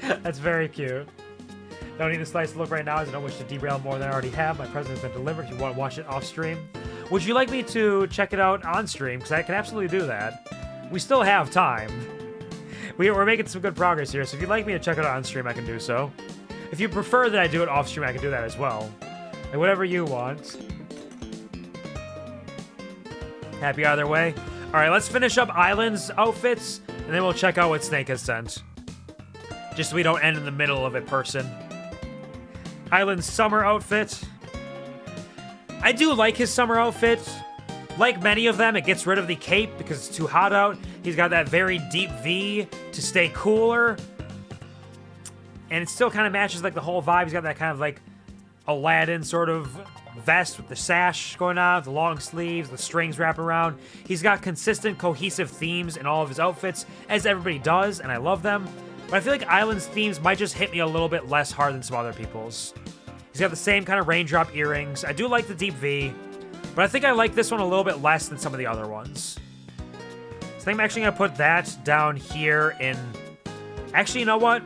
That's very cute. Don't need a slice to look right now as I don't wish to derail more than I already have. My present has been delivered. If you want to watch it off stream. Would you like me to check it out on stream? Because I can absolutely do that. We still have time. We're making some good progress here, so if you'd like me to check it out on stream, I can do so. If you prefer that I do it off stream, I can do that as well. Like, whatever you want. Happy either way. Alright, let's finish up Island's outfits, and then we'll check out what Snake has sent. Just so we don't end in the middle of it, person. Island's summer outfit. I do like his summer outfit. Like many of them, it gets rid of the cape because it's too hot out. He's got that very deep V to stay cooler. And it still kind of matches like the whole vibe. He's got that kind of like Aladdin sort of vest with the sash going on, the long sleeves, the strings wrapped around. He's got consistent, cohesive themes in all of his outfits, as everybody does, and I love them. But I feel like Island's themes might just hit me a little bit less hard than some other people's. He's got the same kind of raindrop earrings. I do like the deep V, but I think I like this one a little bit less than some of the other ones. So I think I'm actually going to put that down here in... Actually, you know what?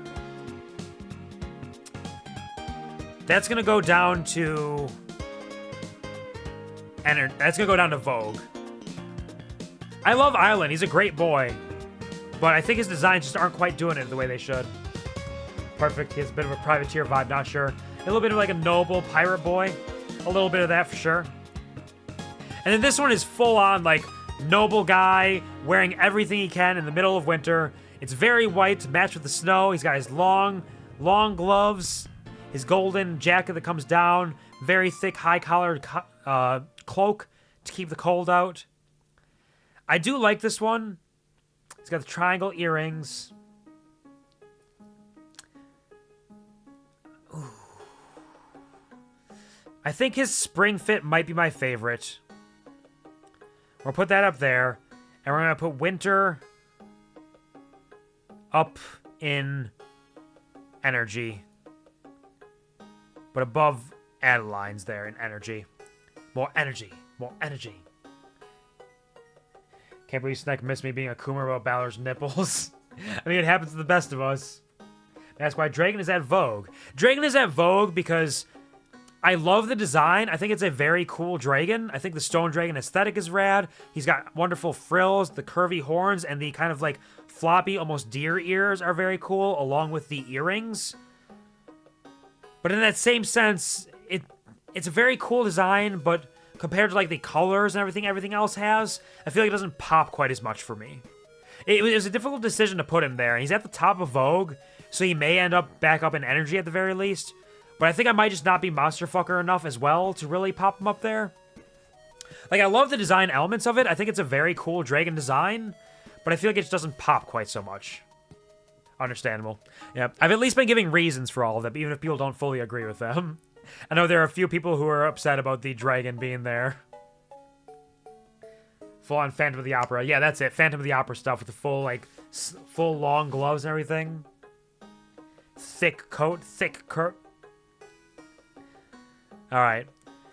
That's going to go down to... That's going to go down to Vogue. I love Island. He's a great boy. But I think his designs just aren't quite doing it the way they should. Perfect. He has a bit of a privateer vibe, not sure. A little bit of like a noble pirate boy. A little bit of that for sure. And then this one is full on like noble guy wearing everything he can in the middle of winter. It's very white to match with the snow. He's got his long gloves. His golden jacket that comes down. Very thick, high-collared cloak to keep the cold out. I do like this one. He's got the triangle earrings. Ooh. I think his spring fit might be my favorite. We'll put that up there. And we're going to put winter up in energy. But above Adeline's there in energy. More energy. More energy. Can't believe Snake missed me being a coomer about Balor's nipples. I mean, it happens to the best of us. That's why Dragon is at Vogue. Dragon is at Vogue because I love the design. I think it's a very cool dragon. I think the Stone Dragon aesthetic is rad. He's got wonderful frills, the curvy horns, and the kind of like floppy, almost deer ears are very cool, along with the earrings. But in that same sense, it's a very cool design, but compared to like the colors and everything else has, I feel like it doesn't pop quite as much for me. It was a difficult decision to put him there. He's at the top of Vogue, so he may end up back up in energy at the very least. But I think I might just not be monster fucker enough as well to really pop him up there. Like, I love the design elements of it. I think it's a very cool dragon design, but I feel like it just doesn't pop quite so much. Understandable. Yeah, I've at least been giving reasons for all of them, even if people don't fully agree with them. I know there are a few people who are upset about the dragon being there. Full on Phantom of the Opera. Yeah, that's it. Phantom of the Opera stuff with the full, like, full long gloves and everything. Thick coat. Alright.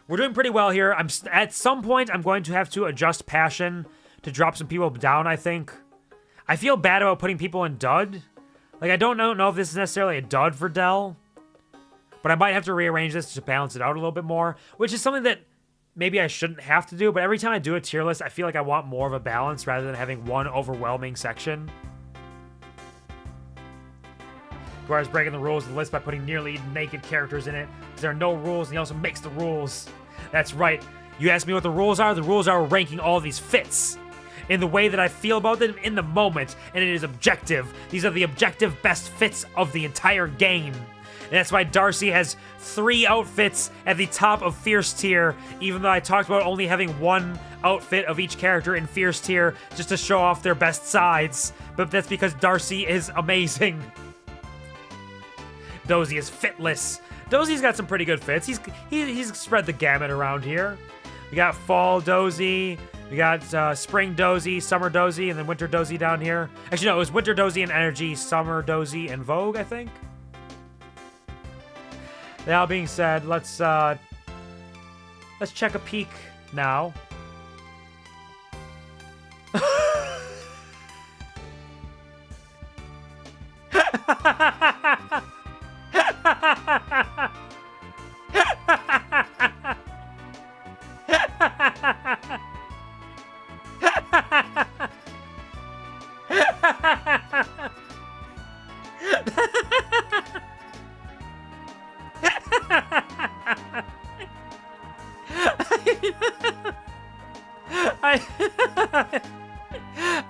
We're doing pretty well here. At some point, I'm going to have to adjust passion to drop some people down, I think. I feel bad about putting people in dud. Like, I don't know if this is necessarily a dud for Dell, but I might have to rearrange this to balance it out a little bit more, which is something that maybe I shouldn't have to do, but every time I do a tier list, I feel like I want more of a balance rather than having one overwhelming section. Whereas breaking the rules of the list by putting nearly naked characters in it, because there are no rules, and he also makes the rules. That's right. You asked me what the rules are? The rules are ranking all these fits in the way that I feel about them in the moment, and it is objective. These are the objective best fits of the entire game. And that's why Darcy has 3 outfits at the top of Fierce tier, even though I talked about only having 1 outfit of each character in Fierce tier just to show off their best sides. But that's because Darcy is amazing. Dozy is fitless. Dozy's got some pretty good fits. He's spread the gamut around here. We got Fall Dozy, we got Spring Dozy, Summer Dozy, and then Winter Dozy down here. Actually, no, it was Winter Dozy and Energy, Summer Dozy and Vogue, I think. That being said, let's check a peek now.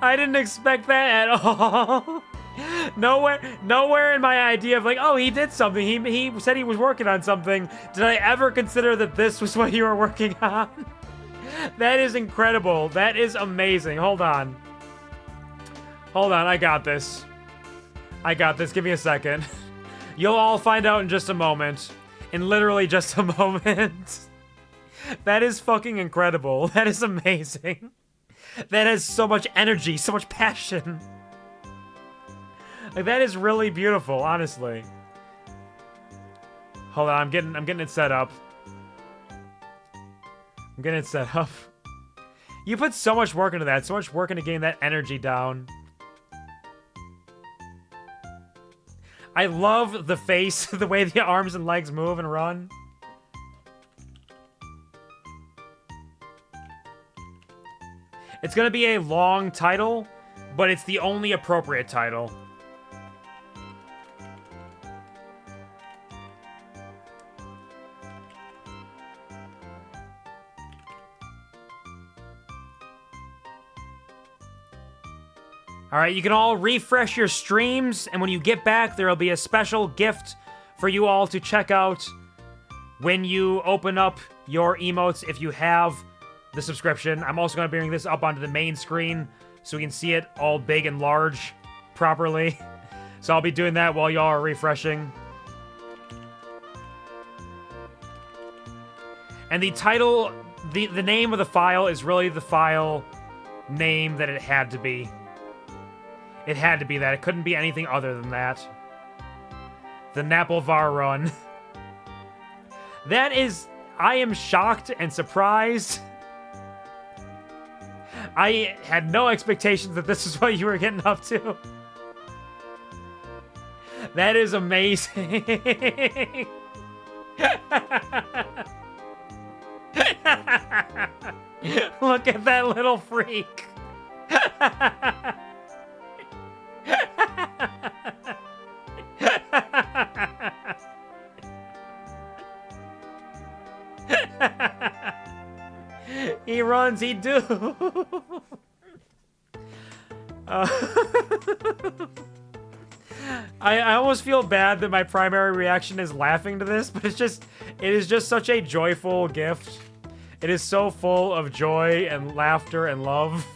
I didn't expect that at all. Nowhere in my idea of like, oh, he did something. He said he was working on something. Did I ever consider that this was what you were working on? That is incredible. That is amazing. Hold on. I got this. Give me a second. You'll all find out in just a moment. In literally just a moment. That is fucking incredible. That is amazing. That has so much energy, so much passion. Like, that is really beautiful, honestly. Hold on, I'm getting it set up. You put so much work into that, so much work into getting that energy down. I love the face, the way the arms and legs move and run. It's gonna be a long title, but it's the only appropriate title. Alright, you can all refresh your streams, and when you get back, there will be a special gift for you all to check out when you open up your emotes if you have the subscription. I'm also going to bring this up onto the main screen so we can see it all big and large properly. So I'll be doing that while y'all are refreshing. And the title, the name of the file is really the file name that it had to be. It had to be that. It couldn't be anything other than that. The Napolvar run. That is... I am shocked and surprised. I had no expectations that this is what you were getting up to. That is amazing. Look at that little freak. He runs, he do. I almost feel bad that my primary reaction is laughing to this, but it is just such a joyful gift. It is so full of joy and laughter and love.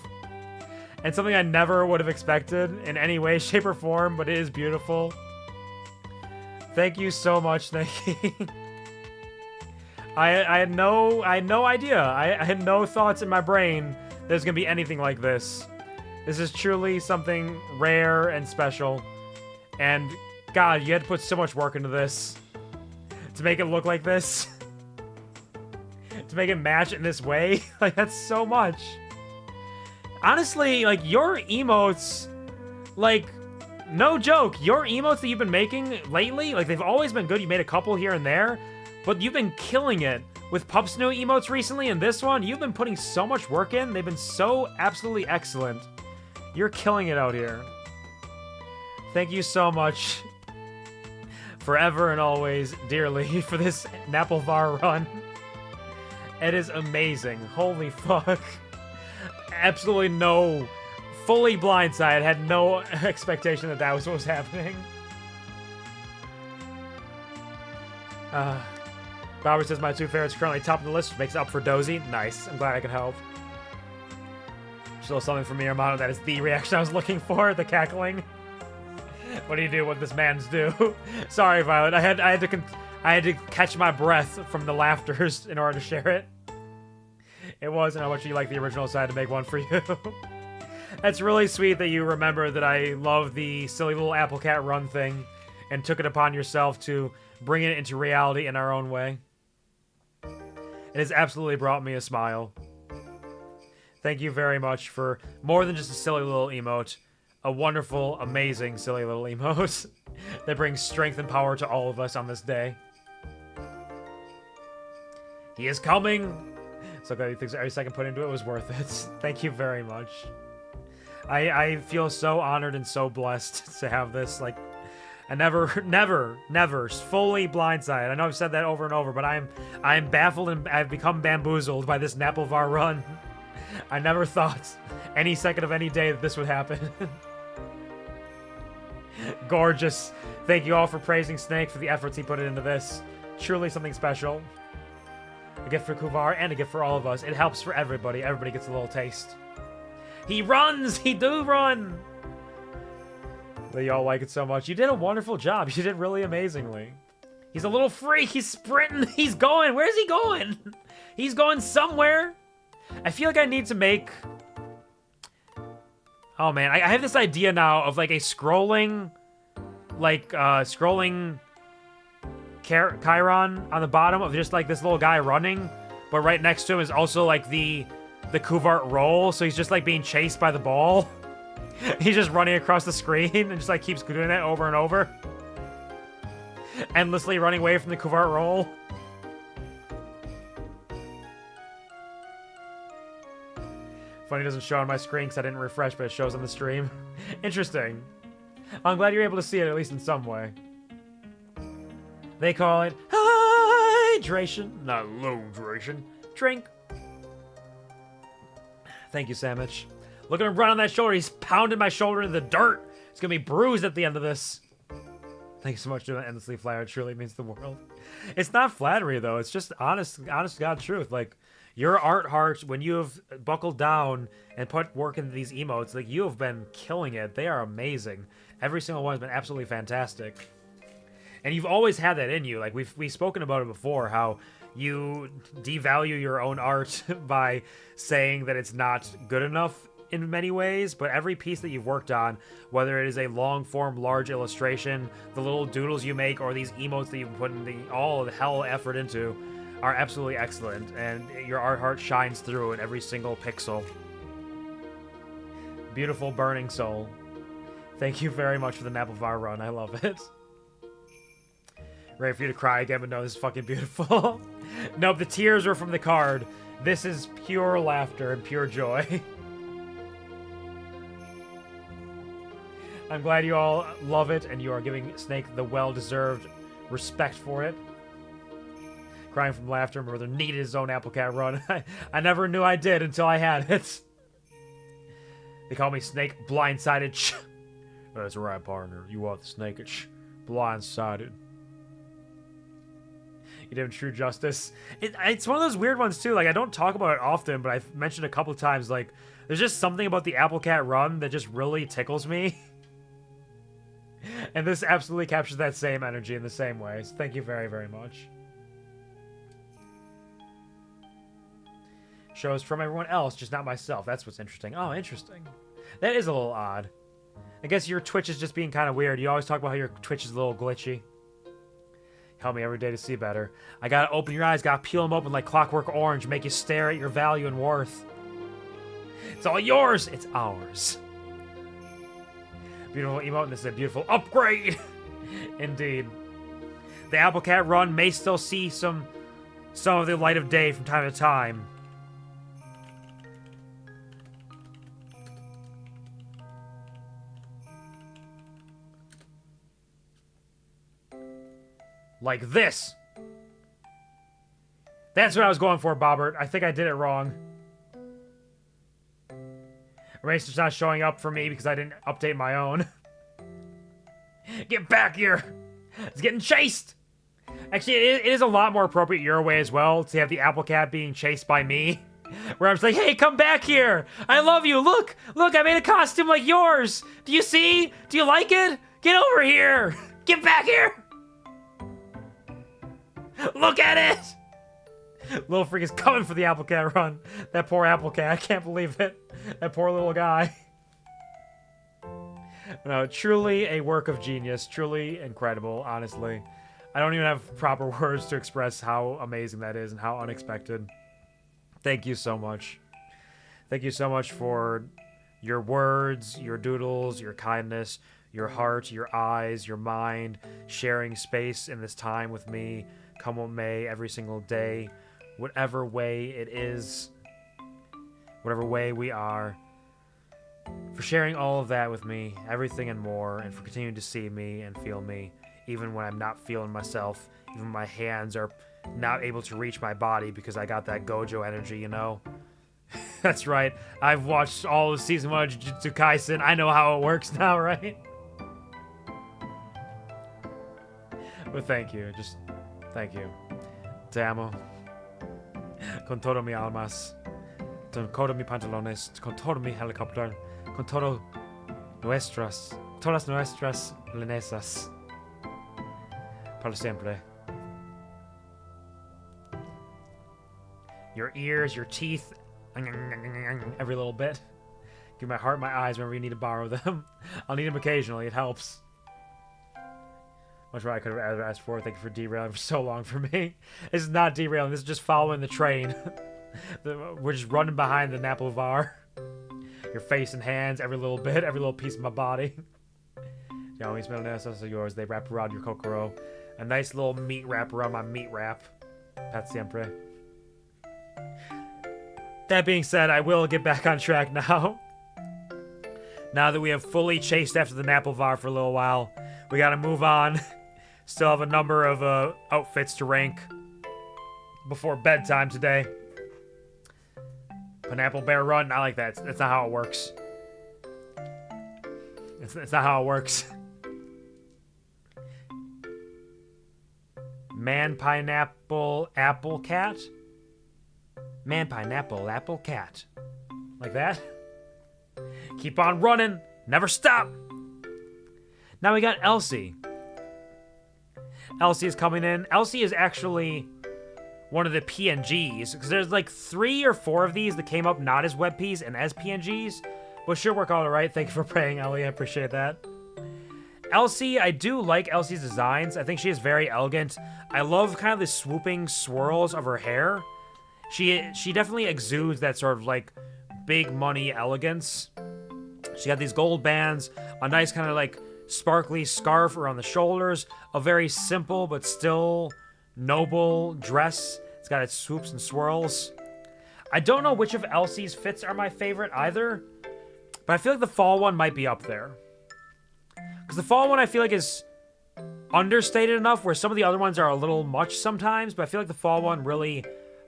And something I never would have expected in any way, shape, or form, but it is beautiful. Thank you so much, Snakey. I had no idea. I had no thoughts in my brain there's gonna be anything like this. This is truly something rare and special. And God, you had to put so much work into this to make it look like this. To make it match in this way. Like, that's so much. Honestly, like, your emotes, like, no joke, your emotes that you've been making lately, like, they've always been good. You made a couple here and there, but you've been killing it. With Pup's new emotes recently and this one, you've been putting so much work in. They've been so absolutely excellent. You're killing it out here. Thank you so much, forever and always, dearly, for this Naplevar run. It is amazing. Holy fuck. Absolutely no, fully blindsided, had no expectation that that was what was happening. Bobby says my two favorites currently top of the list, which makes it up for Dozy. Nice. I'm glad I could help. Still something from Miyamoto. That is the reaction I was looking for. The cackling. What do you do? What this man's do? Sorry, Violet. I had to catch my breath from the laughters in order to share it. It was, and how much you like the original, so I had to make one for you. That's really sweet that you remember that I love the silly little Apple Cat run thing and took it upon yourself to bring it into reality in our own way. It has absolutely brought me a smile. Thank you very much for more than just a silly little emote. A wonderful, amazing, silly little emote that brings strength and power to all of us on this day. He is coming! So glad he thinks every second put into it was worth it. Thank you very much. I feel so honored and so blessed to have this. Like, I never fully blindsided. I know I've said that over and over, but I'm baffled and I've become bamboozled by this Naplevar run. I never thought any second of any day that this would happen. Gorgeous. Thank you all for praising Snake for the efforts he put into this. Truly something special. A gift for Quvar and a gift for all of us. It helps for everybody. Everybody gets a little taste. He runs! He do run! But y'all like it so much. You did a wonderful job. You did really amazingly. He's a little freak. He's sprinting. He's going. Where's he going? He's going somewhere. I feel like I need to make... Oh, man. I have this idea now of, like, a scrolling... Like, scrolling... Chiron on the bottom of just, like, this little guy running. But right next to him is also, like, the Qvart roll. So he's just, like, being chased by the ball. He's just running across the screen and just, like, keeps doing that over and over. Endlessly running away from the Qvart roll. Funny it doesn't show on my screen because I didn't refresh, but it shows on the stream. Interesting. I'm glad you're able to see it, at least in some way. They call it hydration, not low-dration. Drink. Thank you, Samich. Look at him run on that shoulder. He's pounding my shoulder into the dirt. It's going to be bruised at the end of this. Thank you so much for doing that endlessly flattered. It truly means the world. It's not flattery, though. It's just honest God truth. Like, your art heart, when you have buckled down and put work into these emotes, like, you have been killing it. They are amazing. Every single one has been absolutely fantastic. And you've always had that in you. Like, we've spoken about it before, how you devalue your own art by saying that it's not good enough in many ways, but every piece that you've worked on, whether it is a long-form, large illustration, the little doodles you make, or these emotes that you've put in all of the hell effort into, are absolutely excellent, and your art heart shines through in every single pixel. Beautiful burning soul. Thank you very much for the Naplevar run. I love it. Ready for you to cry again, but no, this is fucking beautiful. Nope, the tears are from the card. This is pure laughter and pure joy. I'm glad you all love it, and you are giving Snake the well-deserved respect for it. Crying from laughter, my brother needed his own Apple Cat run. I never knew I did until I had it. They call me Snake Blindsided. That's right, partner. You are the Snake Blindsided. You did him true justice. It's one of those weird ones, too. Like, I don't talk about it often, but I've mentioned a couple times, like, There's just something about the Apple Cat run that just really tickles me. And this absolutely captures that same energy in the same way. So thank you very, very much. Shows from everyone else, just not myself. That's what's interesting. Oh, interesting. That is a little odd. I guess your Twitch is just being kind of weird. You always talk about how your Twitch is a little glitchy. Help me every day to see better. I gotta open your eyes, gotta peel them open like Clockwork Orange, make you stare at your value and worth. It's all yours! It's ours. Beautiful emote, and this is a beautiful upgrade! Indeed. The Apple Cat run may still see some of the light of day from time to time. Like this. That's what I was going for, Bobbert. I think I did it wrong. Eraser's not showing up for me because I didn't update my own. Get back here! It's getting chased! Actually, it is a lot more appropriate your way as well to have the Apple Cat being chased by me. Where I'm just like, hey, come back here! I love you! Look! Look, I made a costume like yours! Do you see? Do you like it? Get over here! Get back here! Look at it! Little Freak is coming for the Apple Cat run. That poor Apple Cat. I can't believe it. That poor little guy. No, truly a work of genius. Truly incredible, honestly. I don't even have proper words to express how amazing that is and how unexpected. Thank you so much. Thank you so much for your words, your doodles, your kindness, your heart, your eyes, your mind, sharing space in this time with me. Come what may, every single day, whatever way it is, whatever way we are, for sharing all of that with me, everything and more, and for continuing to see me and feel me, even when I'm not feeling myself, even when my hands are not able to reach my body because I got that Gojo energy, you know? That's right, I've watched all of Season 1 of Jujutsu Kaisen, I know how it works now, right? But thank you, just... thank you. Te amo. Con todo mi almas. Con todo mi pantalones. Con todo mi helicóptero. Con todo nuestras. Todas nuestras lenesas. Para siempre. Your ears, your teeth. Every little bit. Give my heart, my eyes whenever you need to borrow them. I'll need them occasionally. It helps. Much more I could have asked for. Thank you for derailing for so long for me. This is not derailing. This is just following the train. We're just running behind the Napovar. Your face and hands, every little bit, every little piece of my body. Yo, mis melonesas are yours. They wrap around your kokoro. A nice little meat wrap around my meat wrap. Pat siempre. That being said, I will get back on track now. Now that we have fully chased after the Napovar for a little while, we gotta move on. Still have a number of outfits to rank before bedtime today. Pineapple Bear Run, not like that. That's not how it works. It's not how it works. Man Pineapple Apple Cat? Man Pineapple Apple Cat. Like that? Keep on running. Never stop. Now we got Elsie. Elsie is coming in. Elsie is actually one of the PNGs, because there's like 3 or 4 of these that came up not as WebPs and as PNGs, but should work all right. Thank you for praying, Ellie. I appreciate that. Elsie, I do like Elsie's designs. I think she is very elegant. I love kind of the swooping swirls of her hair. She definitely exudes that sort of like big money elegance. She got these gold bands, a nice kind of like sparkly scarf around the shoulders, a very simple but still noble dress. It's got its swoops and swirls. I don't know which of Elsie's fits are my favorite either, but I feel like the fall one might be up there. Because the fall one I feel like is understated enough where some of the other ones are a little much sometimes, but I feel like the fall one really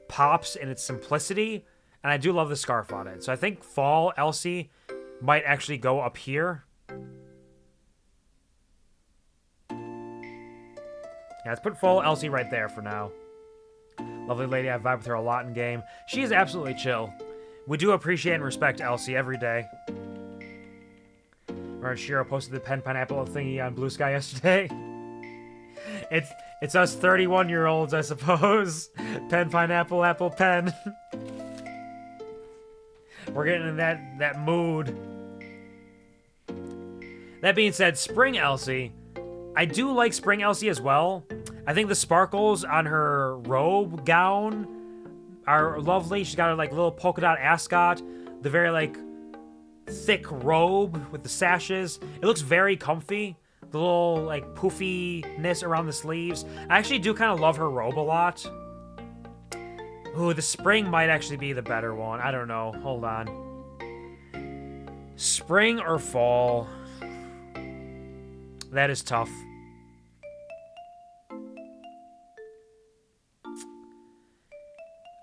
pops in its simplicity, and I do love the scarf on it. So I think fall Elsie might actually go up here. Yeah, let's put full Elsie right there for now. Lovely lady, I vibe with her a lot in game. She is absolutely chill. We do appreciate and respect Elsie every day. Or Shiro posted the pen pineapple thingy on Blue Sky yesterday. It's us 31-year-olds, I suppose. Pen pineapple apple pen. We're getting in that mood. That being said, Spring Elsie. I do like Spring Elsie as well. I think the sparkles on her robe gown are lovely. She's got her like little polka dot ascot, the very like thick robe with the sashes. It looks very comfy. The little like poofiness around the sleeves. I actually do kind of love her robe a lot. Ooh, the spring might actually be the better one. I don't know. Hold on. Spring or fall? That is tough.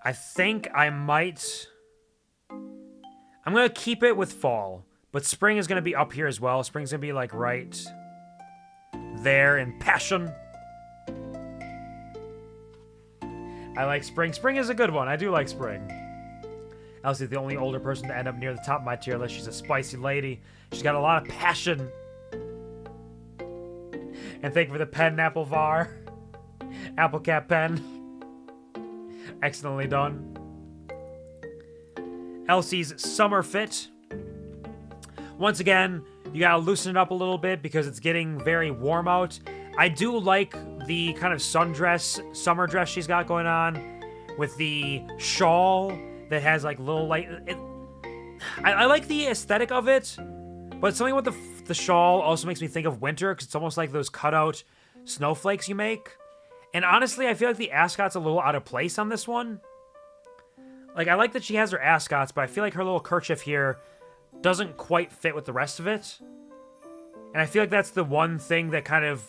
I think I might... I'm going to keep it with fall. But spring is going to be up here as well. Spring's going to be like right there in passion. I like spring. Spring is a good one. I do like spring. Elsie's the only older person to end up near the top of my tier list. She's a spicy lady. She's got a lot of passion. And thank you for the pen, Apple Var. Apple Cat pen. Excellently done. Elsie's summer fit. Once again, you gotta loosen it up a little bit because it's getting very warm out. I do like the kind of sundress, summer dress she's got going on with the shawl that has like little light. I like the aesthetic of it, but something with the shawl also makes me think of winter because it's almost like those cutout snowflakes you make. And honestly, I feel like the ascot's a little out of place on this one. Like, I like that she has her ascots, but I feel like her little kerchief here doesn't quite fit with the rest of it. And I feel like that's the one thing that kind of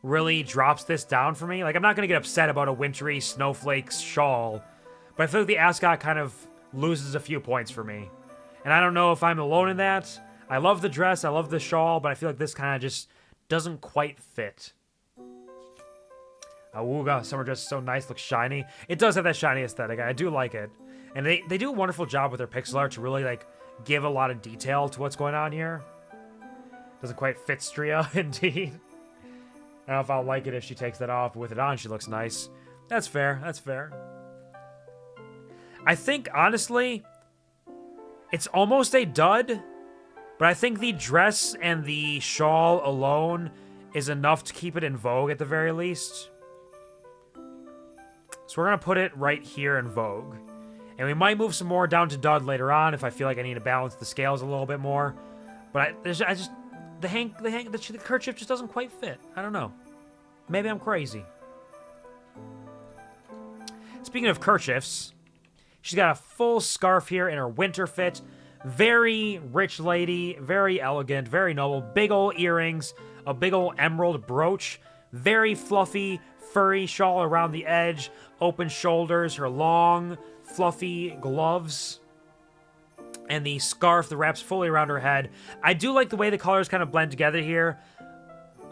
really drops this down for me. Like, I'm not going to get upset about a wintry snowflakes shawl, but I feel like the ascot kind of loses a few points for me. And I don't know if I'm alone in that. I love the dress, I love the shawl, but I feel like this kind of just doesn't quite fit. Awooga, summer dress is so nice, looks shiny. It does have that shiny aesthetic, I do like it. And they do a wonderful job with their pixel art to really, like, give a lot of detail to what's going on here. Doesn't quite FITstria, indeed. I don't know if I'll like it if she takes that off, but with it on, she looks nice. That's fair, that's fair. I think, honestly, it's almost a dud, but I think the dress and the shawl alone is enough to keep it in vogue at the very least. So we're going to put it right here in vogue. And we might move some more down to dud later on if I feel like I need to balance the scales a little bit more. But the kerchief just doesn't quite fit. I don't know. Maybe I'm crazy. Speaking of kerchiefs, she's got a full scarf here in her winter fit. Very rich lady, very elegant, very noble. Big old earrings, a big old emerald brooch. Very fluffy, furry shawl around the edge. Open shoulders, her long, fluffy gloves. And the scarf that wraps fully around her head. I do like the way the colors kind of blend together here.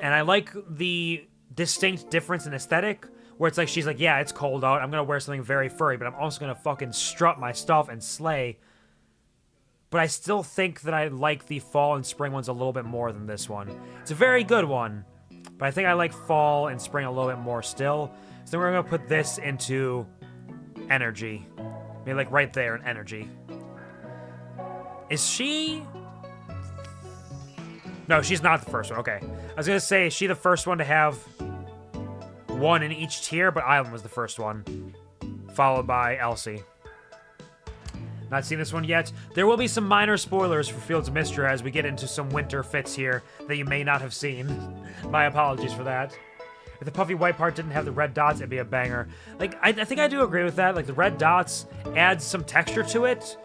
And I like the distinct difference in aesthetic. Where it's like, she's like, yeah, it's cold out. I'm going to wear something very furry. But I'm also going to fucking strut my stuff and slay. But I still think that I like the fall and spring ones a little bit more than this one. It's a very good one. But I think I like fall and spring a little bit more still. So then we're going to put this into energy. Maybe like right there in energy. Is she... No, she's not the first one. Okay. I was going to say, is she the first one to have one in each tier? But Island was the first one. Followed by Elsie. Not seen this one yet. There will be some minor spoilers for Fields of Mistria as we get into some winter fits here that you may not have seen. My apologies for that. If the puffy white part didn't have the red dots, it'd be a banger. Like, I think I do agree with that. Like, the red dots add some texture to it,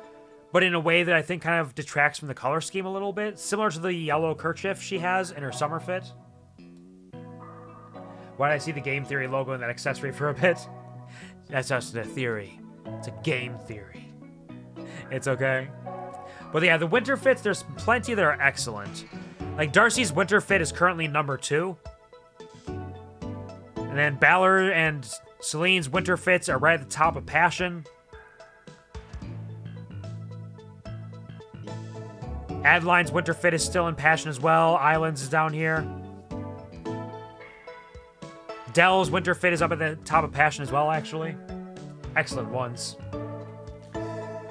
but in a way that I think kind of detracts from the color scheme a little bit. Similar to the yellow kerchief she has in her summer fit. Why did I see the Game Theory logo in that accessory for a bit? That's just a theory. It's a game theory. It's okay. But yeah, the winter fits, there's plenty that are excellent. Like, Darcy's winter fit is currently number 2. And then Ballard and Celine's winter fits are right at the top of Passion. Adeline's winter fit is still in passion as well. Islands is down here. Dell's winter fit is up at the top of passion as well, actually. Excellent ones.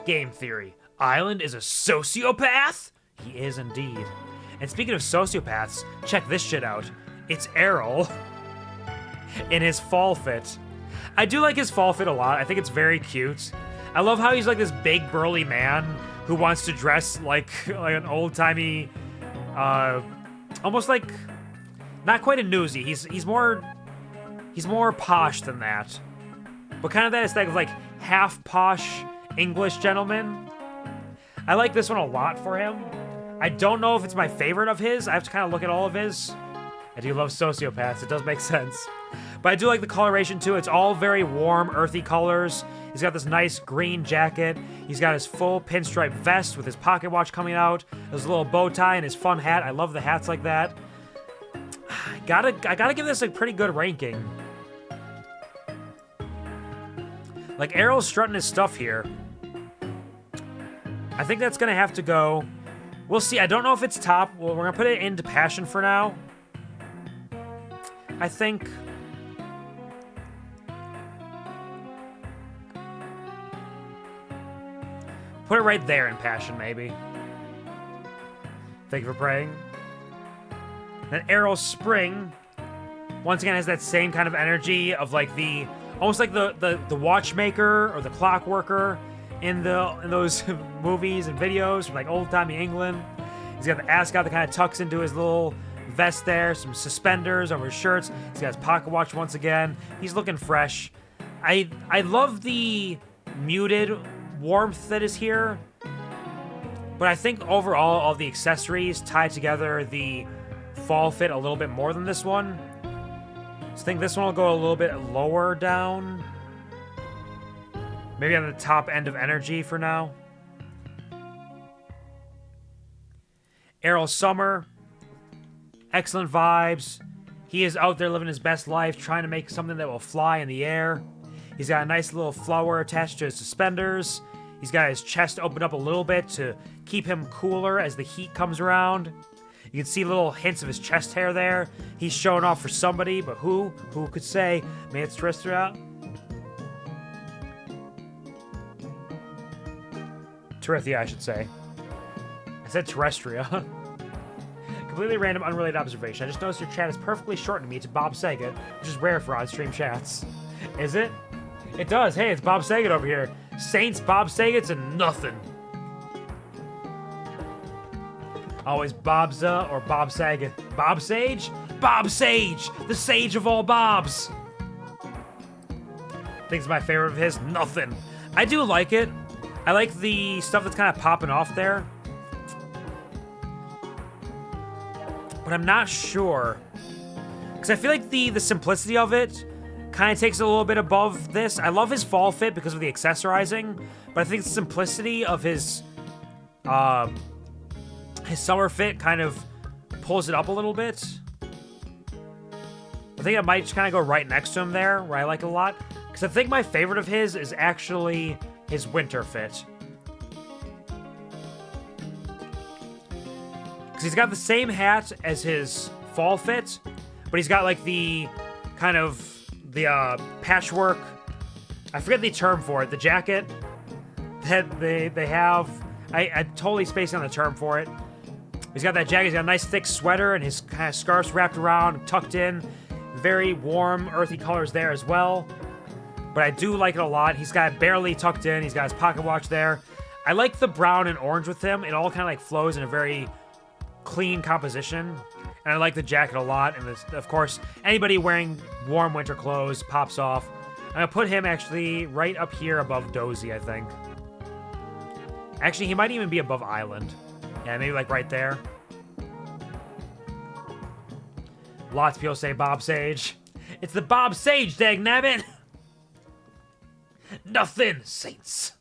Game theory. Island is a sociopath? He is indeed. And speaking of sociopaths, check this shit out. It's Errol in his fall fit. I do like his fall fit a lot. I think it's very cute. I love how he's like this big burly man who wants to dress like an old-timey, almost like, not quite a newsie. He's more posh than that. But kind of that aesthetic of like half posh English gentleman. I like this one a lot for him. I don't know if it's my favorite of his. I have to kind of look at all of his. I do love sociopaths. It does make sense. But I do like the coloration too. It's all very warm, earthy colors. He's got this nice green jacket. He's got his full pinstripe vest with his pocket watch coming out. His little bow tie and his fun hat. I love the hats like that. I gotta give this a pretty good ranking. Like, Errol's strutting his stuff here. I think that's gonna have to go. We'll see. I don't know if it's top. Well, we're gonna put it into passion for now. I think. Put it right there in passion, maybe. Thank you for praying. Then Errol's spring, once again, has that same kind of energy of like the, almost like the watchmaker or the clockworker in those movies and videos from like old-timey England. He's got the ascot that kind of tucks into his little vest there, some suspenders over his shirts. He's got his pocket watch once again. He's looking fresh. I love the muted warmth that is here, but I think overall all the accessories tie together the fall fit a little bit more than this one. So I think this one will go a little bit lower down. Maybe on the top end of energy for now. Errol Summer. Excellent vibes. He is out there living his best life, trying to make something that will fly in the air. He's got a nice little flower attached to his suspenders. He's got his chest opened up a little bit to keep him cooler as the heat comes around. You can see little hints of his chest hair there. He's showing off for somebody, but who? Who could say? Maybe it's FITstria. Terithia, I should say. I said Terrestria. Completely random, unrelated observation. I just noticed your chat is perfectly shortened me to Bob Saget, which is rare for on-stream chats. Is it? It does. Hey, it's Bob Saget over here. Saints, Bob Sagets, and nothing. Always Bobza or Bob Saget. Bob Sage? Bob Sage! The sage of all Bobs! Think's my favorite of his? Nothing. I do like it. I like the stuff that's kind of popping off there. But I'm not sure. Because I feel like the simplicity of it kind of takes it a little bit above this. I love his fall fit because of the accessorizing, but I think the simplicity of his summer fit kind of pulls it up a little bit. I think I might just kind of go right next to him there, where I like it a lot. Because I think my favorite of his is actually his winter fit. Because he's got the same hat as his fall fit, but he's got like the kind of the patchwork. I forget the term for it. The jacket that they have. I totally spaced on the term for it. He's got that jacket. He's got a nice thick sweater and his kind of scarf's wrapped around, tucked in. Very warm, earthy colors there as well. But I do like it a lot. He's got it barely tucked in. He's got his pocket watch there. I like the brown and orange with him. It all kind of like flows in a very clean composition. And I like the jacket a lot. And of course, anybody wearing warm winter clothes pops off. I'm going to put him actually right up here above Dozy, I think. Actually, he might even be above Island. Yeah, maybe like right there. Lots of people say Bob Sage. It's the Bob Sage, dagnabbit! Nothing, Saints.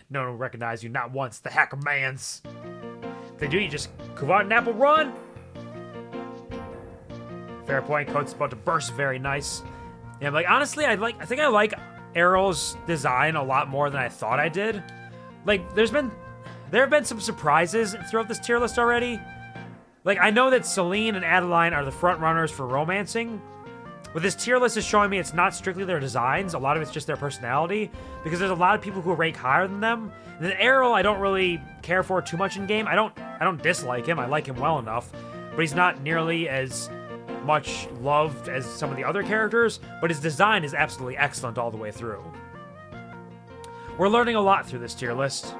No one will recognize you, not once, the hacker mans. If they do, you just QuvarTV run. Fair point, coat's about to burst, very nice. Yeah, like honestly, I think I like Errol's design a lot more than I thought I did. Like, there's been There have been some surprises throughout this tier list already. Like, I know that Celine and Adeline are the front runners for romancing, but this tier list is showing me it's not strictly their designs. A lot of it's just their personality, because there's a lot of people who rank higher than them. And then Errol, I don't really care for too much in game. I don't dislike him. I like him well enough, but he's not nearly as much loved as some of the other characters. But his design is absolutely excellent all the way through. We're learning a lot through this tier list.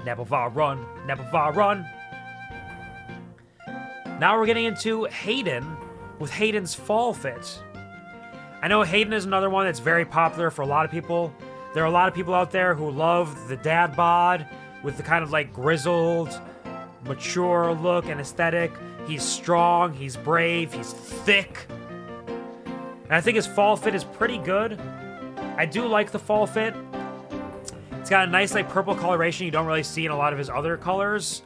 Nabovar run, Nabovar run. Now we're getting into Hayden with Hayden's fall fit. I know Hayden is another one that's very popular for a lot of people. There are a lot of people out there who love the dad bod with the kind of like grizzled, mature look and aesthetic. He's strong, he's brave, he's thick. And I think his fall fit is pretty good. I do like the fall fit. It's got a nice like purple coloration you don't really see in a lot of his other colors.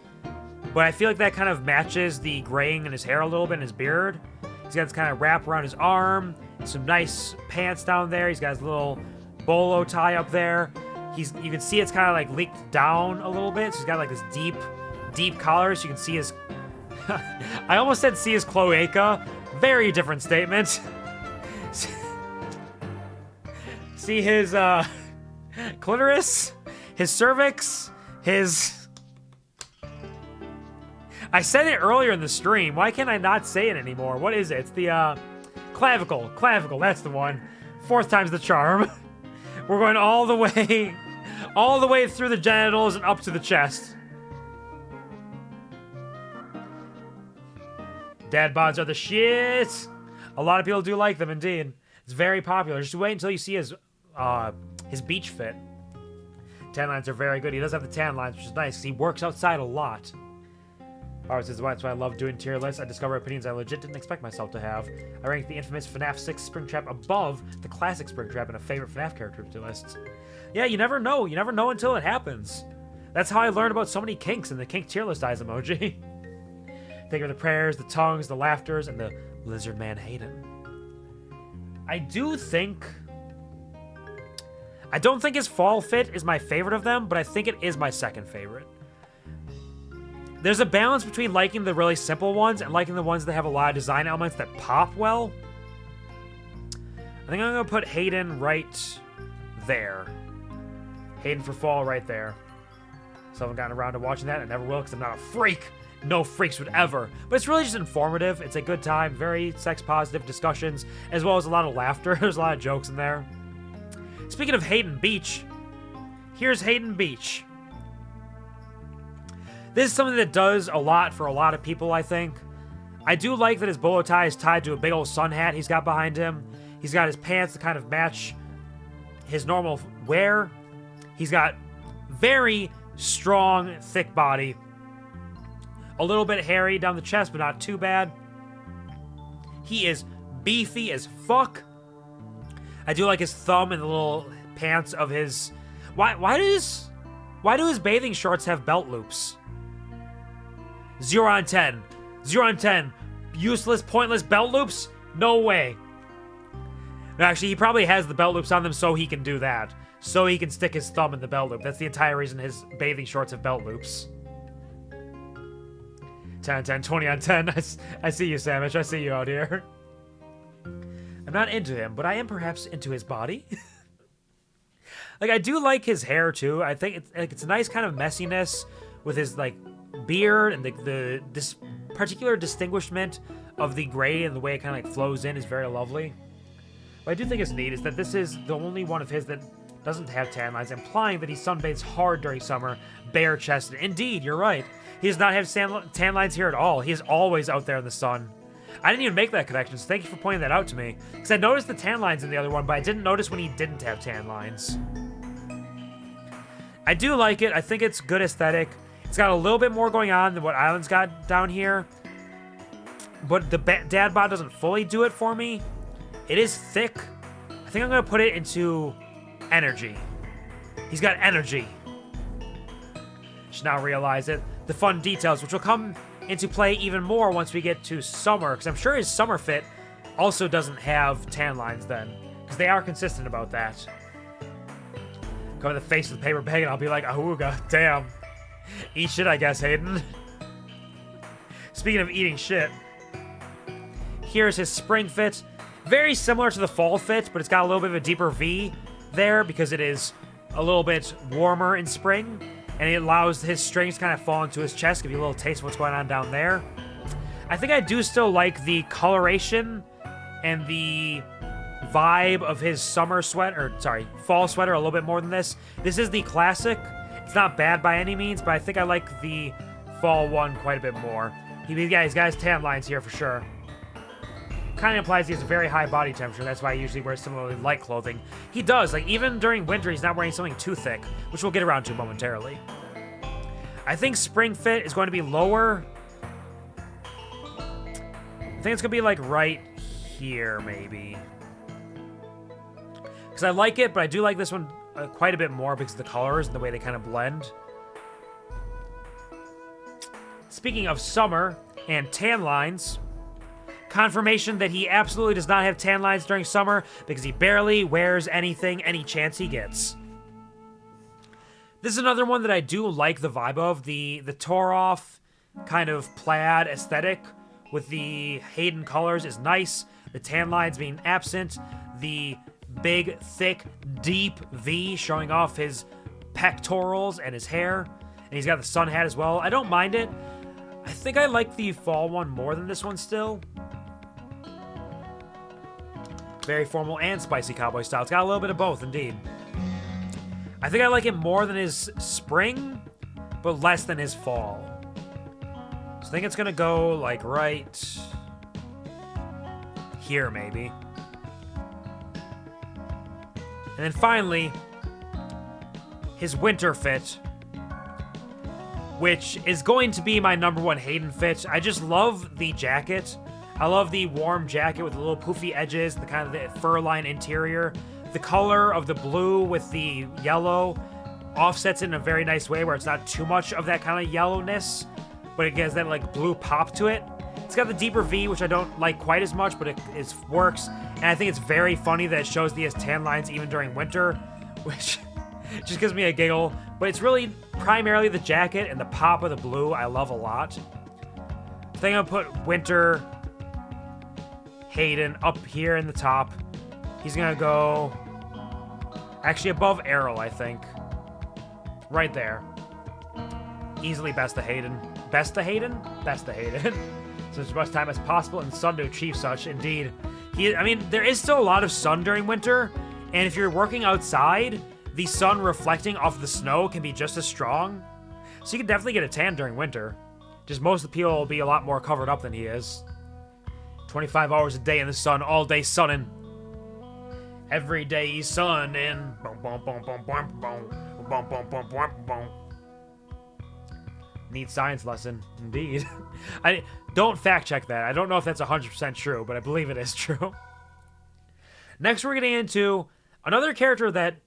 But I feel like that kind of matches the graying in his hair a little bit and his beard. He's got this kind of wrap around his arm, some nice pants down there. He's got his little bolo tie up there. You can see it's kind of like leaked down a little bit. So he's got like this deep collar. So you can see his... I almost said see his cloaca. Very different statement. See his clitoris, his cervix, his... I said it earlier in the stream. Why can't I not say it anymore? What is it? It's the clavicle. Clavicle, that's the one. 4th time's the charm. We're going all the way through the genitals and up to the chest. Dad bods are the shit. A lot of people do like them, indeed. It's very popular. Just wait until you see his beach fit. Tan lines are very good. He does have the tan lines, which is nice because he works outside a lot. Alright, this is why I love doing tier lists. I discover opinions I legit didn't expect myself to have. I ranked the infamous FNAF 6 Springtrap above the classic Springtrap in a favorite FNAF character list. Yeah, you never know. You never know until it happens. That's how I learned about so many kinks in the kink tier list eyes emoji. Think of the prayers, the tongues, the laughters, and the lizard man Hayden. I don't think his fall fit is my favorite of them, but I think it is my second favorite. There's a balance between liking the really simple ones and liking the ones that have a lot of design elements that pop well. I think I'm going to put Hayden right there. Hayden for fall right there. Still haven't gotten around to watching that. I never will because I'm not a freak. No freaks would ever. But it's really just informative. It's a good time. Very sex-positive discussions, as well as a lot of laughter. There's a lot of jokes in there. Speaking of Hayden Beach, here's Hayden Beach. This is something that does a lot for a lot of people, I think. I do like that his bolo tie is tied to a big old sun hat he's got behind him. He's got his pants to kind of match his normal wear. He's got very strong, thick body. A little bit hairy down the chest, but not too bad. He is beefy as fuck. I do like his thumb and the little pants of his... Why do his bathing shorts have belt loops? 0 on 10. 0 on 10. Useless, pointless belt loops? No way. No, actually, he probably has the belt loops on them so he can do that. So he can stick his thumb in the belt loop. That's the entire reason his bathing shorts have belt loops. 10 on 10, 20 on 10. I see you, Sandwich. I see you out here. I'm not into him, but I am perhaps into his body. Like, I do like his hair, too. I think it's a nice kind of messiness with his, like, beard and this particular distinguishment of the gray and the way it kind of, like, flows in is very lovely. What I do think is neat is that this is the only one of his that doesn't have tan lines, implying that he sunbathes hard during summer, bare-chested. Indeed, you're right. He does not have tan lines here at all. He is always out there in the sun. I didn't even make that connection, so thank you for pointing that out to me. Because I noticed the tan lines in the other one, but I didn't notice when he didn't have tan lines. I do like it. I think it's good aesthetic. It's got a little bit more going on than what Island's got down here. But the dad bod doesn't fully do it for me. It is thick. I think I'm going to put it into energy. He's got energy. Should now realize it. The fun details, which will come into play even more once we get to summer, because I'm sure his summer fit also doesn't have tan lines then, because they are consistent about that. cover the face with a paper bag, and I'll be like, ahooga, damn. Eat shit, I guess, Hayden. Speaking of eating shit, here's his spring fit. Very similar to the fall fit, but it's got a little bit of a deeper V there because it is a little bit warmer in spring, and it allows his strings kind of fall into his chest, give you a little taste of what's going on down there. I think I do still like the coloration and the vibe of his summer sweater, fall sweater a little bit more than this. This is the classic. It's not bad by any means, but I think I like the fall one quite a bit more. He's got his tan lines here for sure. Kind of implies he has a very high body temperature. That's why he usually wears similarly light clothing. He does. Like, even during winter, he's not wearing something too thick, which we'll get around to momentarily. I think spring fit is going to be lower. I think it's going to be, like, right here, maybe. Because I like it, but I do like this one quite a bit more because of the colors and the way they kind of blend. Speaking of summer and tan lines, confirmation that he absolutely does not have tan lines during summer because he barely wears anything any chance he gets. This is another one that I do like the vibe of. The tore-off kind of plaid aesthetic with the Hayden colors is nice. The tan lines being absent. The big, thick, deep V showing off his pectorals and his hair. And he's got the sun hat as well. I don't mind it. I think I like the fall one more than this one still. Very formal and spicy cowboy style. It's got a little bit of both, indeed. I think I like it more than his spring, but less than his fall. So I think it's going to go, like, right here, maybe. And then finally, his winter fit, which is going to be my number one Hayden fit. I just love the jacket. I love the warm jacket with the little poofy edges, the kind of the fur-lined interior. The color of the blue with the yellow offsets it in a very nice way where it's not too much of that kind of yellowness, but it gives that, like, blue pop to it. It's got the deeper V, which I don't like quite as much, but it works. And I think it's very funny that it shows that he has tan lines even during winter, which just gives me a giggle. But it's really primarily the jacket and the pop of the blue I love a lot. I think I'll put winter Hayden up here in the top. He's gonna go actually above Errol, I think. Right there. Easily best of Hayden. Best of Hayden? Best of Hayden. So as much time as possible in the sun to achieve such, indeed. I mean, there is still a lot of sun during winter, and if you're working outside, the sun reflecting off the snow can be just as strong. So you can definitely get a tan during winter. Just most of the people will be a lot more covered up than he is. 25 hours a day in the sun, all day sunning. Every day he's sunning. Neat science lesson, indeed. I don't fact check that. I don't know if that's 100% true, but I believe it is true. Next, we're getting into another character that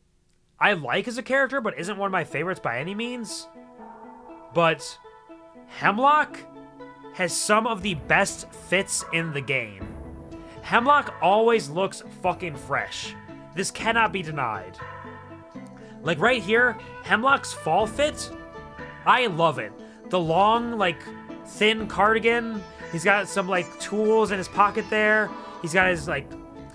I like as a character, but isn't one of my favorites by any means. But Hemlock has some of the best fits in the game. Hemlock always looks fucking fresh. This cannot be denied. Like right here, Hemlock's fall fit, I love it. The long, like, thin cardigan. He's got some, like, tools in his pocket there. He's got his, like,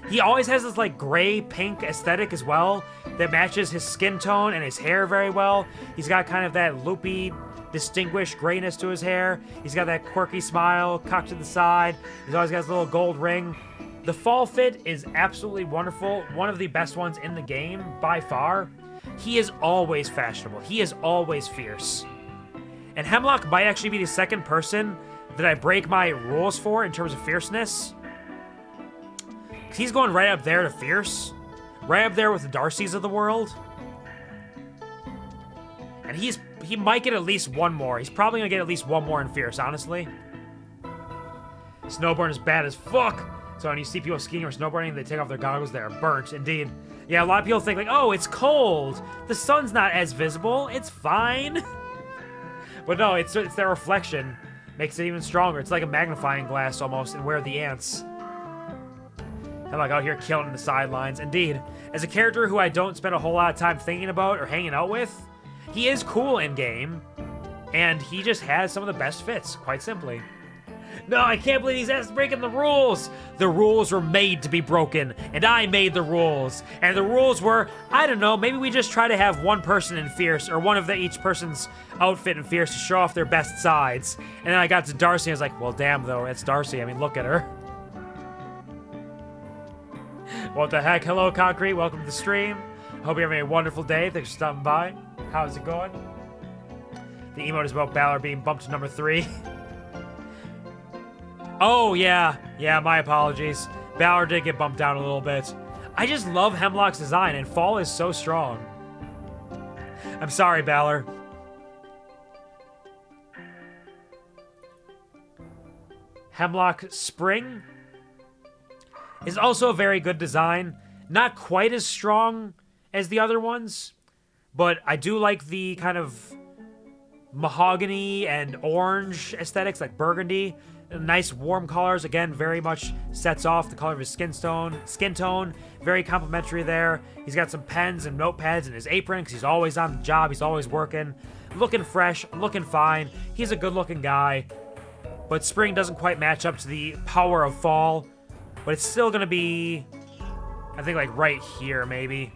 he always has this, like, gray-pink aesthetic as well that matches his skin tone and his hair very well. He's got kind of that loopy, distinguished grayness to his hair. He's got that quirky smile cocked to the side. He's always got his little gold ring. The fall fit is absolutely wonderful. One of the best ones in the game, by far. He is always fashionable. He is always fierce. And Hemlock might actually be the second person that I break my rules for in terms of fierceness. He's going right up there to fierce. Right up there with the Darcys of the world. And he might get at least one more. He's probably going to get at least one more in fierce, honestly. Snowboarding is bad as fuck. So when you see people skiing or snowboarding, they take off their goggles, they are burnt, indeed. Yeah, a lot of people think, like, oh, it's cold. The sun's not as visible. It's fine. But no, it's their reflection. Makes it even stronger. It's like a magnifying glass almost in Where Are the Ants. Hemlock out here killing the sidelines. Indeed, as a character who I don't spend a whole lot of time thinking about or hanging out with, he is cool in-game, and he just has some of the best fits, quite simply. No, I can't believe he's asked breaking the rules. The rules were made to be broken, and I made the rules. And the rules were, I don't know, maybe we just try to have one person in Fierce, or one of each person's outfit in Fierce to show off their best sides. And then I got to Darcy, and I was like, well, damn, though, it's Darcy. I mean, look at her. What the heck? Hello, Concrete. Welcome to the stream. Hope you're having a wonderful day. Thanks for stopping by. How's it going? The emote is about Balor being bumped to number 3. Oh, yeah. Yeah, my apologies. Balor did get bumped down a little bit. I just love Hemlock's design, and Fall is so strong. I'm sorry, Balor. Hemlock Spring is also a very good design. Not quite as strong as the other ones, but I do like the kind of mahogany and orange aesthetics, like burgundy. Nice warm colors, again, very much sets off the color of his skin tone. Very complimentary there. He's got some pens and notepads in his apron because he's always on the job. He's always working. Looking fresh, looking fine. He's a good-looking guy. But Spring doesn't quite match up to the power of Fall. But it's still going to be, I think, like right here, maybe.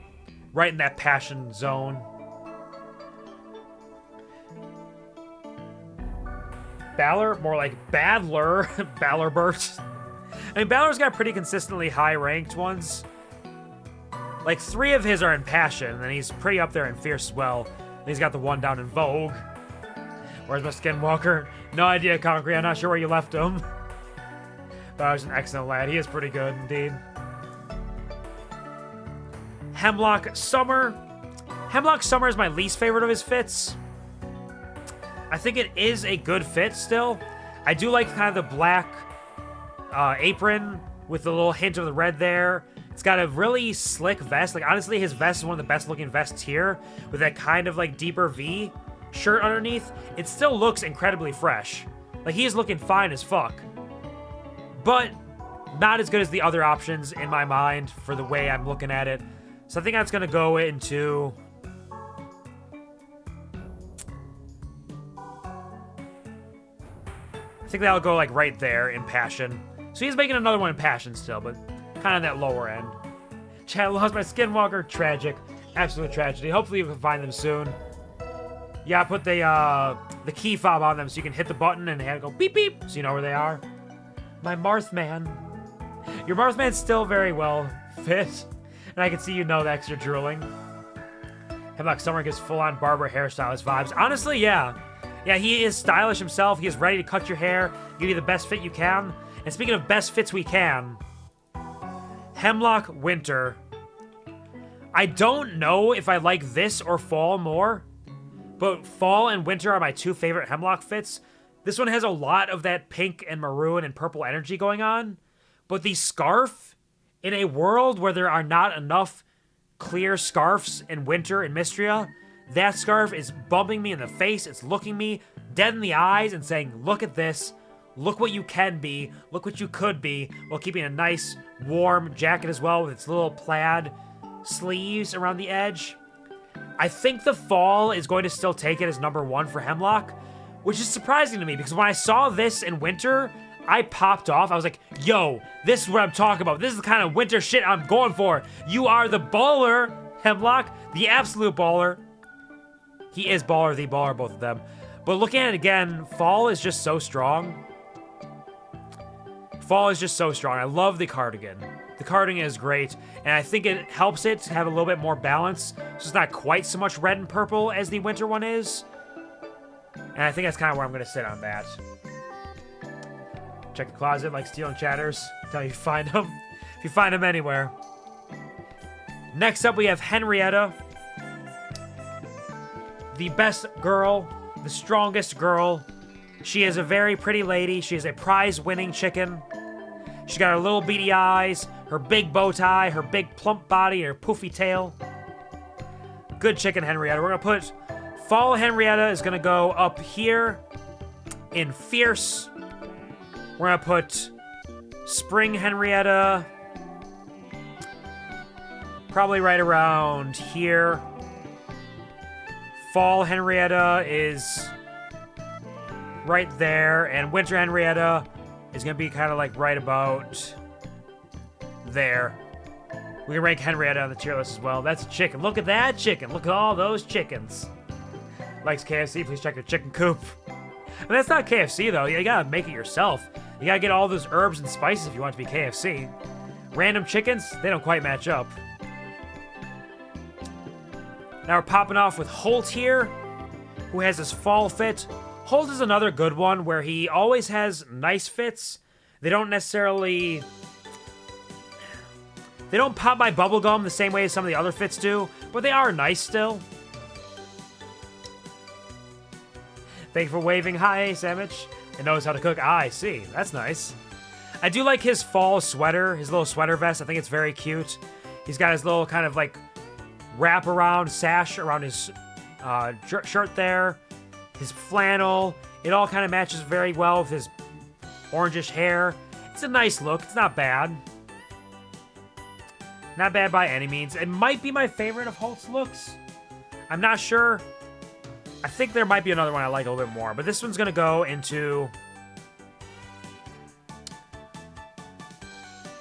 Right in that passion zone. Balor, more like Badler. Ballarbert. I mean, Balor's got pretty consistently high-ranked ones. Like, 3 of his are in Passion, and he's pretty up there in Fierce as well. And he's got the one down in Vogue. Where's my Skinwalker? No idea, Concrete. I'm not sure where you left him. Balor's an excellent lad. He is pretty good, indeed. Hemlock Summer. Hemlock Summer is my least favorite of his fits. I think it is a good fit still. I do like kind of the black apron with a little hint of the red there. It's got a really slick vest. Like, honestly, his vest is one of the best looking vests here with that kind of like deeper V shirt underneath. It still looks incredibly fresh. Like, he is looking fine as fuck. But not as good as the other options in my mind for the way I'm looking at it. So I think that's going to go into... I think that'll go, like, right there in Passion. So he's making another one in Passion still, but kind of that lower end. Chad lost my Skinwalker. Tragic. Absolute tragedy. Hopefully you can find them soon. Yeah, I put the key fob on them so you can hit the button and have it go beep beep so you know where they are. My Marthman. Your Marthman's still very well fit. And I can see you know that because you're drooling. Hemlock Summer gives full-on barber hairstylist vibes. Honestly, yeah. Yeah, he is stylish himself. He is ready to cut your hair, give you the best fit you can. And speaking of best fits we can, Hemlock Winter. I don't know if I like this or Fall more, but Fall and Winter are my 2 favorite Hemlock fits. This one has a lot of that pink and maroon and purple energy going on, but the scarf, in a world where there are not enough clear scarves in Winter in Mistria, that scarf is bumping me in the face. It's looking me dead in the eyes and saying, look at this. Look what you can be. Look what you could be, while keeping a nice, warm jacket as well with its little plaid sleeves around the edge. I think the Fall is going to still take it as number 1 for Hemlock, which is surprising to me because when I saw this in Winter, I popped off. I was like, yo, this is what I'm talking about. This is the kind of Winter shit I'm going for. You are the baller, Hemlock, the absolute baller. He is baller, the baller, both of them. But looking at it again, Fall is just so strong. Fall is just so strong. I love the cardigan. The cardigan is great, and I think it helps it to have a little bit more balance. So it's not quite so much red and purple as the Winter one is. And I think that's kind of where I'm going to sit on that. Check the closet like Steel and Chatters. Until you find them. If you find them anywhere. Next up, we have Henrietta. The best girl. The strongest girl. She is a very pretty lady. She is a prize-winning chicken. She's got her little beady eyes, her big bow tie, her big plump body, and her poofy tail. Good chicken, Henrietta. We're going to put Fall Henrietta is going to go up here in Fierce. We're going to put Spring Henrietta probably right around here. Fall Henrietta is right there, and Winter Henrietta is going to be kind of like right about there. We can rank Henrietta on the tier list as well. That's a chicken. Look at that chicken. Look at all those chickens. Likes KFC, please check their chicken coop. But that's not KFC, though. You gotta make it yourself. You gotta get all those herbs and spices if you want it to be KFC. Random chickens, they don't quite match up. Now we're popping off with Holt here, who has his fall fit. Holt is another good one where he always has nice fits. They don't necessarily... They don't pop my bubblegum the same way as some of the other fits do, but they are nice still. Thank you for waving. Hi, Sandwich. It knows how to cook. Ah, I see. That's nice. I do like his fall sweater, his little sweater vest. I think it's very cute. He's got his little kind of like wrap around sash around his shirt there. His flannel. It all kind of matches very well with his orangish hair. It's a nice look. It's not bad. Not bad by any means. It might be my favorite of Holt's looks. I'm not sure. I think there might be another one I like a little bit more. But this one's going to go into...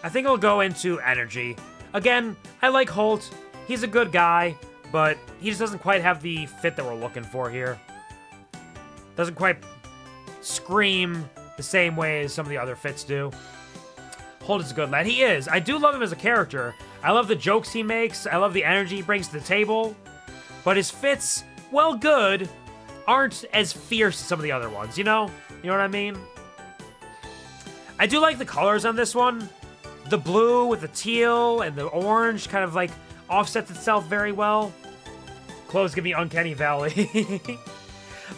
I think it'll go into energy. Again, I like Holt. He's a good guy. But he just doesn't quite have the fit that we're looking for here. Doesn't quite scream the same way as some of the other fits do. Holt is a good lad. He is. I do love him as a character. I love the jokes he makes. I love the energy he brings to the table. But his fits, well, good, aren't as fierce as some of the other ones, you know? You know what I mean? I do like the colors on this one. The blue with the teal and the orange kind of like offsets itself very well. Clothes give me Uncanny Valley.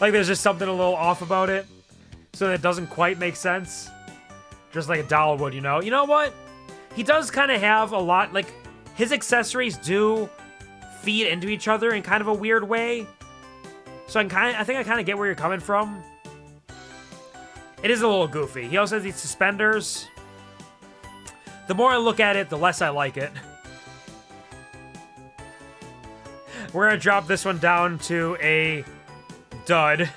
Like there's just something a little off about it. So that it doesn't quite make sense. Just like a doll would, you know? You know what? He does kind of have a lot, like, his accessories do feed into each other in kind of a weird way. So I think I kind of get where you're coming from. It is a little goofy. He also has these suspenders. The more I look at it, the less I like it. We're going to drop this one down to a dud.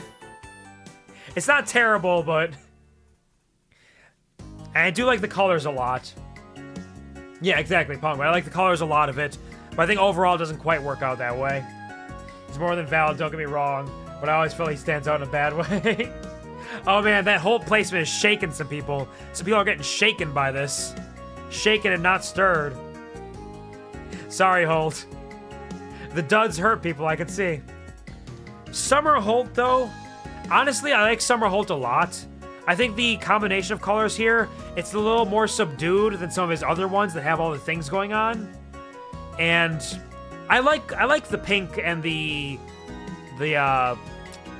It's not terrible, but... And I do like the colors a lot. Yeah, exactly, Punk. I like the colors a lot of it, but I think overall it doesn't quite work out that way. He's more than valid, don't get me wrong, but I always feel he stands out in a bad way. Oh man, that whole placement is shaking some people. Some people are getting shaken by this. Shaken and not stirred. Sorry, Holt. The duds hurt people, I can see. Summer Holt, though, honestly, I like Summer Holt a lot. I think the combination of colors here, it's a little more subdued than some of his other ones that have all the things going on. And I like the pink and the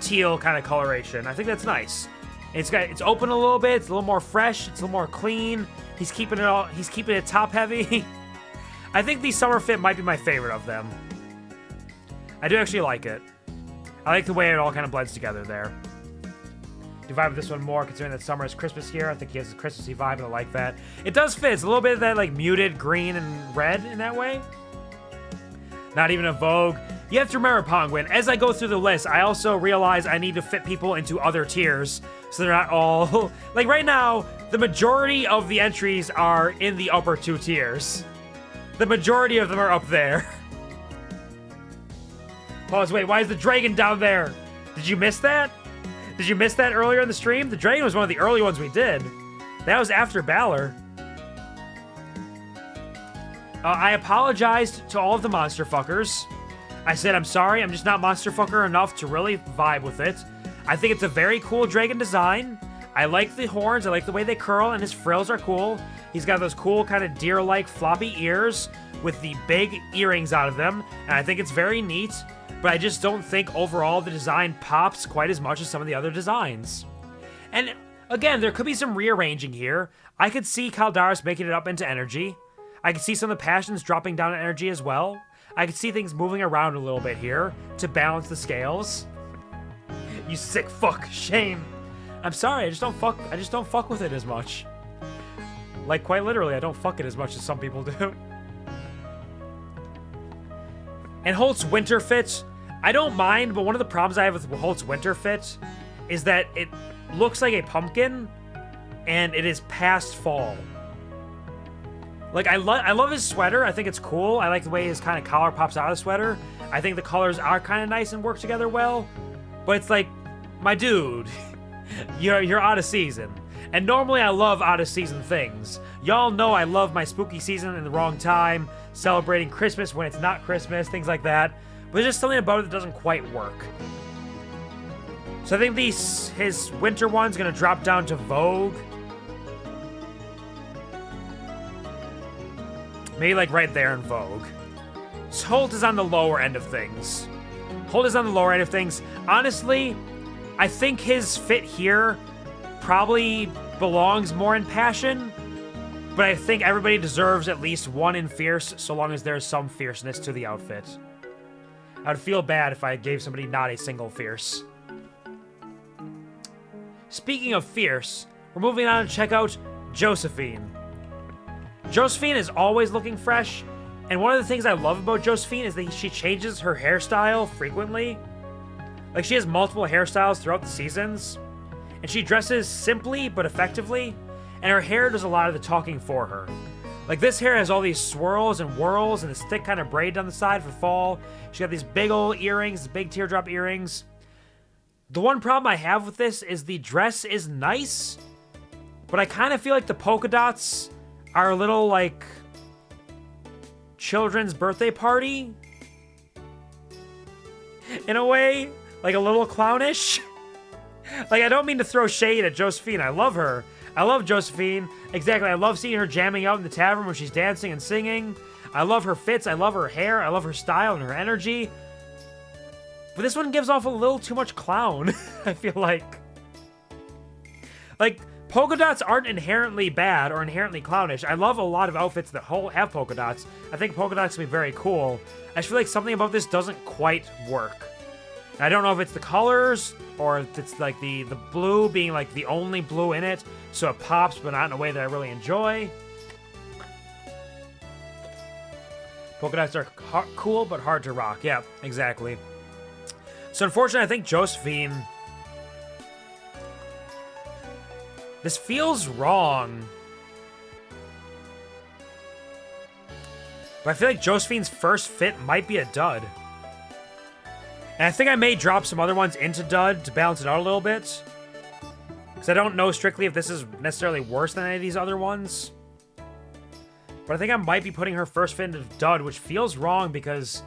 teal kind of coloration. I think that's nice. It's open a little bit, it's a little more fresh, it's a little more clean. He's keeping it top heavy. I think the summer fit might be my favorite of them. I do actually like it. I like the way it all kind of blends together there. Do vibe with this one more, considering that summer is Christmas here. I think he has a Christmassy vibe, and I like that. It does fit. It's a little bit of that like muted green and red in that way. Not even a Vogue. You have to remember, Pongwin, as I go through the list, I also realize I need to fit people into other tiers, so they're not all... Like, right now, the majority of the entries are in the upper two tiers. The majority of them are up there. Pause, wait, why is the dragon down there? Did you miss that? Did you miss that earlier in the stream? The dragon was one of the early ones we did. That was after Balor. I apologized to all of the monster fuckers. I said, I'm sorry, I'm just not monster fucker enough to really vibe with it. I think it's a very cool dragon design. I like the horns, I like the way they curl, and his frills are cool. He's got those cool kind of deer-like floppy ears with the big earrings out of them, and I think it's very neat, but I just don't think overall the design pops quite as much as some of the other designs. And again, there could be some rearranging here. I could see Caldaris making it up into energy. I could see some of the passions dropping down in energy as well. I could see things moving around a little bit here to balance the scales. You sick fuck, shame. I'm sorry, I just don't fuck with it as much. Like, quite literally, I don't fuck it as much as some people do. And Holt's winter fit, I don't mind, but one of the problems I have with Holt's winter fit is that it looks like a pumpkin, and it is past fall. Like, I love his sweater. I think it's cool. I like the way his kind of collar pops out of the sweater. I think the colors are kind of nice and work together well. But it's like, my dude, you're out of season. And normally I love out of season things. Y'all know I love my spooky season in the wrong time, celebrating Christmas when it's not Christmas, things like that. But there's just something about it that doesn't quite work. So I think his winter one's gonna drop down to Vogue. Maybe like right there in Vogue. So Holt is on the lower end of things. Honestly, I think his fit here probably belongs more in Passion, but I think everybody deserves at least one in Fierce, so long as there's some fierceness to the outfit. I'd feel bad if I gave somebody not a single Fierce. Speaking of Fierce, we're moving on to check out Josephine. Josephine is always looking fresh, and one of the things I love about Josephine is that she changes her hairstyle frequently. Like, she has multiple hairstyles throughout the seasons, and she dresses simply but effectively, and her hair does a lot of the talking for her. Like, this hair has all these swirls and whirls and this thick kind of braid down the side for fall. She's got these big old earrings, big teardrop earrings. The one problem I have with this is the dress is nice, but I kind of feel like the polka dots are a little like children's birthday party in a way, like a little clownish. Like, I don't mean to throw shade at Josephine. I love her. I love Josephine. Exactly. I love seeing her jamming out in the tavern when she's dancing and singing. I love her fits. I love her hair. I love her style and her energy. But this one gives off a little too much clown, I feel like. Like, polka dots aren't inherently bad or inherently clownish. I love a lot of outfits that have polka dots. I think polka dots can be very cool. I just feel like something about this doesn't quite work. And I don't know if it's the colors or if it's like the blue being like the only blue in it, so it pops but not in a way that I really enjoy. Polka dots are cool but hard to rock. Yeah, exactly. So unfortunately, I think Josephine... This feels wrong. But I feel like Josephine's first fit might be a dud. And I think I may drop some other ones into dud to balance it out a little bit. Because I don't know strictly if this is necessarily worse than any of these other ones. But I think I might be putting her first fit into dud, which feels wrong because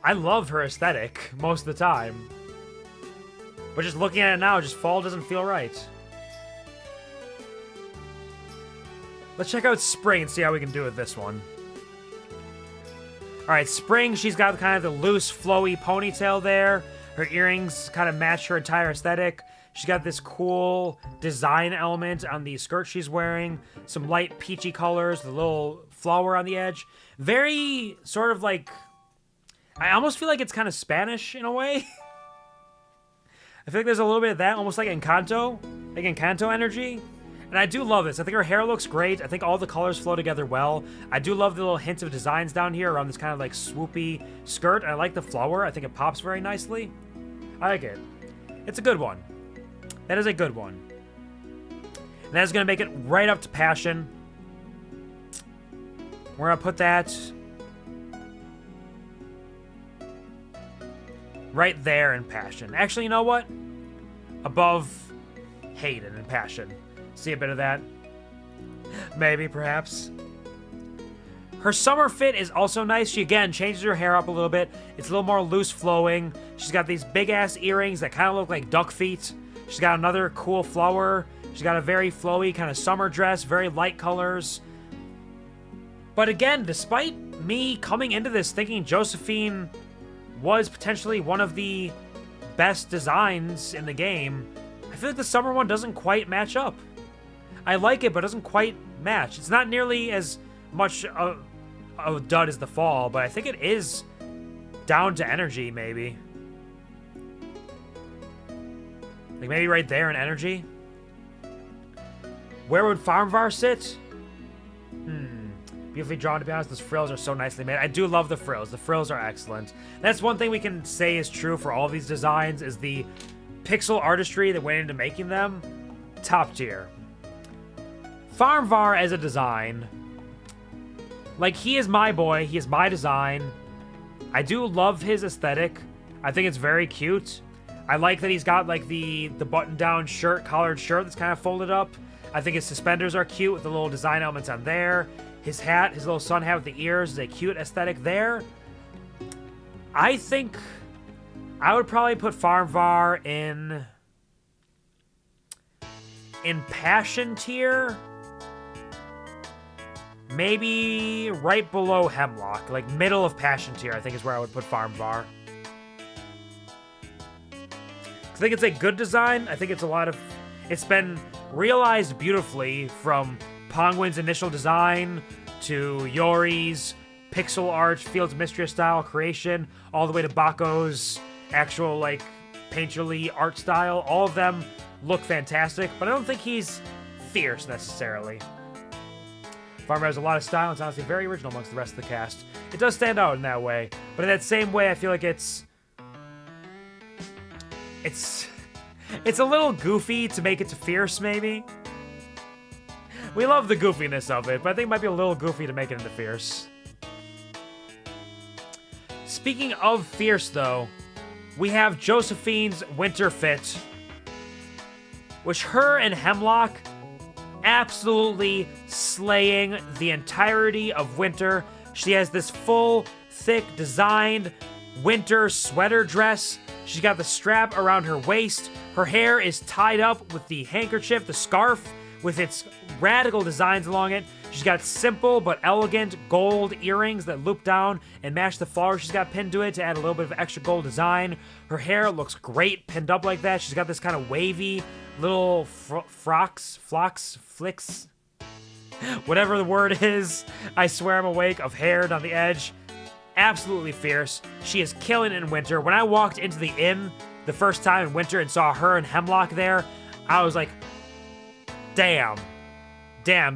I love her aesthetic most of the time. But just looking at it now, just fall doesn't feel right. Let's check out Spring and see how we can do with this one. Alright, Spring, she's got kind of the loose, flowy ponytail there. Her earrings kind of match her entire aesthetic. She's got this cool design element on the skirt she's wearing. Some light peachy colors, the little flower on the edge. Very sort of like... I almost feel like it's kind of Spanish in a way. I feel like there's a little bit of that, almost like Encanto. Like Encanto energy. And I do love this. I think her hair looks great. I think all the colors flow together well. I do love the little hints of designs down here around this kind of like swoopy skirt. I like the flower. I think it pops very nicely. I like it. It's a good one. That is a good one. And that is going to make it right up to Passion. We're going to put that right there in Passion. Actually, you know what? Above Hayden in Passion. See a bit of that. Maybe, perhaps. Her summer fit is also nice. She, again, changes her hair up a little bit. It's a little more loose flowing. She's got these big-ass earrings that kind of look like duck feet. She's got another cool flower. She's got a very flowy kind of summer dress, very light colors. But again, despite me coming into this thinking Josephine was potentially one of the best designs in the game, I feel like the summer one doesn't quite match up. I like it, but it doesn't quite match. It's not nearly as much a dud as the fall, but I think it is down to energy, maybe. Like, maybe right there in energy. Where would Farmvar sit? Beautifully drawn, to be honest. Those frills are so nicely made. I do love the frills. The frills are excellent. That's one thing we can say is true for all these designs is the pixel artistry that went into making them. Top tier. Farmvar as a design, like, he is my boy. He is my design. I do love his aesthetic. I think it's very cute. I like that he's got, like, the button-down shirt, collared shirt that's kind of folded up. I think his suspenders are cute with the little design elements on there. His hat, his little sun hat with the ears is a cute aesthetic there. I think I would probably put Farmvar in Passion tier. Maybe right below Hemlock, like middle of Passion tier, I think is where I would put Farmvar. I think it's a good design. I think it's it's been realized beautifully from Penguin's initial design to Yori's pixel art, Fields of Mistria style creation, all the way to Bako's actual, like, painterly art style. All of them look fantastic, but I don't think he's fierce necessarily. Farmer has a lot of style and it's honestly very original amongst the rest of the cast. It does stand out in that way, but in that same way, I feel like it's a little goofy to make it to fierce, maybe. We love the goofiness of it, but I think it might be a little goofy to make it into fierce. Speaking of fierce, though, we have Josephine's winter fit, which her and Hemlock absolutely slaying the entirety of winter. She has this full, thick, designed winter sweater dress. She's got the strap around her waist. Her hair is tied up with the handkerchief, the scarf, with its radical designs along it. She's got simple but elegant gold earrings that loop down and match the flowers she's got pinned to it to add a little bit of extra gold design. Her hair looks great pinned up like that. She's got this kind of wavy little flicks, whatever the word is. I swear I'm awake, of hair down the edge. Absolutely fierce. She is killing it in winter. When I walked into the inn the first time in winter and saw her and Hemlock there, I was like, damn,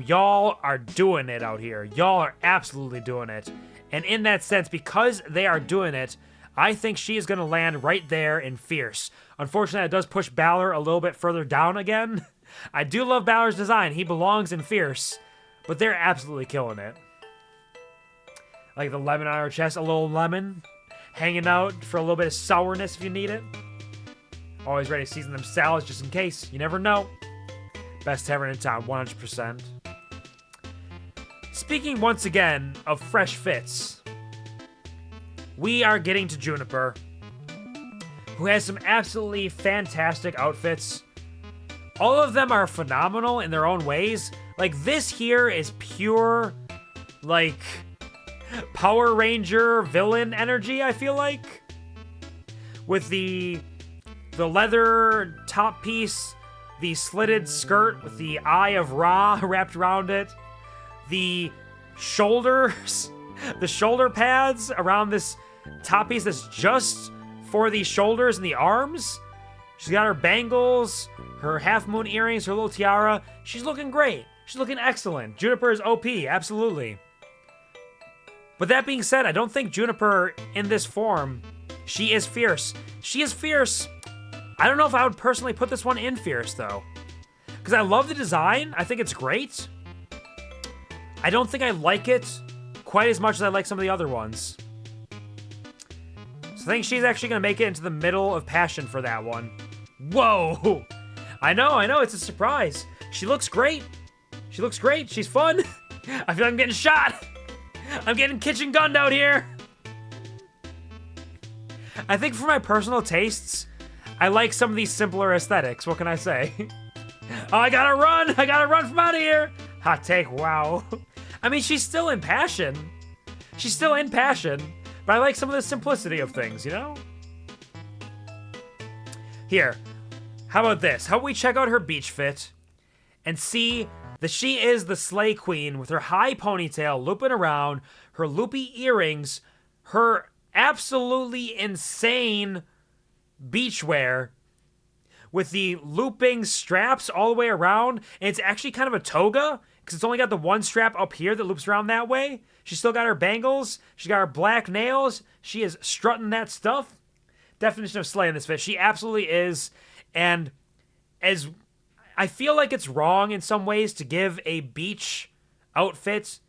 y'all are doing it out here. Y'all are absolutely doing it. And in that sense, because they are doing it, I think she is going to land right there in fierce. Unfortunately, it does push Balor a little bit further down again. I do love Balor's design. He belongs in fierce, but they're absolutely killing it. Like the lemon on her chest, a little lemon hanging out for a little bit of sourness if you need it. Always ready to season them salads just in case. You never know. Best tavern in town, 100%. Speaking once again of fresh fits, we are getting to Juniper, who has some absolutely fantastic outfits. All of them are phenomenal in their own ways. Like, this here is pure, like, Power Ranger villain energy, I feel like. With the leather top piece, the slitted skirt with the Eye of Ra wrapped around it, the shoulders, the shoulder pads around this top piece that's just for the shoulders and the arms. She's got her bangles, her half moon earrings, her little tiara. She's looking great. She's looking excellent. Juniper is OP, absolutely. But that being said, I don't think Juniper in this form, she is fierce. She is fierce. I don't know if I would personally put this one in fierce, though. Because I love the design. I think it's great. I don't think I like it quite as much as I like some of the other ones. So I think she's actually going to make it into the middle of Passion for that one. Whoa! I know, it's a surprise. She looks great. She looks great. She's fun. I feel like I'm getting shot. I'm getting kitchen gunned out here. I think for my personal tastes, I like some of these simpler aesthetics. What can I say? Oh, I gotta run from out of here. Hot take, wow. I mean, she's still in Passion. She's still in Passion, but I like some of the simplicity of things, you know? Here, how about this? How about we check out her beach fit and see that she is the Slay Queen with her high ponytail looping around, her loopy earrings, her absolutely insane beachwear with the looping straps all the way around, and it's actually kind of a toga. because it's only got the one strap up here that loops around that way. She's still got her bangles. She's got her black nails. She is strutting that stuff. Definition of slay in this fit. She absolutely is. And as I feel like it's wrong in some ways to give a beach outfit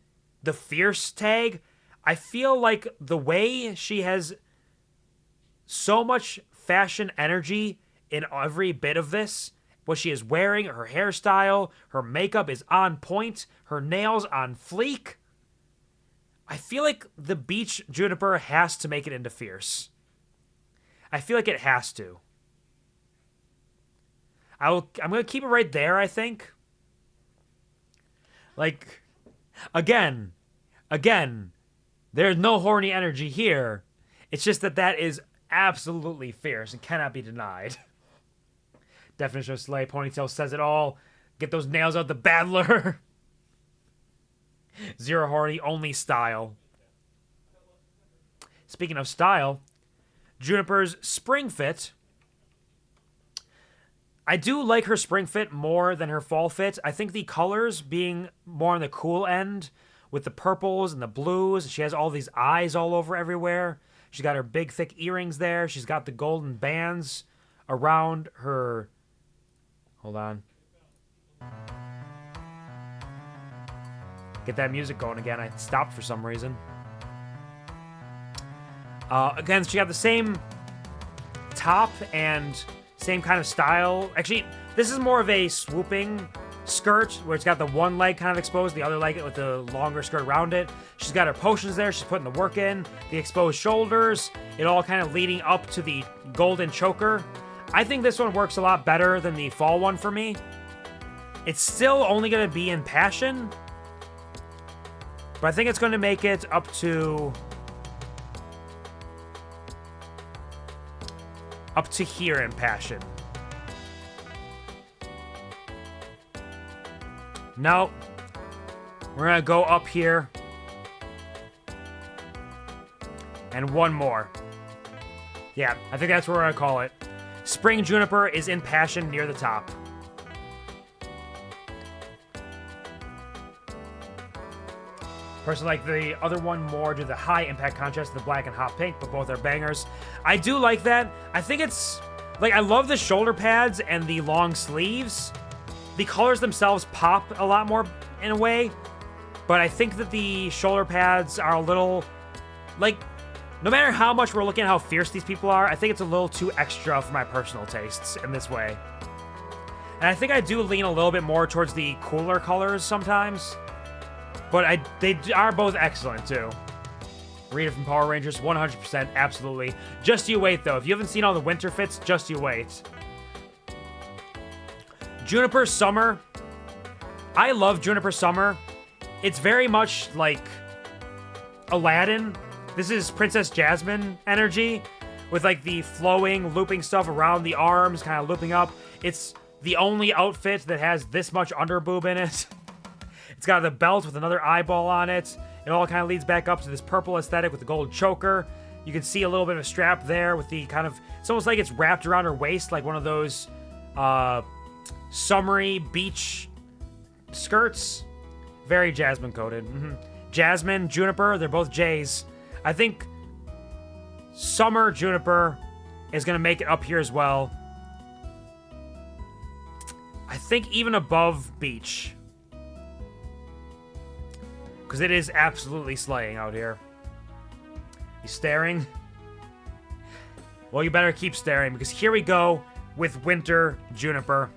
the fierce tag, I feel like the way she has so much fashion energy in every bit of this, what she is wearing, her hairstyle, her makeup is on point, her nails on fleek. I feel like the beach Juniper has to make it into fierce. I feel like it has to. I'm going to keep it right there, I think. Like, again, there's no horny energy here. It's just that is absolutely fierce and cannot be denied. Definition of slay, ponytail says it all. Get those nails out the battler. Zero horny, only style. Speaking of style, Juniper's spring fit. I do like her spring fit more than her fall fit. I think the colors being more on the cool end with the purples and the blues. She has all these eyes all over everywhere. She's got her big, thick earrings there. She's got the golden bands around her... Hold on. Get that music going again. I stopped for some reason. Again, she got the same top and same kind of style. Actually, this is more of a swooping skirt where it's got the one leg kind of exposed, the other leg with the longer skirt around it. She's got her potions there. She's putting the work in. The exposed shoulders. It all kind of leading up to the golden choker. I think this one works a lot better than the fall one for me. It's still only going to be in passion, but I think it's going to make it up to here in passion. No, we're going to go up here and one more. Yeah, I think that's what we're going to call it. Spring Juniper is in passion near the top. Personally, like the other one more due to the high impact contrast of the black and hot pink, but both are bangers. I do like that. I think it's, like, I love the shoulder pads and the long sleeves. The colors themselves pop a lot more in a way, but I think that the shoulder pads are a little, like, no matter how much we're looking at how fierce these people are, I think it's a little too extra for my personal tastes in this way. And I think I do lean a little bit more towards the cooler colors sometimes. But they are both excellent, too. Rita from Power Rangers, 100%, absolutely. Just you wait, though. If you haven't seen all the winter fits, just you wait. Juniper Summer. I love Juniper Summer. It's very much like Aladdin. This is Princess Jasmine energy with like the flowing, looping stuff around the arms, kind of looping up. It's the only outfit that has this much underboob in it. It's got the belt with another eyeball on it. It all kind of leads back up to this purple aesthetic with the gold choker. You can see a little bit of a strap there with the kind of... It's almost like it's wrapped around her waist, like one of those summery beach skirts. Very jasmine coated. Jasmine, Juniper, they're both J's. I think Summer Juniper is going to make it up here as well. I think even above Beach. Because it is absolutely slaying out here. You staring? Well, you better keep staring, because here we go with Winter Juniper.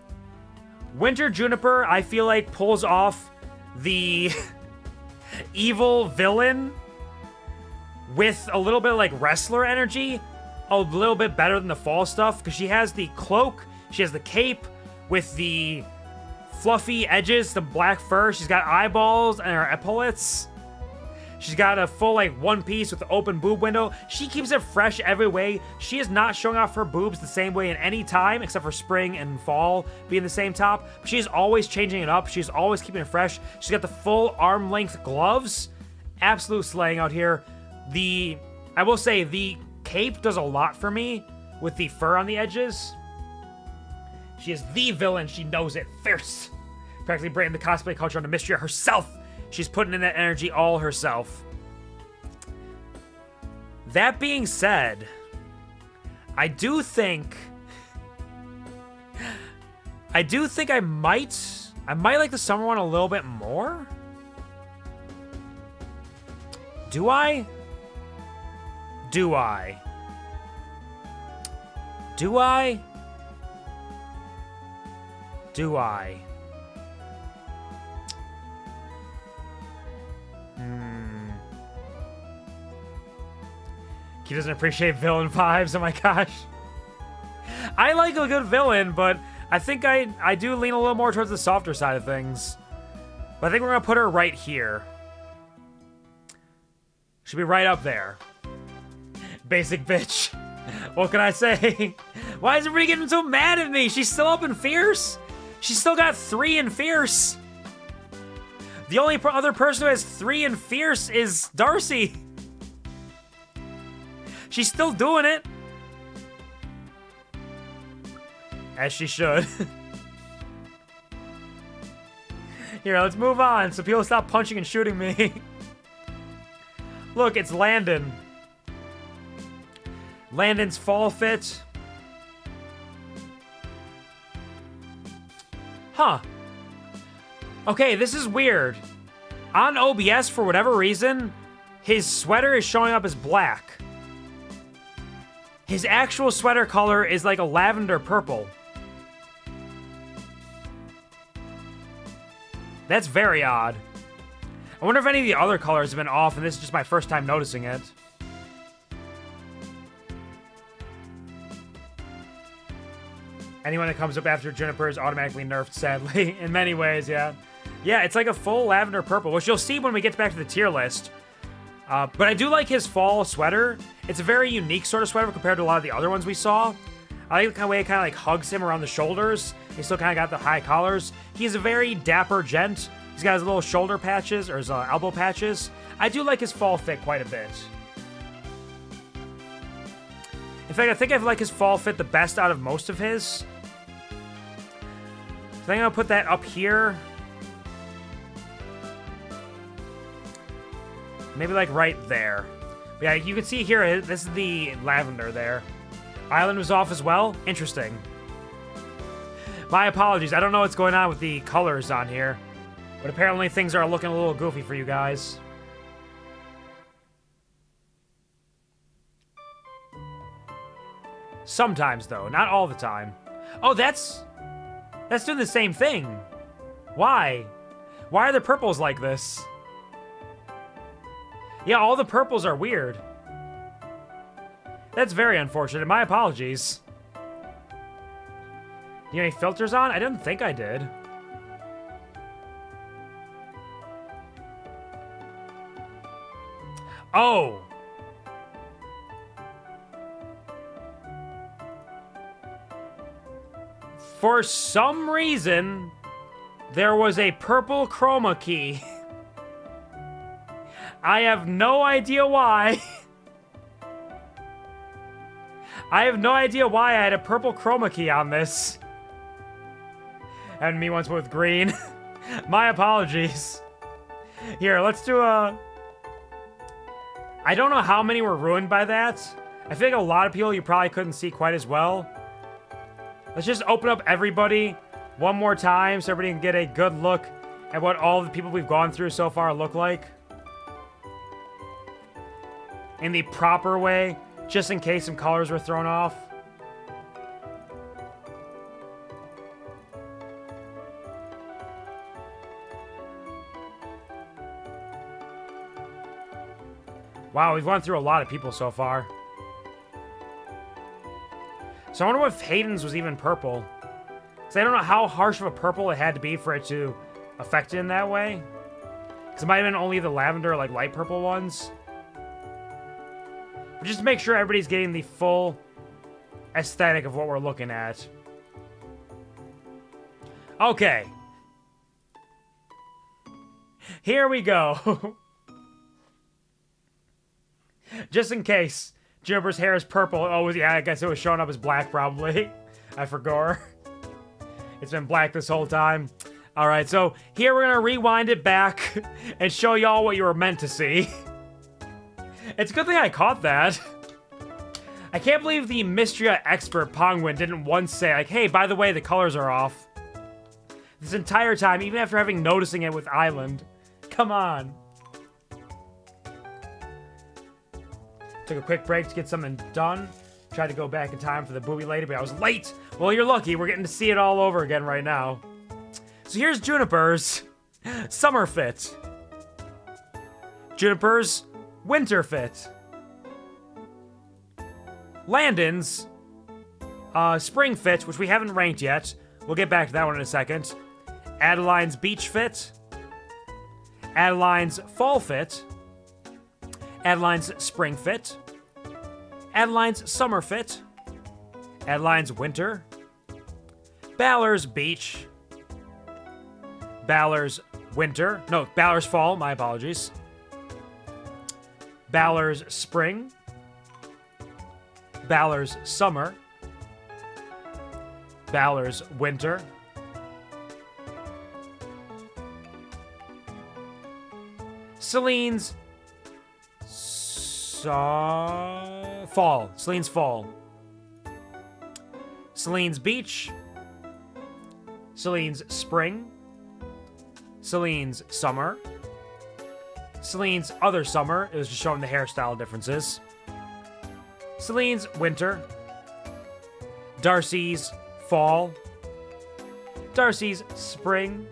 Winter Juniper, I feel like, pulls off the evil villain with a little bit of, like, wrestler energy. A little bit better than the fall stuff, because she has the cloak, she has the cape with the fluffy edges, the black fur. She's got eyeballs and her epaulets. She's got a full, like, one piece with the open boob window. She keeps it fresh every way. She is not showing off her boobs the same way in any time, except for spring and fall being the same top. But she's always changing it up. She's always keeping it fresh. She's got the full arm-length gloves. Absolute slaying out here. I will say, the cape does a lot for me with the fur on the edges. She is the villain. She knows it. Fierce. practically bringing the cosplay culture onto Mistria herself. She's putting in that energy all herself. That being said, I do think I might like the summer one a little bit more. Do I? Do I? Do I? Do I? He doesn't appreciate villain vibes. Oh my gosh. I like a good villain, but I think I do lean a little more towards the softer side of things. But I think we're going to put her right here. Should be right up there. Basic bitch. What can I say? Why is everybody getting so mad at me? She's still up in Fierce? She's still got 3 in Fierce. The only other person who has 3 in Fierce is Darcy. She's still doing it. As she should. Here, let's move on so people stop punching and shooting me. Look, it's Landon. Landon's fall fit. Huh. Okay, this is weird. On OBS, for whatever reason, his sweater is showing up as black. His actual sweater color is like a lavender purple. That's very odd. I wonder if any of the other colors have been off, and this is just my first time noticing it. Anyone that comes up after Juniper is automatically nerfed, sadly. In many ways, yeah. Yeah, it's like a full lavender purple, which you'll see when we get back to the tier list. But I do like his fall sweater. It's a very unique sort of sweater compared to a lot of the other ones we saw. I like the kind of way it kind of like hugs him around the shoulders. He still kind of got the high collars. He's a very dapper gent. He's got his little shoulder patches, or his elbow patches. I do like his fall fit quite a bit. In fact, I think I like his fall fit the best out of most of his. So I think I'm going to put that up here. Maybe like right there. But yeah, you can see here, this is the lavender there. Island was off as well. Interesting. My apologies. I don't know what's going on with the colors on here. But apparently things are looking a little goofy for you guys. Sometimes, though. Not all the time. Oh, that's doing the same thing. Why? Why are the purples like this? Yeah, all the purples are weird. That's very unfortunate. My apologies. You have any filters on? I didn't think I did. Oh! For some reason, there was a purple chroma key. I have no idea why. I have no idea why I had a purple chroma key on this. And me once with green. My apologies. Here, let's do a... I don't know how many were ruined by that. I feel like a lot of people you probably couldn't see quite as well. Let's just open up everybody one more time so everybody can get a good look at what all the people we've gone through so far look like. In the proper way, just in case some colors were thrown off. Wow, we've gone through a lot of people so far. So I wonder if Hayden's was even purple. Because I don't know how harsh of a purple it had to be for it to affect it in that way. Because it might have been only the lavender, like light purple ones. But just to make sure everybody's getting the full aesthetic of what we're looking at. Okay. Here we go. Just in case Juniper's hair is purple. Oh, yeah, I guess it was showing up as black, probably. I forgot. It's been black this whole time. All right, so here we're gonna rewind it back and show y'all what you were meant to see. It's a good thing I caught that. I can't believe the Mistria expert Penguin didn't once say, like, hey, by the way, the colors are off. This entire time, even after noticing it with Island. Come on. Took a quick break to get something done. Tried to go back in time for the booby lady, but I was late. Well, you're lucky. We're getting to see it all over again right now. So here's Juniper's summer fit. Juniper's winter fit. Landon's spring fit, which we haven't ranked yet. We'll get back to that one in a second. Adeline's beach fit. Adeline's fall fit. Adeline's spring fit. Adeline's summer fit. Adeline's winter. Balor's beach. Balor's winter. No, Balor's fall, my apologies. Balor's spring. Balor's summer. Balor's winter. Celine's fall. Celine's fall. Celine's beach. Celine's spring. Celine's summer. Celine's other summer. It was just showing the hairstyle differences. Celine's winter. Darcy's fall. Darcy's spring.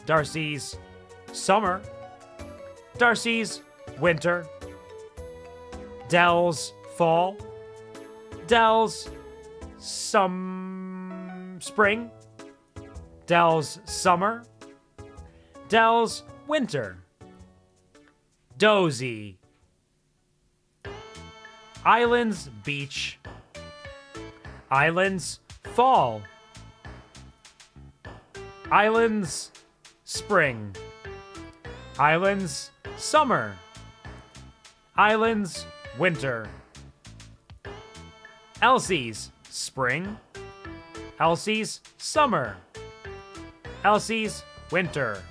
Darcy's summer. Darcy's winter. Dell's fall. Dell's spring. Dell's summer. Dell's winter. Dozy. Island's beach. Island's fall. Island's spring. Island's summer. Island's winter. Elsie's spring. Elsie's summer. Elsie's winter.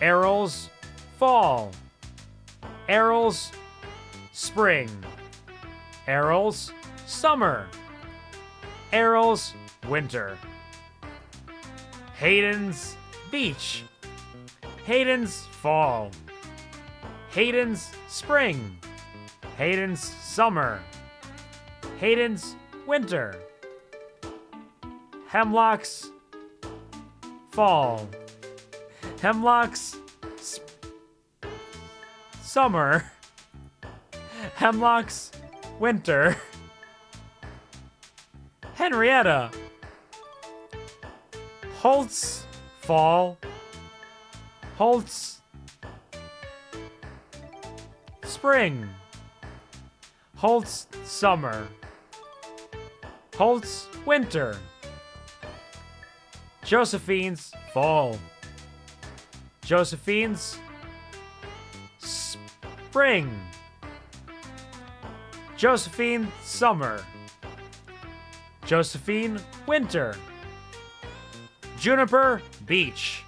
Errol's fall. Errol's spring. Errol's summer. Errol's winter. Hayden's beach. Hayden's fall. Hayden's spring. Hayden's summer. Hayden's winter. Hemlock's fall. Hemlock's summer. Hemlock's winter. Henrietta. Holt's fall. Holt's spring. Holt's summer. Holt's winter. Josephine's fall. Josephine's spring. Josephine summer. Josephine winter. Juniper beach.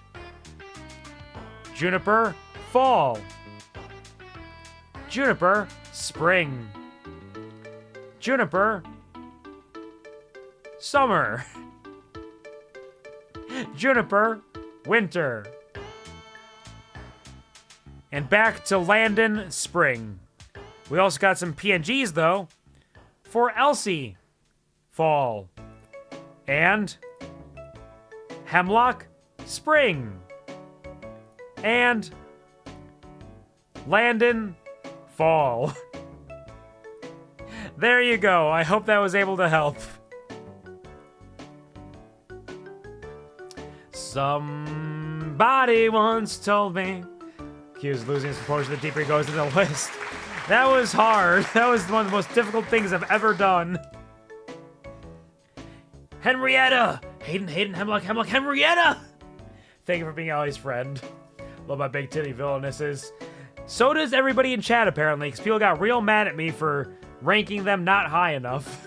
Juniper fall. Juniper spring. Juniper summer. Juniper winter. And back to Landon spring. We also got some PNGs though for Elsie fall and Hemlock spring and Landon fall. There you go. I hope that was able to help. Somebody once told me Q is losing his proportion the deeper he goes in the list. That was hard. That was one of the most difficult things I've ever done. Henrietta! Hayden, Hemlock, Henrietta! Thank you for being Ollie's friend. Love my big titty villainesses. So does everybody in chat, apparently, because people got real mad at me for ranking them not high enough.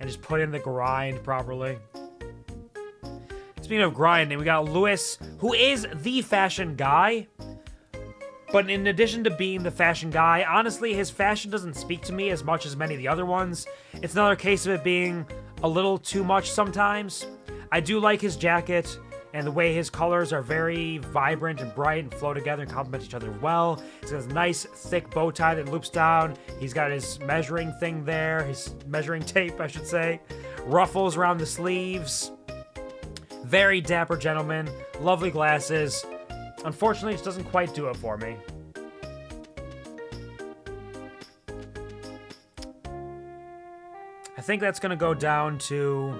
and just put in the grind properly. Speaking of grinding, we got Lewis, who is the fashion guy. But in addition to being the fashion guy, honestly, his fashion doesn't speak to me as much as many of the other ones. It's another case of it being a little too much sometimes. I do like his jacket, and the way his colors are very vibrant and bright and flow together and complement each other well. He's got this nice, thick bow tie that loops down. He's got his measuring thing there, his measuring tape, I should say. Ruffles around the sleeves. Very dapper gentleman. Lovely glasses. Unfortunately, it just doesn't quite do it for me. I think that's going to go down to...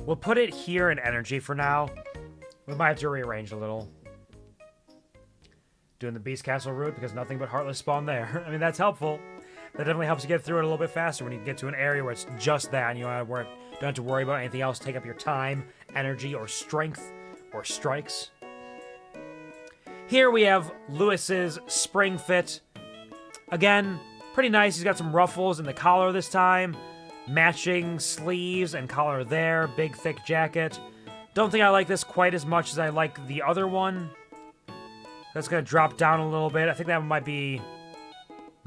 We'll put it here in energy for now. We might have to rearrange a little. Doing the Beast Castle route because nothing but Heartless spawn there. I mean, that's helpful. That definitely helps you get through it a little bit faster when you get to an area where it's just that and you don't have to worry about anything else take up your time, energy, or strength, or strikes. Here we have Lewis's spring fit. Again, pretty nice. He's got some ruffles in the collar this time. Matching sleeves and collar there. Big, thick jacket. Don't think I like this quite as much as I like the other one. That's going to drop down a little bit. I think that might be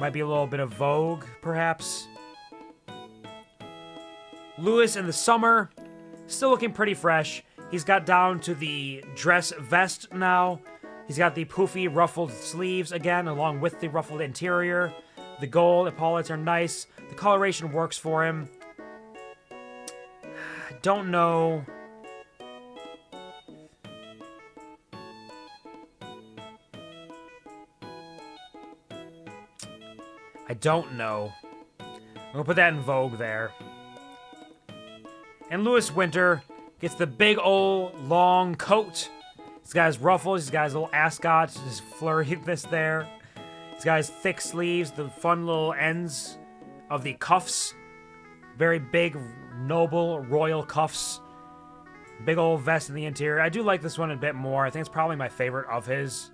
a little bit of Vogue, perhaps. Lewis in the summer. Still looking pretty fresh. He's got down to the dress vest now. He's got the poofy ruffled sleeves again, along with the ruffled interior. The gold epaulets are nice. The coloration works for him. I don't know. I'm gonna put that in Vogue there. And Lewis Winter gets the big old long coat. He's got his ruffles, he's got his little ascot, his flurriness there. He's got his thick sleeves, the fun little ends of the cuffs. Very big, noble, royal cuffs. Big old vest in the interior. I do like this one a bit more. I think it's probably my favorite of his.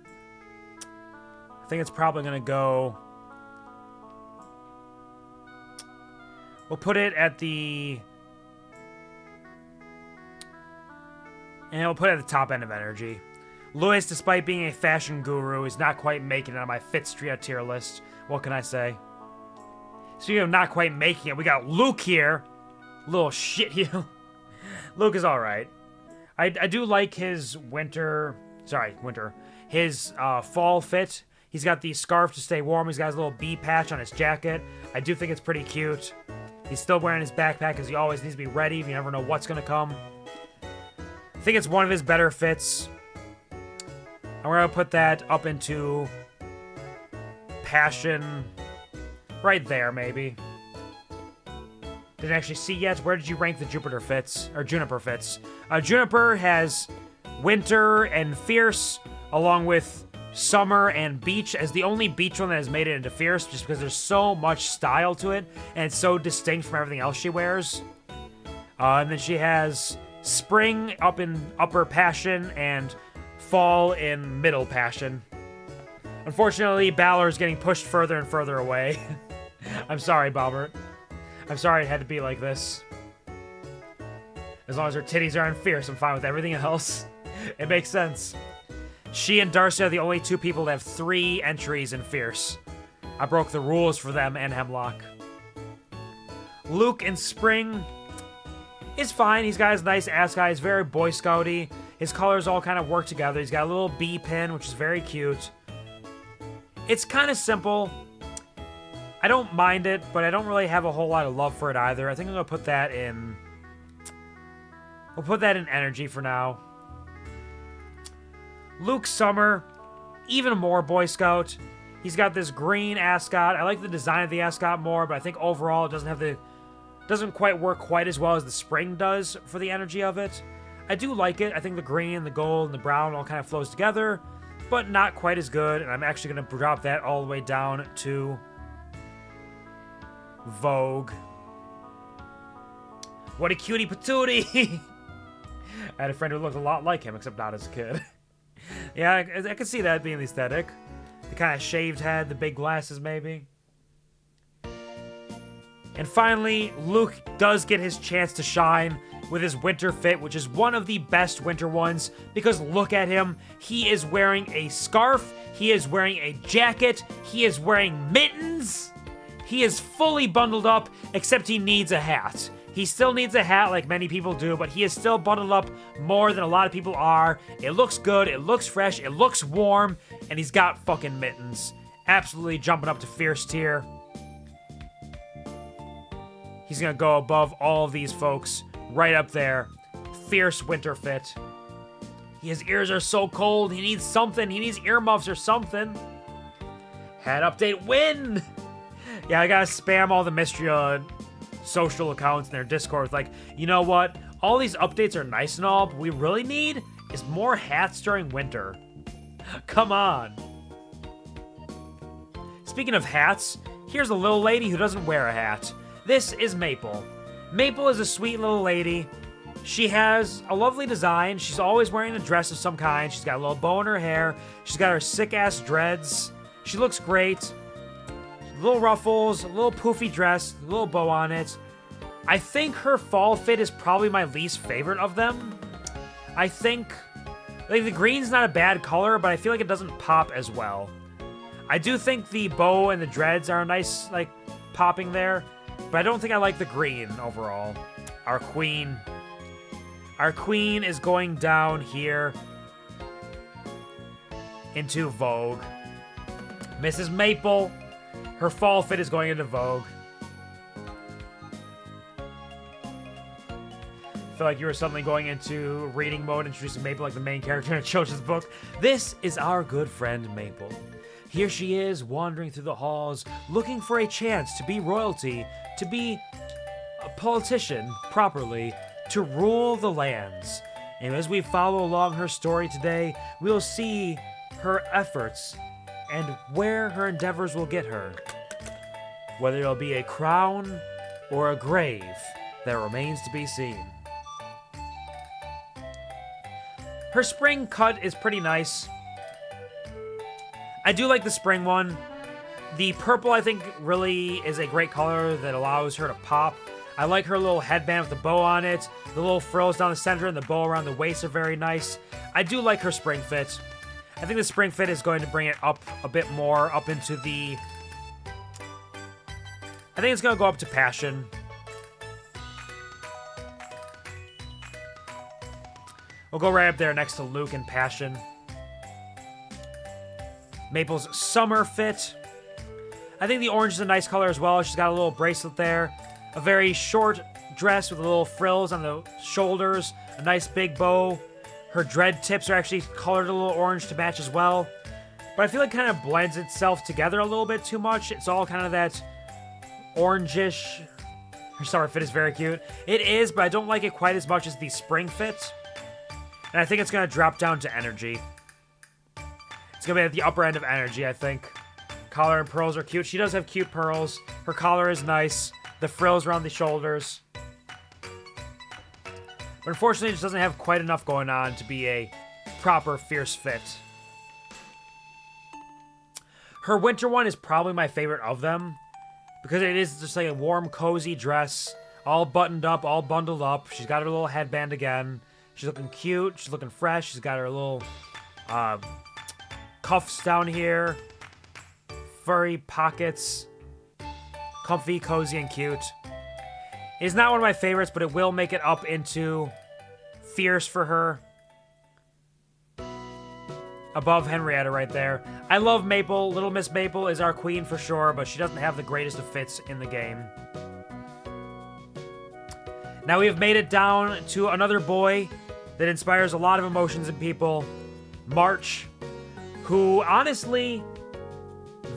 I think it's probably gonna go... We'll put it at the... And we'll put it at the top end of energy. Lewis, despite being a fashion guru, is not quite making it on my FITstria tier list. What can I say? Speaking of not quite making it, we got Luke here. Little shit heel. Luke is alright. I do like his his fall fit. He's got the scarf to stay warm. He's got his little bee patch on his jacket. I do think it's pretty cute. He's still wearing his backpack because he always needs to be ready. You never know what's going to come. I think it's one of his better fits. And we're going to put that up into passion right there, maybe. Didn't actually see yet. Where did you rank the Juniper fits? Juniper has winter and fierce, along with summer and beach as the only beach one that has made it into fierce, just because there's so much style to it and it's so distinct from everything else she wears. And then she has spring up in upper passion and fall in middle passion. Unfortunately, Balor's getting pushed further and further away. I'm sorry, Bobbert. I'm sorry it had to be like this. As long as her titties are in fierce, I'm fine with everything else. It makes sense. She and Darcy are the only two people that have 3 entries in fierce. I broke the rules for them and Hemlock. Luke in spring is fine. He's got his nice ascot. He's very Boy Scouty. His colors all kind of work together. He's got a little bee pin, which is very cute. It's kind of simple. I don't mind it, but I don't really have a whole lot of love for it either. I think I'm going to put that in... We'll put that in energy for now. Luke Summer, even more Boy Scout. He's got this green ascot. I like the design of the ascot more, but I think overall it doesn't quite work quite as well as the spring does for the energy of it. I do like it. I think the green, the gold, and the brown all kind of flows together, but not quite as good, and I'm actually going to drop that all the way down to Vogue. What a cutie patootie! I had a friend who looked a lot like him, except not as a kid. Yeah, I could see that being the aesthetic. The kind of shaved head, the big glasses maybe. And finally, Luke does get his chance to shine with his winter fit, which is one of the best winter ones, because look at him. He is wearing a scarf, he is wearing a jacket, he is wearing mittens. He is fully bundled up, except he needs a hat. He still needs a hat like many people do, but he is still bundled up more than a lot of people are. It looks good, it looks fresh, it looks warm, and he's got fucking mittens. Absolutely jumping up to fierce tier. He's gonna go above all of these folks, right up there. Fierce winter fit. His ears are so cold, he needs something. He needs earmuffs or something. Hat update win! Yeah, I gotta spam all the Mistria social accounts in their Discord. Like, you know what? All these updates are nice and all, but we really need is more hats during winter. Come on. Speaking of hats, here's a little lady who doesn't wear a hat. This is Maple. Maple is a sweet little lady. She has a lovely design. She's always wearing a dress of some kind. She's got a little bow in her hair. She's got her sick-ass dreads. She looks great. Little ruffles, a little poofy dress, a little bow on it. I think her fall fit is probably my least favorite of them. I think, like, the green's not a bad color, but I feel like it doesn't pop as well. I do think the bow and the dreads are nice, like, popping there, but I don't think I like the green overall. Our queen is going down here into Vogue. Mrs. Maple, her fall fit is going into Vogue. I feel like you were suddenly going into reading mode, introducing Maple like the main character in a children's book. This is our good friend Maple. Here she is, wandering through the halls, looking for a chance to be royalty, to be a politician properly, to rule the lands. And as we follow along her story today, we'll see her efforts and where her endeavors will get her. Whether it'll be a crown or a grave, that remains to be seen. Her spring cut is pretty nice. I do like the spring one. The purple, I think, really is a great color that allows her to pop. I like her little headband with the bow on it. The little frills down the center and the bow around the waist are very nice. I do like her spring fit. I think the spring fit is going to bring it up a bit more, up into the... I think it's going to go up to passion. We'll go right up there next to Luke and passion. Maple's summer fit. I think the orange is a nice color as well. She's got a little bracelet there. A very short dress with little frills on the shoulders. A nice big bow. Her dread tips are actually colored a little orange to match as well. But I feel like it kind of blends itself together a little bit too much. It's all kind of that orangish. Her summer fit is very cute. It is, but I don't like it quite as much as the spring fit. And I think it's going to drop down to energy. It's going to be at the upper end of energy, I think. Collar and pearls are cute. She does have cute pearls. Her collar is nice. The frills around the shoulders. But unfortunately, it just doesn't have quite enough going on to be a proper fierce fit. Her winter one is probably my favorite of them, because it is just like a warm, cozy dress, all buttoned up, all bundled up. She's got her little headband again. She's looking cute. She's looking fresh. She's got her little cuffs down here. Furry pockets. Comfy, cozy, and cute. It's not one of my favorites, but it will make it up into fierce for her. Above Henrietta right there. I love Maple. Little Miss Maple is our queen for sure, but she doesn't have the greatest of fits in the game. Now we have made it down to another boy that inspires a lot of emotions in people. March, who honestly,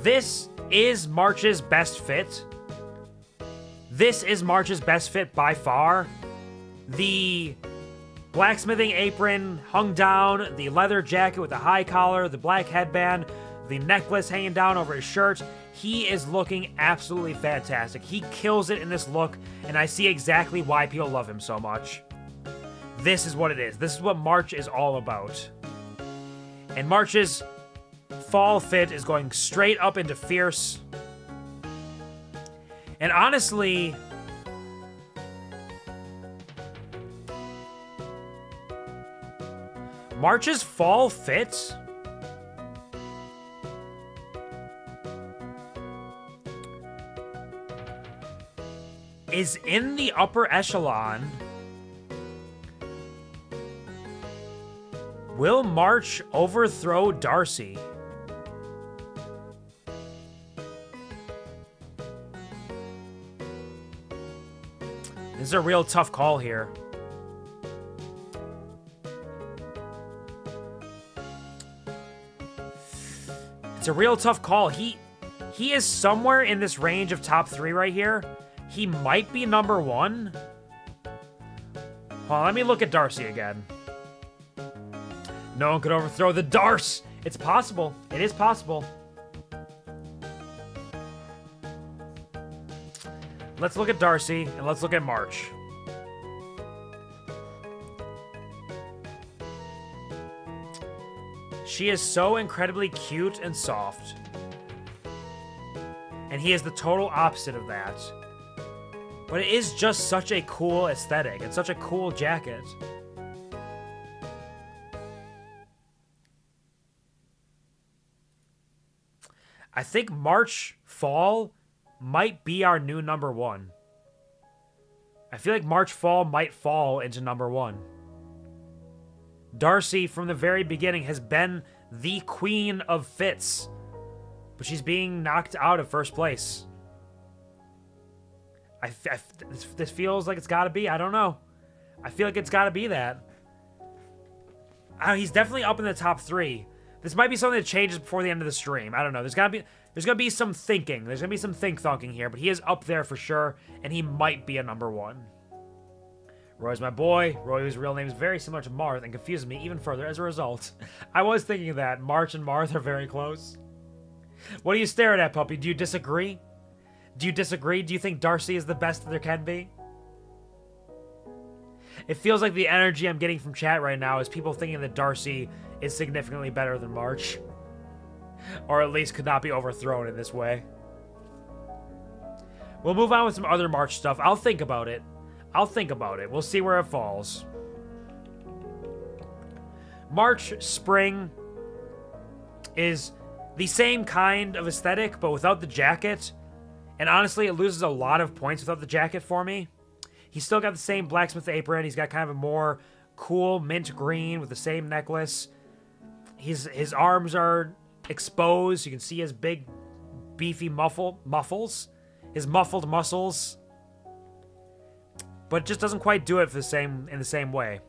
this is March's best fit. This is March's best fit by far. The blacksmithing apron hung down, the leather jacket with the high collar, the black headband, the necklace hanging down over his shirt. He is looking absolutely fantastic. He kills it in this look, and I see exactly why people love him so much. This is what it is. This is what March is all about. And March's fall fit is going straight up into fierce. And honestly, March's fall fit is in the upper echelon. Will March overthrow Darcy? This is a real tough call here. It's a real tough call. He is somewhere in this range of top 3 right here. He might be number 1. Hold on, let me look at Darcy again. No one could overthrow the Darce. It's possible. It is possible. Let's look at Darcy, and let's look at March. She is so incredibly cute and soft. And he is the total opposite of that. But it is just such a cool aesthetic. It's such a cool jacket. I think March Fall might be our new number 1. I feel like March Fall might fall into number 1. Darcy, from the very beginning, has been the queen of fits. But she's being knocked out of first place. This feels like it's got to be. I don't know. I feel like it's got to be that. He's definitely up in the top 3. This might be something that changes before the end of the stream. I don't know. There's gonna be some thinking. There's gonna be some think-thunking here, but he is up there for sure, and he might be a number 1. Roy's my boy. Roy, whose real name is very similar to Marth and confuses me even further as a result. I was thinking that March and Marth are very close. What are you staring at, puppy? Do you disagree? Do you disagree? Do you think Darcy is the best that there can be? It feels like the energy I'm getting from chat right now is people thinking that Darcy is significantly better than March. Or at least could not be overthrown in this way. We'll move on with some other March stuff. I'll think about it. We'll see where it falls. March Spring is the same kind of aesthetic, but without the jacket. And honestly, it loses a lot of points without the jacket for me. He's still got the same blacksmith apron. He's got kind of a more cool mint green with the same necklace. His arms are exposed. You can see his big, beefy muffles. His muffled muscles. But it just doesn't quite do it for in the same way.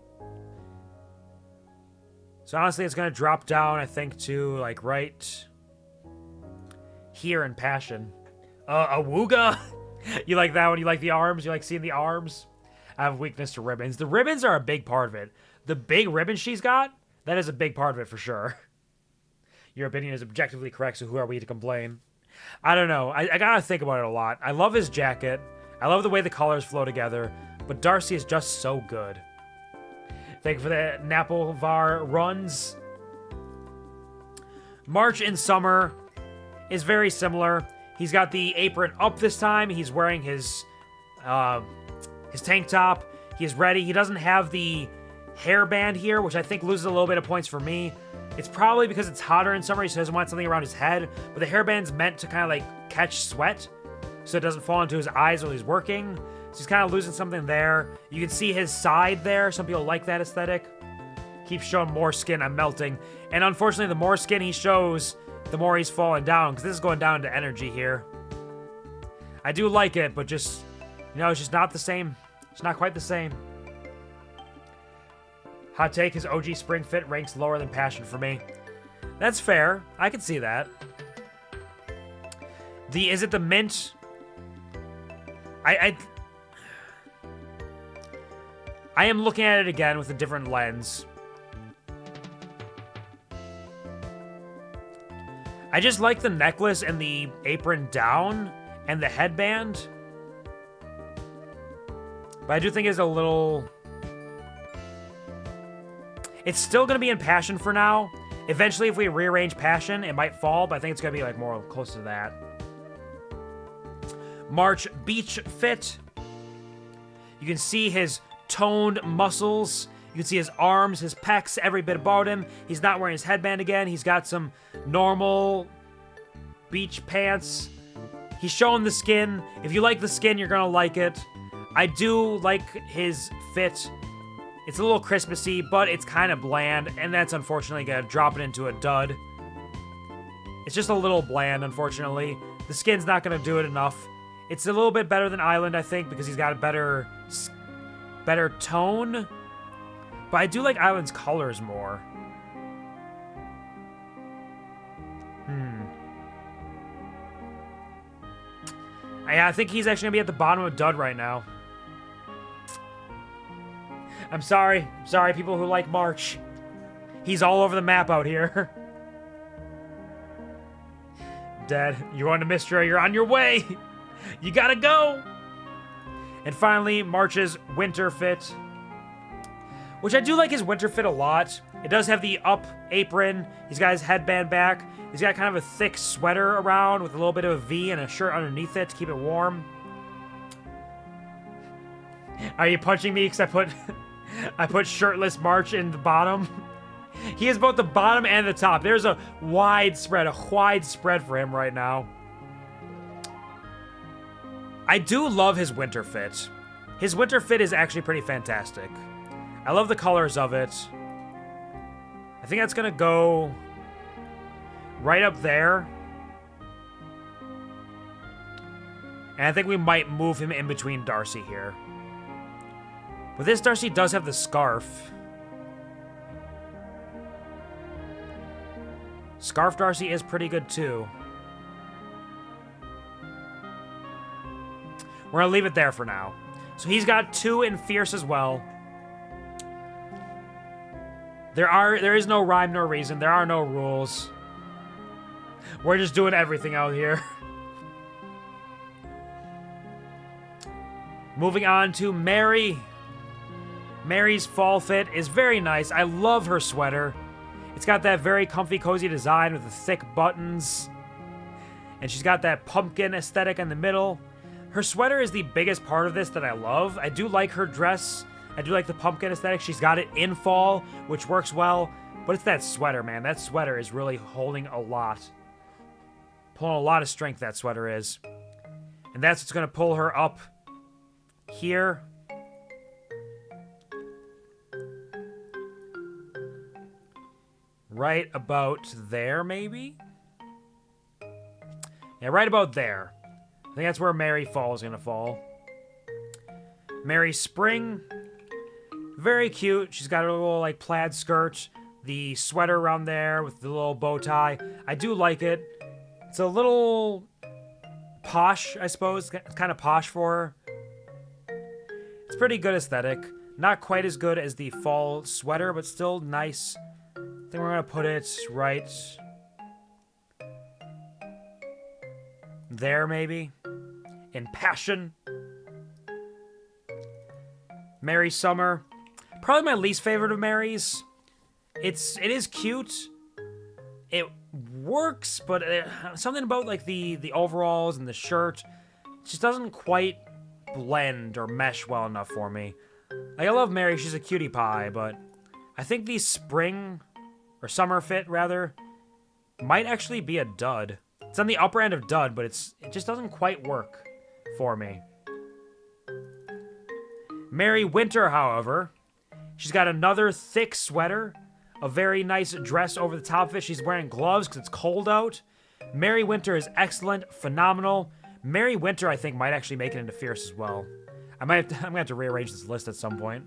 So honestly, it's going to drop down, I think, to like right here in Passion. A Wooga? You like that one? You like the arms? You like seeing the arms? I have a weakness to ribbons. The ribbons are a big part of it. The big ribbon she's got, that is a big part of it for sure. Your opinion is objectively correct, so who are we to complain? I don't know. I gotta think about it a lot. I love his jacket. I love the way the colors flow together. But Darcy is just so good. Thank you for the Napolvar runs. March in Summer is very similar. He's got the apron up this time. He's wearing his tank top. He is ready. He doesn't have the hairband here, which I think loses a little bit of points for me. It's probably because it's hotter in summer. He doesn't want something around his head. But the hairband's meant to kind of like catch sweat, so it doesn't fall into his eyes while he's working. So he's kind of losing something there. You can see his side there. Some people like that aesthetic. Keeps showing more skin. I'm melting. And unfortunately, the more skin he shows, the more he's falling down, because this is going down to energy here. I do like it, but just, you know, it's just not the same. It's not quite the same. Hot take, his OG Spring Fit ranks lower than Passion for me. That's fair. I can see that. Is it the mint? I am looking at it again with a different lens. I just like the necklace and the apron down and the headband. But I do think it's a little... It's still going to be in Passion for now. Eventually, if we rearrange Passion, it might fall, but I think it's going to be like more close to that. March Beach Fit. You can see his toned muscles. You can see his arms, his pecs, every bit about him. He's not wearing his headband again. He's got some normal beach pants. He's showing the skin. If you like the skin, you're going to like it. I do like his fit. It's a little Christmassy, but it's kind of bland, and that's unfortunately going to drop it into a dud. It's just a little bland, unfortunately. The skin's not going to do it enough. It's a little bit better than Island, I think, because he's got a better tone. But I do like Island's colors more. I think he's actually going to be at the bottom of dud right now. I'm sorry. I'm sorry, people who like March. He's all over the map out here. Dad, you're going to Mistria. You're on your way. You gotta go. And finally, March's winter fit. Which I do like his winter fit a lot. It does have the up apron. He's got his headband back. He's got kind of a thick sweater around with a little bit of a V and a shirt underneath it to keep it warm. Are you punching me because I put shirtless March in the bottom? He is both the bottom and the top. There's a wide spread for him right now. I do love his winter fit. His winter fit is actually pretty fantastic. I love the colors of it. I think that's gonna go right up there. And I think we might move him in between Darcy here. But this Darcy does have the scarf. Scarf Darcy is pretty good too. We're gonna leave it there for now. So he's got 2 in Fierce as well. There is no rhyme nor reason. There are no rules. We're just doing everything out here. Moving on to Mary. Mary's fall fit is very nice. I love her sweater. It's got that very comfy, cozy design with the thick buttons. And she's got that pumpkin aesthetic in the middle. Her sweater is the biggest part of this that I love. I do like her dress. I do like the pumpkin aesthetic. She's got it in fall, which works well. But it's that sweater, man. That sweater is really holding a lot. Pulling a lot of strength, that sweater is. And that's what's going to pull her up here. Right about there, maybe? Yeah, right about there. I think that's where Mary Fall is going to fall. Mary Spring. Very cute. She's got her little, like, plaid skirt. The sweater around there with the little bow tie. I do like it. It's a little posh, I suppose. Kind of posh for her. It's pretty good aesthetic. Not quite as good as the fall sweater, but still nice. I think we're going to put it right there, maybe. In Passion. Mary Summer. Probably my least favorite of Mary's. It is cute. It works, but something about like the overalls and the shirt just doesn't quite blend or mesh well enough for me. Like, I love Mary, she's a cutie pie, but I think the spring or summer fit rather might actually be a dud. It's on the upper end of dud, but it just doesn't quite work for me. Mary Winter, however, she's got another thick sweater, a very nice dress over the top of it. She's wearing gloves because it's cold out. Mary Winter is excellent, phenomenal. Mary Winter, I think, might actually make it into Fierce as well. I'm gonna have to rearrange this list at some point.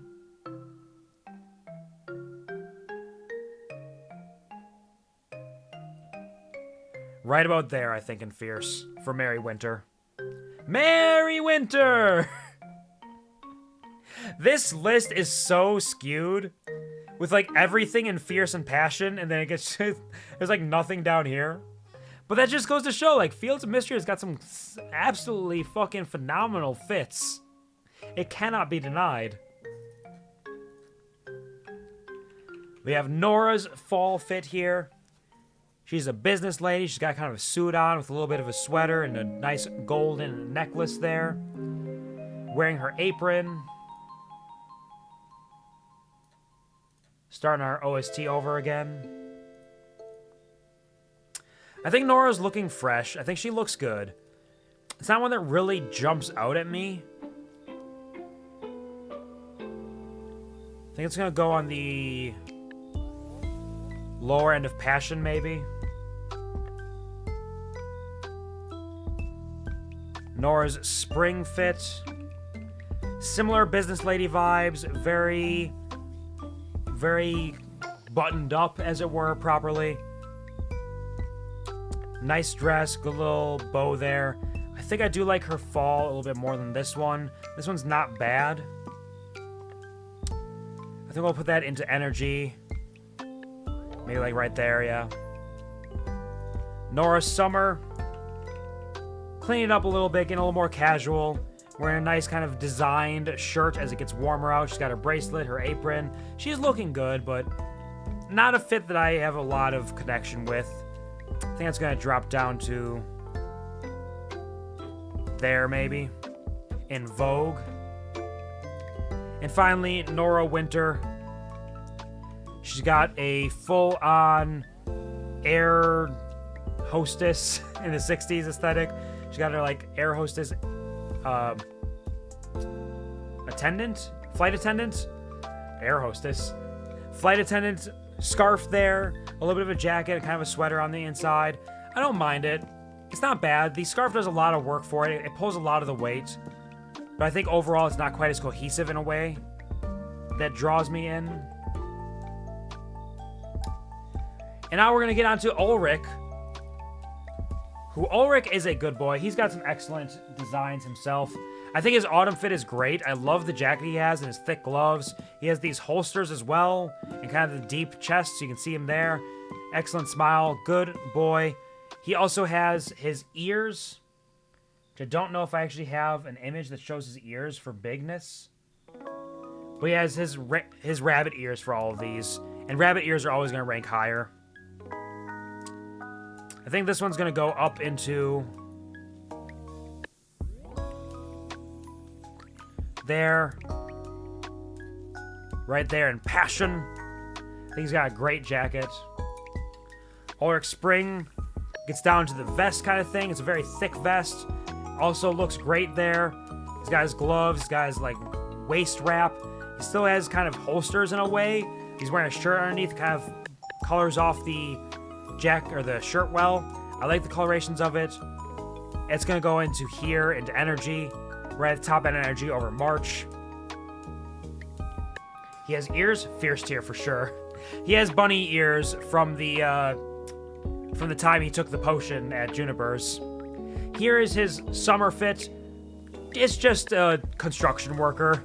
Right about there, I think, in Fierce for Mary Winter. Mary Winter! This list is so skewed with like everything in Fierce and Passion, and then it gets there's like nothing down here. But that just goes to show, like, Fields of Mistria has got some absolutely fucking phenomenal fits. It cannot be denied. We have Nora's fall fit here. She's a business lady. She's got kind of a suit on with a little bit of a sweater and a nice golden necklace there. Wearing her apron. Starting our OST over again. I think Nora's looking fresh. I think she looks good. It's not one that really jumps out at me. I think it's going to go on the lower end of passion, maybe. Nora's spring fit. Similar business lady vibes. Very buttoned up, as it were, properly. Nice dress. Good little bow there. I think I do like her fall a little bit more than this one. This one's not bad. I think we'll put that into energy. Maybe like right there, yeah. Nora Summer. Clean it up a little bit, getting a little more casual. Wearing a nice kind of designed shirt as it gets warmer out. She's got her bracelet, her apron. She's looking good, but not a fit that I have a lot of connection with. I think that's going to drop down to there, maybe. In Vogue. And finally, Nora Winter. She's got a full-on air hostess in the 60s aesthetic. She's got her, like, air hostess attendant? Flight attendant? Air hostess. Flight attendant scarf there. A little bit of a jacket, kind of a sweater on the inside. I don't mind it. It's not bad. The scarf does a lot of work for it. It pulls a lot of the weight. But I think overall it's not quite as cohesive in a way that draws me in. And now we're going to get on to Ulrich. Ulrich is a good boy. He's got some excellent designs himself. I think his autumn fit is great. I love the jacket he has and his thick gloves. He has these holsters as well and kind of the deep chest, so you can see him there. Excellent smile. Good boy. He also has his ears, which I don't know if I actually have an image that shows his ears for bigness. But he has his rabbit ears for all of these. And rabbit ears are always going to rank higher. I think this one's going to go up into there. Right there in passion. I think he's got a great jacket. Ulrich Spring gets down to the vest kind of thing. It's a very thick vest. Also looks great there. He's got his gloves. He's got his, like, waist wrap. He still has kind of holsters in a way. He's wearing a shirt underneath. Kind of colors off the jacket or the shirt well. I like the colorations of it. It's going to go into here, into energy. Right at the top end energy over March. He has ears. FITstria for sure. He has bunny ears from the time he took the potion at Juniper's. Here is his summer fit. It's just a construction worker.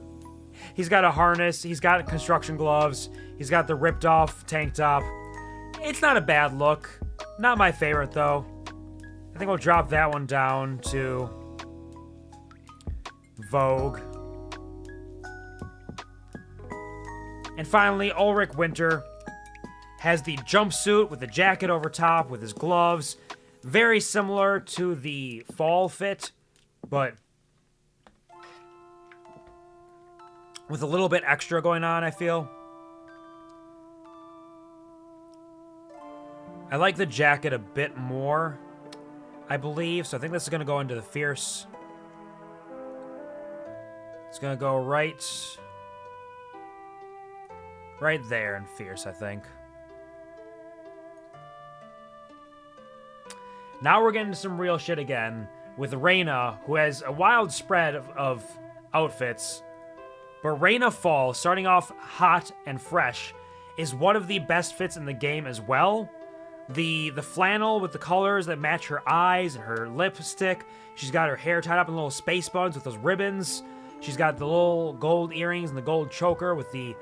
He's got a harness. He's got construction gloves. He's got the ripped off tank top. It's not a bad look. Not my favorite, though. I think we'll drop that one down to Vogue. And finally, Ulrich Winter has the jumpsuit with the jacket over top with his gloves. Very similar to the fall fit, but with a little bit extra going on, I feel. I like the jacket a bit more, I believe. So I think this is going to go into the fierce. It's going to go right there in fierce, I think. Now we're getting to some real shit again with Reyna, who has a wild spread of outfits. But Reyna Fall, starting off hot and fresh, is one of the best fits in the game as well. The flannel with the colors that match her eyes and her lipstick. She's got her hair tied up in little space buns with those ribbons. She's got the little gold earrings and the gold choker with the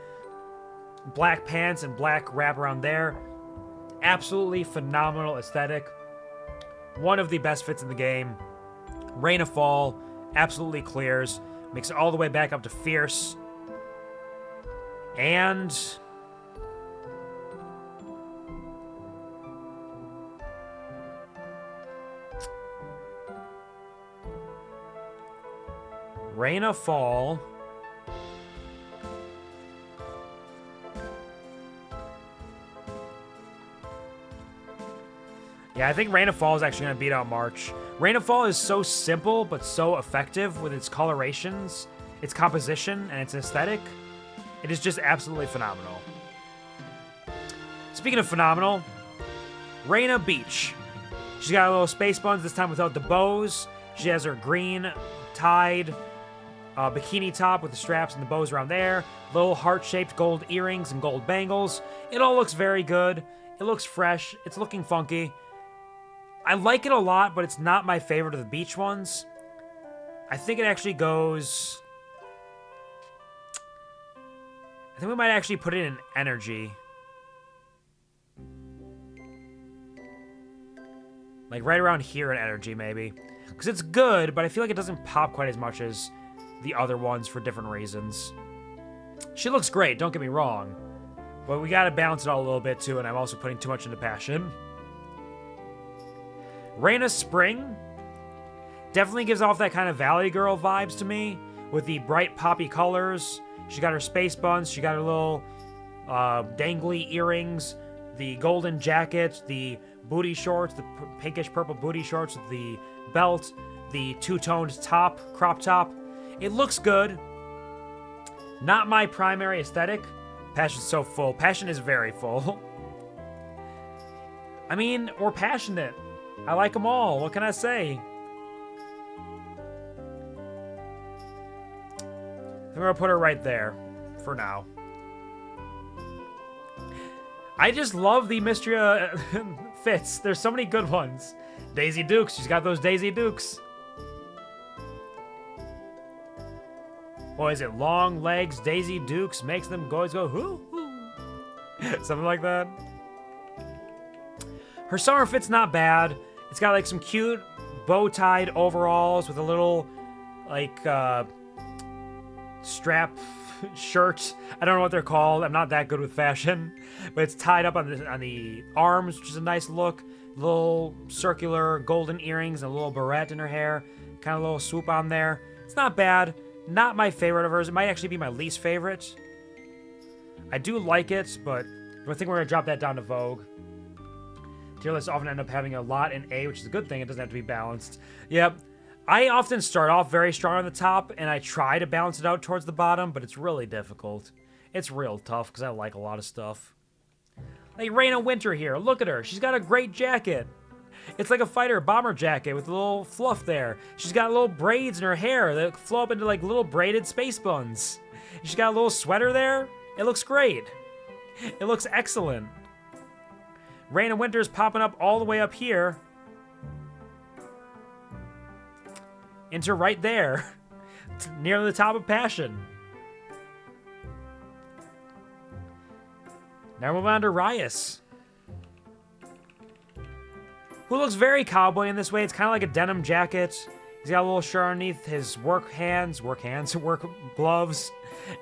black pants and black wrap around there. Absolutely phenomenal aesthetic. One of the best fits in the game. Reyna Fall absolutely clears. Makes it all the way back up to fierce. And Raina Fall. Yeah, I think Rain of Fall is actually going to beat out March. Rain of Fall is so simple, but so effective with its colorations, its composition, and its aesthetic. It is just absolutely phenomenal. Speaking of phenomenal, Raina Beach. She's got a little space buns, this time without the bows. She has her green tied bikini top with the straps and the bows around there. Little heart-shaped gold earrings and gold bangles. It all looks very good. It looks fresh. It's looking funky. I like it a lot, but it's not my favorite of the beach ones. I think it actually goes... I think we might actually put it in energy. Like right around here in energy, maybe. Because it's good, but I feel like it doesn't pop quite as much as the other ones for different reasons. She looks great, don't get me wrong. But we gotta balance it all a little bit too, and I'm also putting too much into passion. Raina Spring definitely gives off that kind of Valley Girl vibes to me, with the bright poppy colors. She got her space buns, she got her little dangly earrings, the golden jacket, the booty shorts, the pinkish purple booty shorts with the belt, the two-toned top, crop top. It looks good. Not my primary aesthetic. Passion's so full. Passion is very full. I mean, we're passionate. I like them all. What can I say? I'm gonna put her right there for now. I just love the Mistria fits. There's so many good ones. Daisy Dukes. She's got those Daisy Dukes. What is it? Long legs, Daisy Dukes makes them go hoo hoo. Something like that. Her summer fit's not bad. It's got like some cute bow-tied overalls with a little like strap shirt. I don't know what they're called. I'm not that good with fashion, but it's tied up on the arms, which is a nice look. Little circular golden earrings and a little barrette in her hair. Kind of a little swoop on there. It's not bad. Not my favorite of hers. It might actually be my least favorite. I do like it, but I think we're going to drop that down to Vogue. Tier lists often end up having a lot in A, which is a good thing. It doesn't have to be balanced. Yep. I often start off very strong on the top, and I try to balance it out towards the bottom, but it's really difficult. It's real tough, because I like a lot of stuff. Like Raina Winter here. Look at her. She's got a great jacket. It's like a fighter bomber jacket with a little fluff there. She's got little braids in her hair that flow up into like little braided space buns. She's got a little sweater there. It looks great. It looks excellent. Raina Winter's popping up all the way up here. Into right there. Near the top of Passion. Now we'll move on to Rias, who looks very cowboy in this way. It's kind of like a denim jacket. He's got a little shirt underneath his work gloves,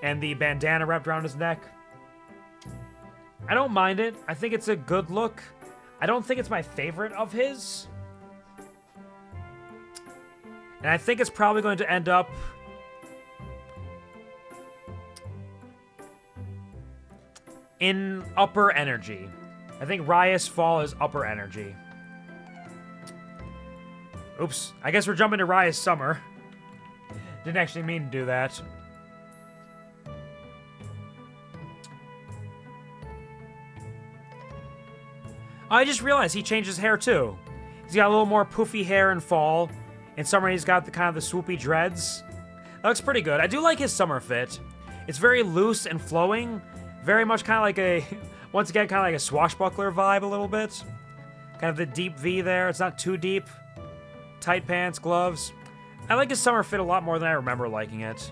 and the bandana wrapped around his neck. I don't mind it. I think it's a good look. I don't think it's my favorite of his. And I think it's probably going to end up in upper energy. I think Rias Fall is upper energy. Oops. I guess we're jumping to Rias Summer. Didn't actually mean to do that. Oh, I just realized he changed his hair too. He's got a little more poofy hair in Fall. In Summer, he's got the kind of the swoopy dreads. That looks pretty good. I do like his summer fit. It's very loose and flowing. Very much kind of like a, once again, kind of like a swashbuckler vibe a little bit. Kind of the deep V there. It's not too deep. Tight pants, gloves. I like his summer fit a lot more than I remember liking it.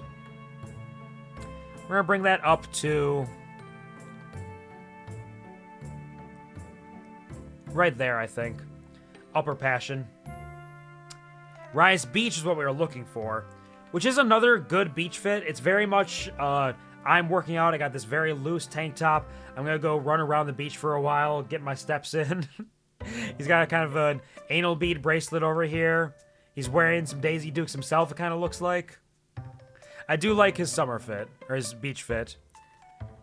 We're going to bring that up to right there, I think. Upper Passion. Rias Beach is what we were looking for, which is another good beach fit. It's very much, I'm working out. I got this very loose tank top. I'm going to go run around the beach for a while, get my steps in. He's got a kind of an anal bead bracelet over here. He's wearing some Daisy Dukes himself, it kind of looks like. I do like his summer fit, or his beach fit.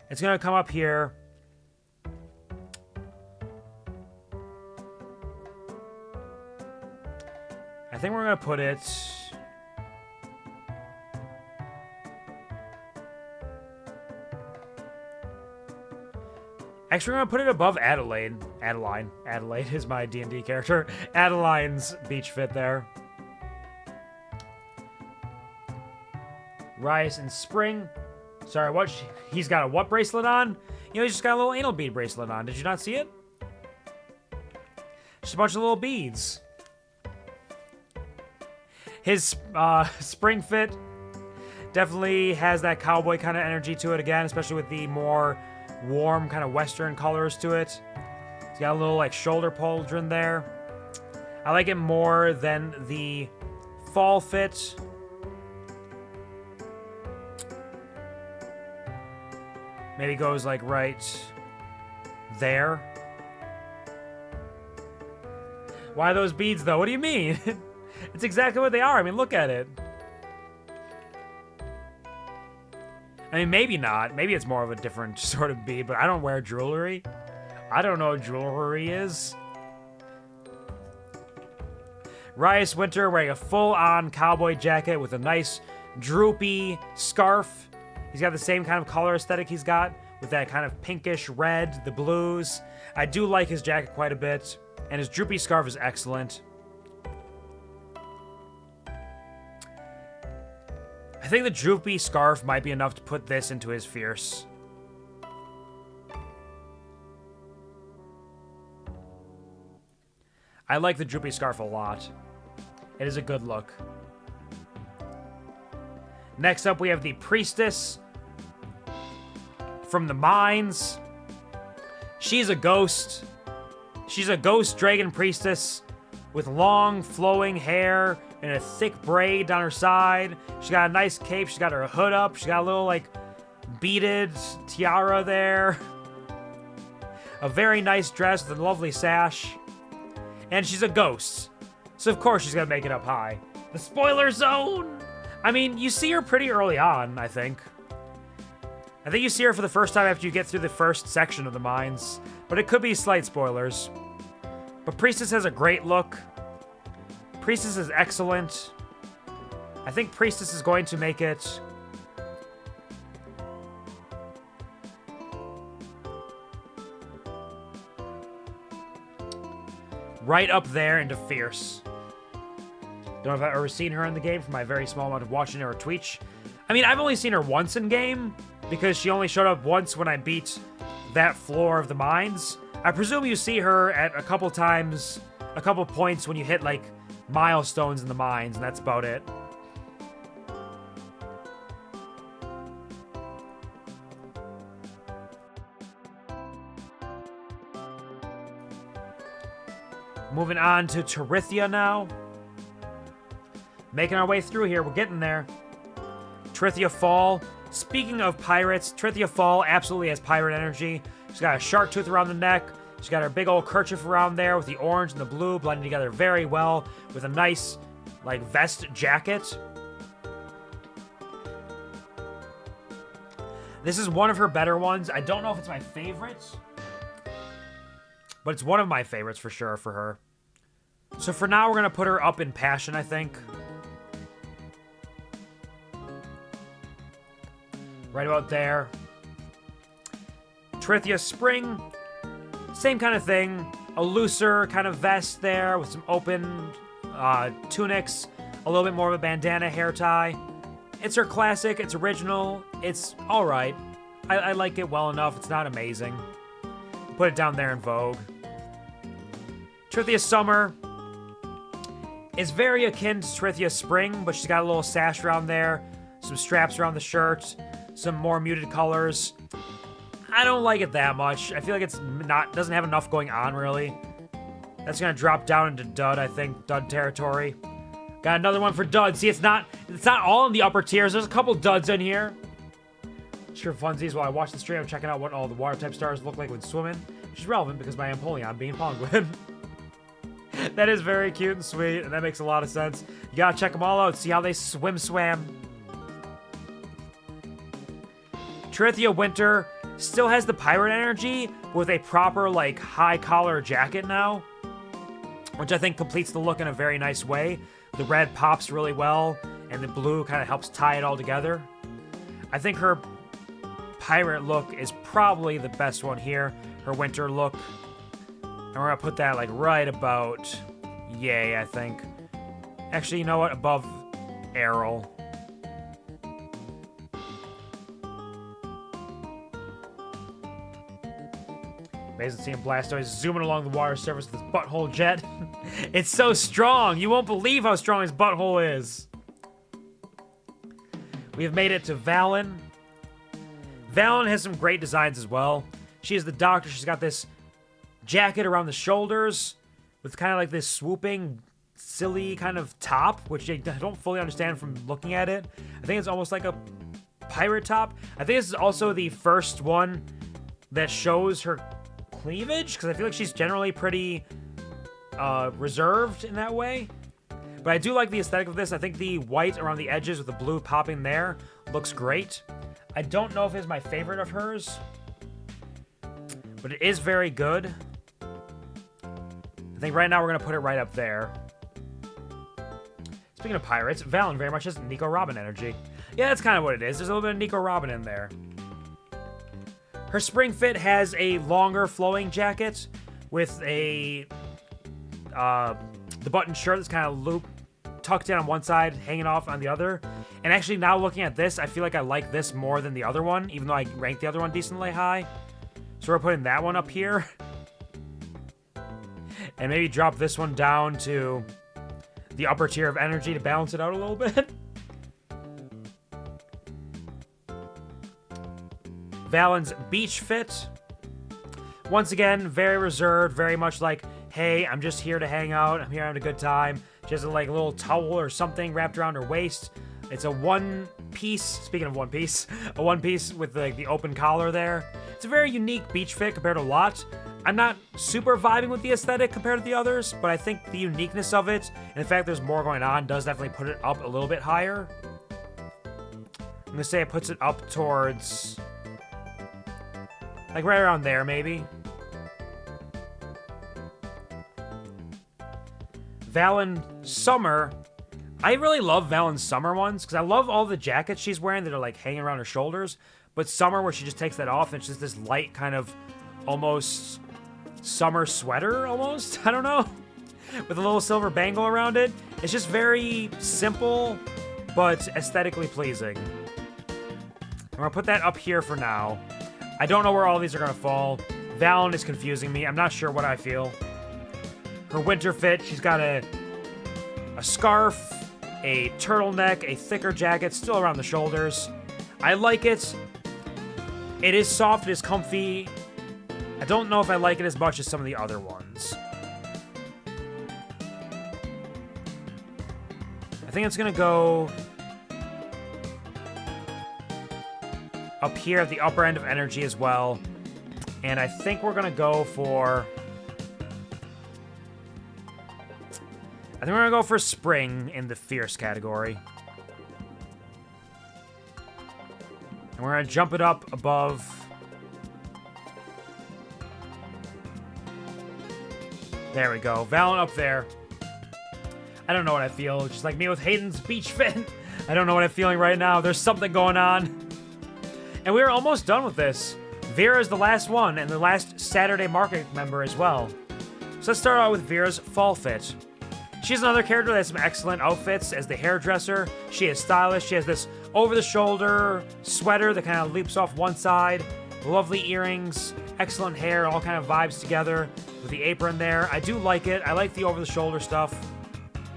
It's gonna come up here. I think we're gonna put it... Actually, we're gonna put it above Adelaide. Adelaide is my D&D character. Adeline's beach fit there. Rice and Spring. Sorry, what? He's got a what bracelet on? You know, he's just got a little anal bead bracelet on. Did you not see it? Just a bunch of little beads. His Spring fit definitely has that cowboy kind of energy to it again, especially with the more warm kind of western colors to it. It's got a little like shoulder pauldron there. I like it more than the fall fit. Maybe goes like right there. Why those beads though? What do you mean? It's exactly what they are. I mean, look at it. I mean, maybe not. Maybe it's more of a different sort of bead, but I don't wear jewelry. I don't know what jewelry is. Rice Winter wearing a full-on cowboy jacket with a nice droopy scarf. He's got the same kind of color aesthetic he's got with that kind of pinkish red, the blues. I do like his jacket quite a bit, and his droopy scarf is excellent. I think the droopy scarf might be enough to put this into his fierce. I like the droopy scarf a lot. It is a good look. Next up, we have the Priestess from the mines. She's a ghost. She's a ghost dragon priestess with long flowing hair and a thick braid down her side. She's got a nice cape. She's got her hood up. She's got a little, like, beaded tiara there. A very nice dress with a lovely sash. And she's a ghost. So, of course, she's going to make it up high. The spoiler zone! I mean, you see her pretty early on, I think. I think you see her for the first time after you get through the first section of the mines. But it could be slight spoilers. But Priestess has a great look. Priestess is excellent. I think Priestess is going to make it... right up there into Fierce. Don't know if I've ever seen her in the game from my very small amount of watching her Twitch. I mean, I've only seen her once in game, because she only showed up once when I beat that floor of the mines. I presume you see her at a couple times, a couple points when you hit, like, milestones in the mines, and that's about it. Moving on to Terithia now. Making our way through here. We're getting there. Terithia Fall. Speaking of pirates, Terithia Fall absolutely has pirate energy. She's got a shark tooth around the neck. She's got her big old kerchief around there with the orange and the blue blending together very well with a nice, like, vest jacket. This is one of her better ones. I don't know if it's my favorite, but it's one of my favorites for sure for her. So for now, we're going to put her up in Passion, I think. Right about there. Terithia Spring. Same kind of thing. A looser kind of vest there with some open tunics. A little bit more of a bandana hair tie. It's her classic. It's original. It's alright. I like it well enough. It's not amazing. Put it down there in Vogue. Terithia Summer is very akin to Terithia Spring, but she's got a little sash around there. Some straps around the shirt. Some more muted colors. I don't like it that much. I feel like it's doesn't have enough going on, really. That's gonna drop down into Dud, I think. Dud territory. Got another one for Dud. See, it's not all in the upper tiers. There's a couple Duds in here. Sure, funsies, while I watch the stream, I'm checking out what all the water type stars look like when swimming, which is relevant because my Empoleon being Penguin. That is very cute and sweet, and that makes a lot of sense. You gotta check them all out, see how they swam. Tirithia Winter still has the pirate energy with a proper, like, high collar jacket now, which I think completes the look in a very nice way. The red pops really well, and the blue kind of helps tie it all together. I think her pirate look is probably the best one here, her winter look. And we're gonna put that, like, right about yay, I think. Actually, you know what? Above Errol. Amazing seeing Blastoise zooming along the water surface with his butthole jet. It's so strong! You won't believe how strong his butthole is! We have made it to Valen. Valen has some great designs as well. She is the doctor. She's got this jacket around the shoulders with kind of like this swooping, silly kind of top, which I don't fully understand from looking at it. I think it's almost like a pirate top. I think this is also the first one that shows her cleavage, because I feel like she's generally pretty reserved in that way. But I do like the aesthetic of this. I think the white around the edges with the blue popping there looks great. I don't know if it's my favorite of hers, but it is very good. I think right now we're going to put it right up there. Speaking of pirates, Valen very much has Nico Robin energy. Yeah, that's kind of what it is. There's a little bit of Nico Robin in there. Her spring fit has a longer flowing jacket with a the button shirt that's kind of tucked in on one side, hanging off on the other. And actually now looking at this, I feel like I like this more than the other one, even though I ranked the other one decently high. So we're putting that one up here. And maybe drop this one down to the upper tier of energy to balance it out a little bit. Valen's beach fit. Once again, very reserved, very much like, hey, I'm just here to hang out. I'm here having a good time. She has a like little towel or something wrapped around her waist. It's a one piece, speaking of one piece, a one piece with like the open collar there. It's a very unique beach fit compared to a lot. I'm not super vibing with the aesthetic compared to the others, but I think the uniqueness of it and the fact there's more going on does definitely put it up a little bit higher. I'm gonna say it puts it up towards like right around there, maybe. Valen Summer. I really love Valen's Summer ones, because I love all the jackets she's wearing that are like hanging around her shoulders. But Summer, where she just takes that off, and it's just this light kind of almost summer sweater, almost? I don't know. With a little silver bangle around it. It's just very simple, but aesthetically pleasing. I'm going to put that up here for now. I don't know where all these are going to fall. Valen is confusing me. I'm not sure what I feel. Her winter fit, she's got a scarf, a turtleneck, a thicker jacket, still around the shoulders. I like it. It is soft, it is comfy. I don't know if I like it as much as some of the other ones. I think it's gonna go up here at the upper end of energy as well. And I think we're gonna go for... I think we're gonna go for spring in the fierce category. And we're gonna jump it up above... There we go. Valen up there. I don't know what I feel. Just like me with Hayden's beach fit. I don't know what I'm feeling right now. There's something going on. And we're almost done with this. Vera is the last one, and the last Saturday Market member as well. So let's start out with Vera's fall fit. She's another character that has some excellent outfits as the hairdresser. She is stylish. She has this over-the-shoulder sweater that kind of leaps off one side. Lovely earrings, excellent hair, all kind of vibes together with the apron there. I do like it. I like the over-the-shoulder stuff.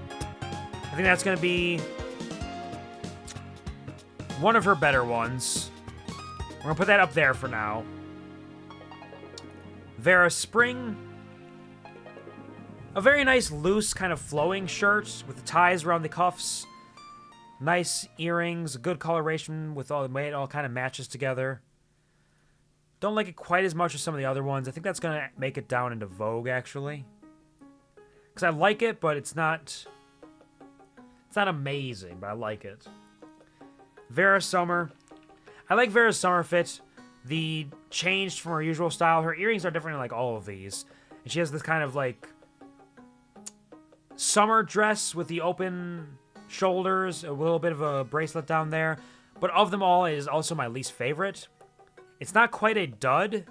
I think that's going to be one of her better ones. We're going to put that up there for now. Vera Spring. A very nice, loose, kind of flowing shirt with the ties around the cuffs. Nice earrings, a good coloration with all the way it all kind of matches together. Don't like it quite as much as some of the other ones. I think that's going to make it down into Vogue, actually. Because I like it, but it's not amazing, but I like it. Vera Summer. I like Vera's summer fit. The changed from her usual style. Her earrings are different in like all of these. And she has this kind of like summer dress with the open shoulders, a little bit of a bracelet down there. But of them all, it is also my least favorite. It's not quite a dud,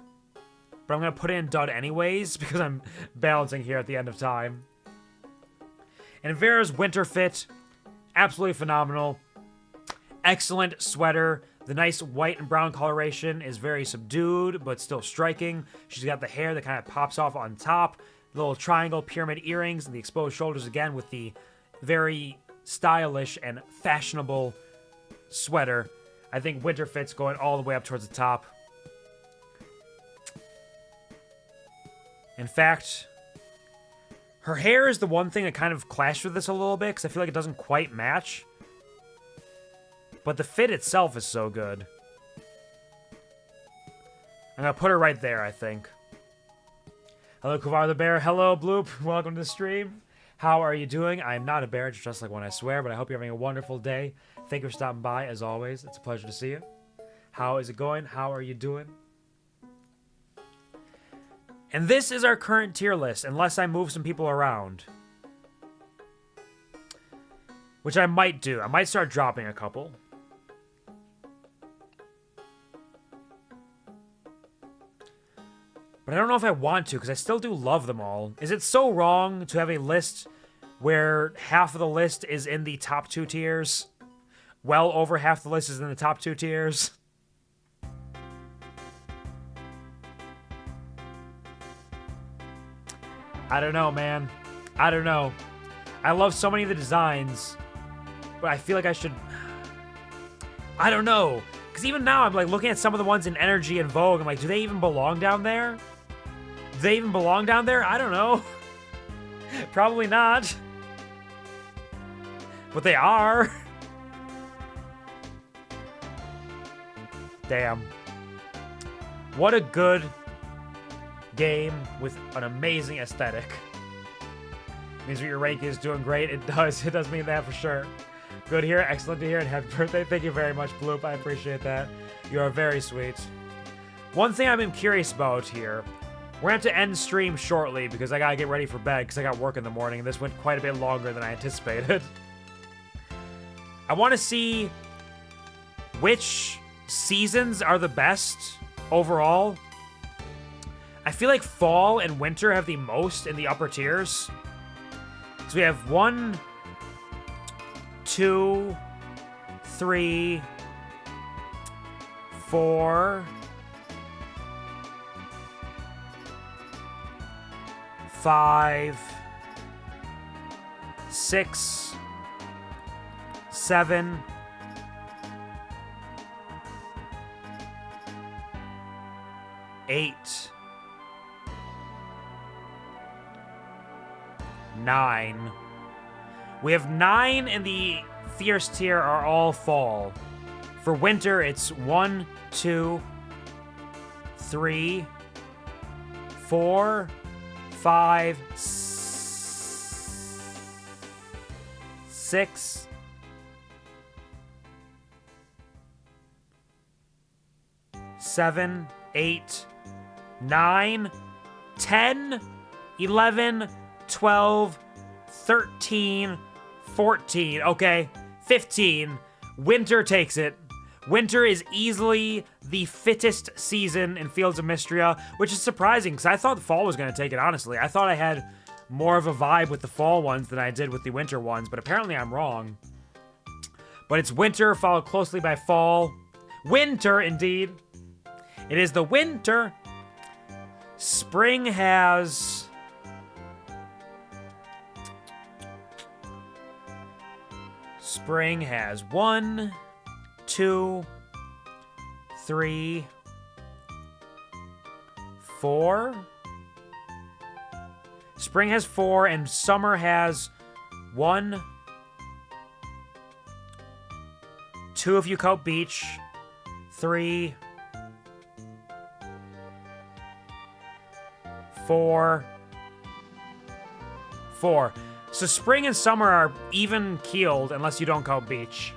but I'm going to put in dud anyways because I'm balancing here at the end of time. And Vera's winter fit, absolutely phenomenal. Excellent sweater. The nice white and brown coloration is very subdued, but still striking. She's got the hair that kind of pops off on top. Little triangle pyramid earrings and the exposed shoulders again with the very stylish and fashionable sweater. I think winter fit's going all the way up towards the top. In fact, her hair is the one thing that kind of clashed with this a little bit because I feel like it doesn't quite match. But the fit itself is so good. I'm going to put her right there, I think. Hello, Kuvar the Bear. Hello, Bloop. Welcome to the stream. How are you doing? I'm not a bear, just like when I swear, but I hope you're having a wonderful day. Thank you for stopping by, as always. It's a pleasure to see you. How is it going? How are you doing? And this is our current tier list, unless I move some people around. Which I might do. I might start dropping a couple. But I don't know if I want to, because I still do love them all. Is it so wrong to have a list where half of the list is in the top 2 tiers? Well over half the list is in the top 2 tiers? I don't know, man. I don't know. I love so many of the designs, but I feel like I should... I don't know. Because even now, I'm like looking at some of the ones in Energy and Vogue. I'm like, do they even belong down there? Do they even belong down there? I don't know. Probably not. But they are. Damn. What a good game with an amazing aesthetic. Means your rank is doing great. It does. It does mean that for sure. Good to hear. Excellent to hear. And happy birthday. Thank you very much, Bloop. I appreciate that. You are very sweet. One thing I've been curious about here. We're going to have to end stream shortly because I got to get ready for bed because I got work in the morning. And this went quite a bit longer than I anticipated. I want to see which seasons are the best overall. I feel like fall and winter have the most in the upper tiers. So we have 1, 2, 3, 4, 5, 6, 7, 8, 9. We have 9 in the fierce tier are all fall. For winter, it's 1, 2, 3, 4, 5, 6, 7, 8, 9, 10, 11, 12, 13, 14, okay, 15. Winter takes it. Winter is easily the fittest season in Fields of Mistria, which is surprising, because I thought the fall was going to take it, honestly. I thought I had more of a vibe with the fall ones than I did with the winter ones, but apparently I'm wrong. But it's winter, followed closely by fall. Winter, indeed. It is the winter. Spring has... Spring has 1, 2, 3, 4. Spring has 4, and summer has 1, 2 if you count beach, 3, 4, 4. So spring and summer are even keeled unless you don't count beach,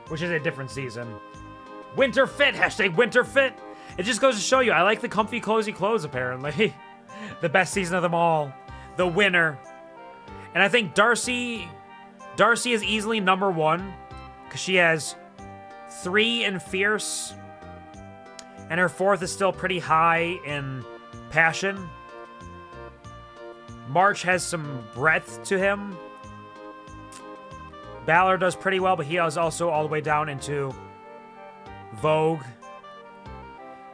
which is a different season. Winter fit, hashtag winter fit. It just goes to show you, I like the comfy, cozy clothes, apparently. The best season of them all. The winner. And I think Darcy is easily number 1, because she has 3 in fierce, and her 4th is still pretty high in passion. March has some breadth to him. Balor does pretty well, but he is also all the way down into Vogue.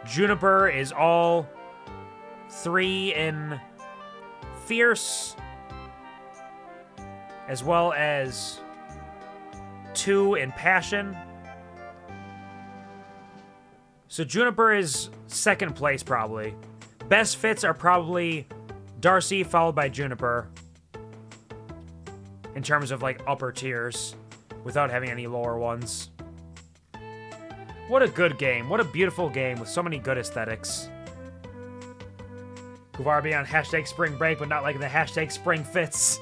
Juniper is all 3 in fierce, as well as 2 in passion. So Juniper is 2nd place, probably. Best fits are probably Darcy, followed by Juniper. In terms of, like, upper tiers, without having any lower ones. What a good game. What a beautiful game with so many good aesthetics. Kuvar be on hashtag spring break, but not like the hashtag spring fits.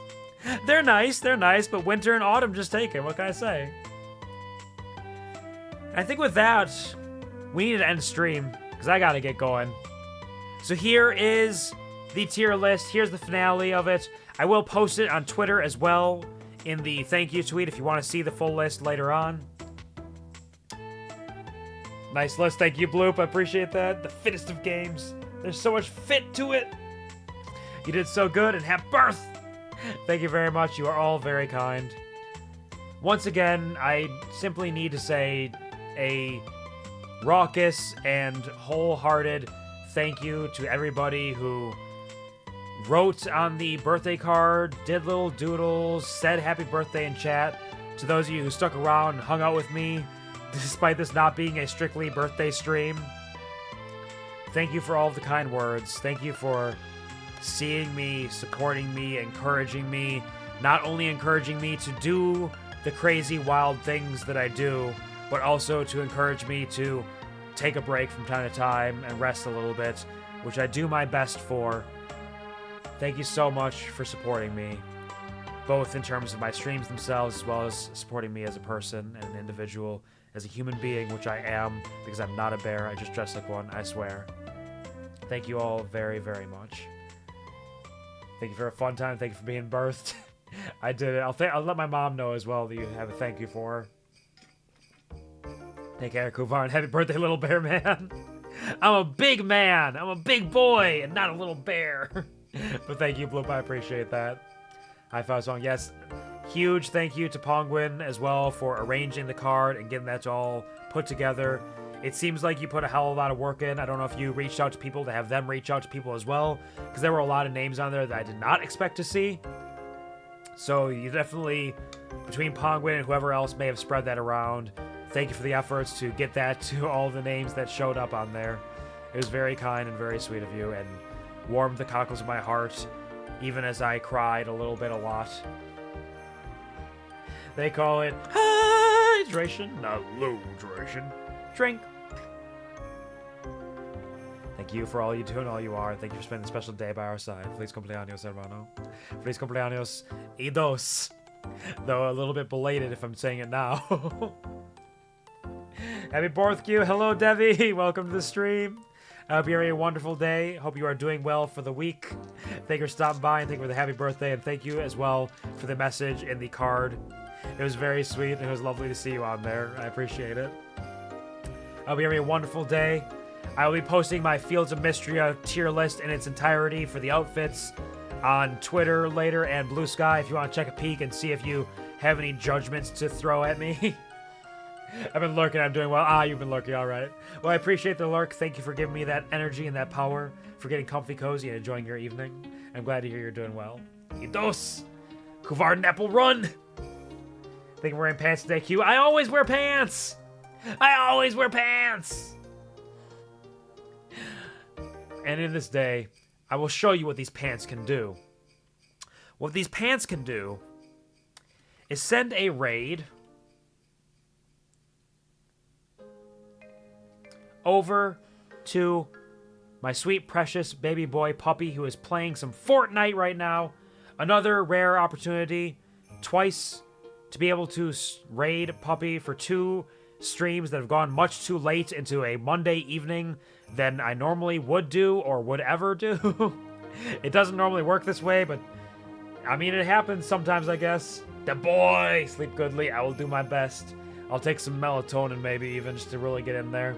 They're nice, but winter and autumn just take it. What can I say? I think with that, we need to end stream, because I gotta get going. So here is the tier list. Here's the finale of it. I will post it on Twitter as well in the thank you tweet if you want to see the full list later on. Nice list. Thank you, Bloop. I appreciate that. The fittest of games. There's so much fit to it. You did so good, and have birth. Thank you very much. You are all very kind. Once again, I simply need to say a raucous and wholehearted thank you to everybody who wrote on the birthday card, did little doodles, said happy birthday in chat. To those of you who stuck around and hung out with me, despite this not being a strictly birthday stream, thank you for all of the kind words. Thank you for seeing me, supporting me, encouraging me. Not only encouraging me to do the crazy, wild things that I do, but also to encourage me to take a break from time to time and rest a little bit, which I do my best for. Thank you so much for supporting me, both in terms of my streams themselves, as well as supporting me as a person and an individual, as a human being, which I am, because I'm not a bear. I just dress like one, I swear. Thank you all very, very much. Thank you for a fun time. Thank you for being birthed. I did it. I'll let my mom know as well that you have a thank you for her. Take care, Kuvar, and happy birthday, little bear man. I'm a big man. I'm a big boy and not a little bear. But thank you, Bloop. I appreciate that. High five song. Yes. Huge thank you to Pongwin as well for arranging the card and getting that all put together. It seems like you put a hell of a lot of work in. I don't know if you reached out to people to have them reach out to people as well, because there were a lot of names on there that I did not expect to see. So you definitely, between Pongwin and whoever else may have spread that around, thank you for the efforts to get that to all the names that showed up on there. It was very kind and very sweet of you, and warmed the cockles of my heart, even as I cried a little bit a lot. They call it hydration, not low hydration. Drink. Thank you for all you do and all you are. Thank you for spending a special day by our side. Feliz cumpleaños, hermano. Feliz cumpleaños y dos. Though a little bit belated if I'm saying it now. Happy birthday. Hello, Devi. Welcome to the stream. I hope you're having a wonderful day. Hope you are doing well for the week. Thank you for stopping by, and thank you for the happy birthday, and thank you as well for the message in the card. It was very sweet, and it was lovely to see you on there. I appreciate it. I hope you're having a wonderful day. I will be posting my Fields of Mistria tier list in its entirety for the outfits on Twitter later and Blue Sky if you want to check a peek and see if you have any judgments to throw at me. I've been lurking. I'm doing well. You've been lurking. All right. Well, I appreciate the lurk. Thank you for giving me that energy and that power, for getting comfy, cozy, and enjoying your evening. I'm glad to hear you're doing well. Idos! Kuvar Nepple Run! Think I'm wearing pants today, Q? I always wear pants! I always wear pants! And in this day, I will show you what these pants can do. What these pants can do is send a raid over to my sweet, precious baby boy puppy who is playing some Fortnite right now. Another rare opportunity, twice, to be able to raid puppy for 2 streams that have gone much too late into a Monday evening than I normally would do or would ever do. It doesn't normally work this way, but I mean, it happens sometimes, I guess. The boy, sleep goodly. I will do my best. I'll take some melatonin maybe even just to really get in there.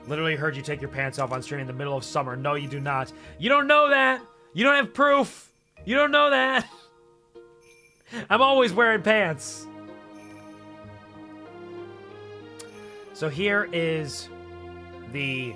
Literally heard you take your pants off on stream in the middle of summer. No, you do not. You don't know that. You don't have proof. You don't know that. I'm always wearing pants. So here is the...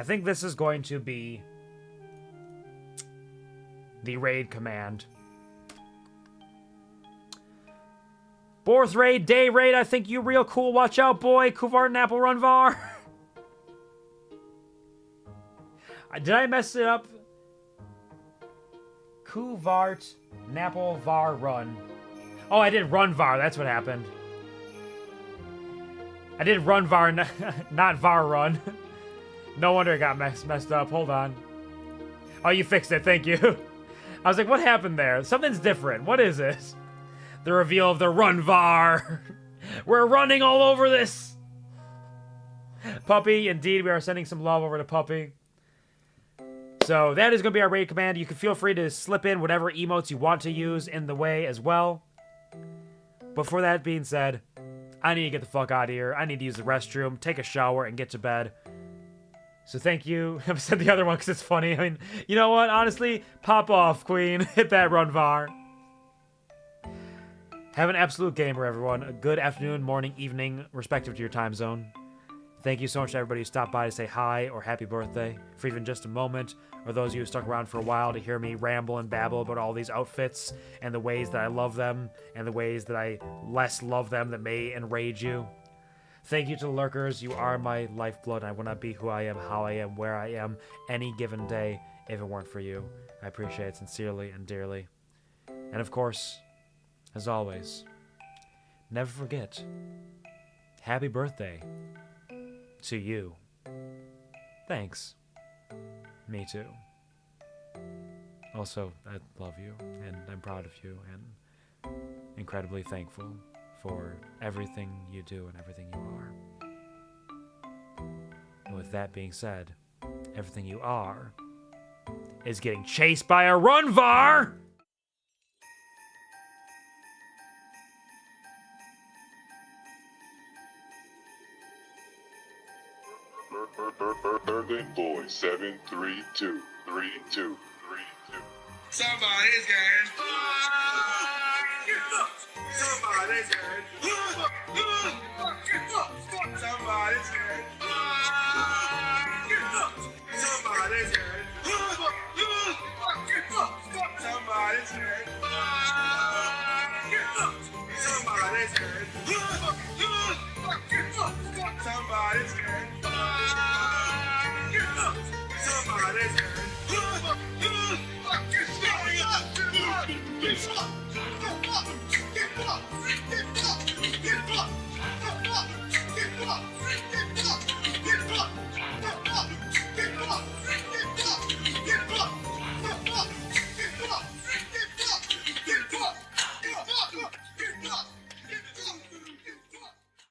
I think this is going to be the raid command. Fourth raid, day raid, I think you real cool. Watch out, boy. Kuvart and Apple Run Var. Did I mess it up? Kuvart, Napple, Var, Run. Oh, I did Run Var. That's what happened. I did Run Var, not Var Run. No wonder it got messed up. Hold on. Oh, you fixed it. Thank you. I was like, what happened there? Something's different. What is it? The reveal of the Run Var. We're running all over this. Puppy, indeed, we are sending some love over to Puppy. So that is going to be our raid command. You can feel free to slip in whatever emotes you want to use in the way as well. But for that being said, I need to get the fuck out of here. I need to use the restroom, take a shower, and get to bed. So thank you. I said the other one because it's funny. I mean, you know what? Honestly, pop off, Queen. Hit that Run Var. Have an absolute gamer, everyone. A good afternoon, morning, evening, respective to your time zone. Thank you so much to everybody who stopped by to say hi or happy birthday for even just a moment, or those of you who stuck around for a while to hear me ramble and babble about all these outfits and the ways that I love them and the ways that I less love them that may enrage you. Thank you to the lurkers. You are my lifeblood. I would not be who I am, how I am, where I am any given day if it weren't for you. I appreciate it sincerely and dearly. And of course, as always, never forget, happy birthday to you. Thanks. Me too. Also, I love you, and I'm proud of you, and incredibly thankful for everything you do and everything you are. And with that being said, everything you are is getting chased by a Run Var!
Birthday boy 7323232.
Somebody's getting Somebody's getting Somebody's getting Somebody's getting Somebody's getting Somebody's getting Somebody's getting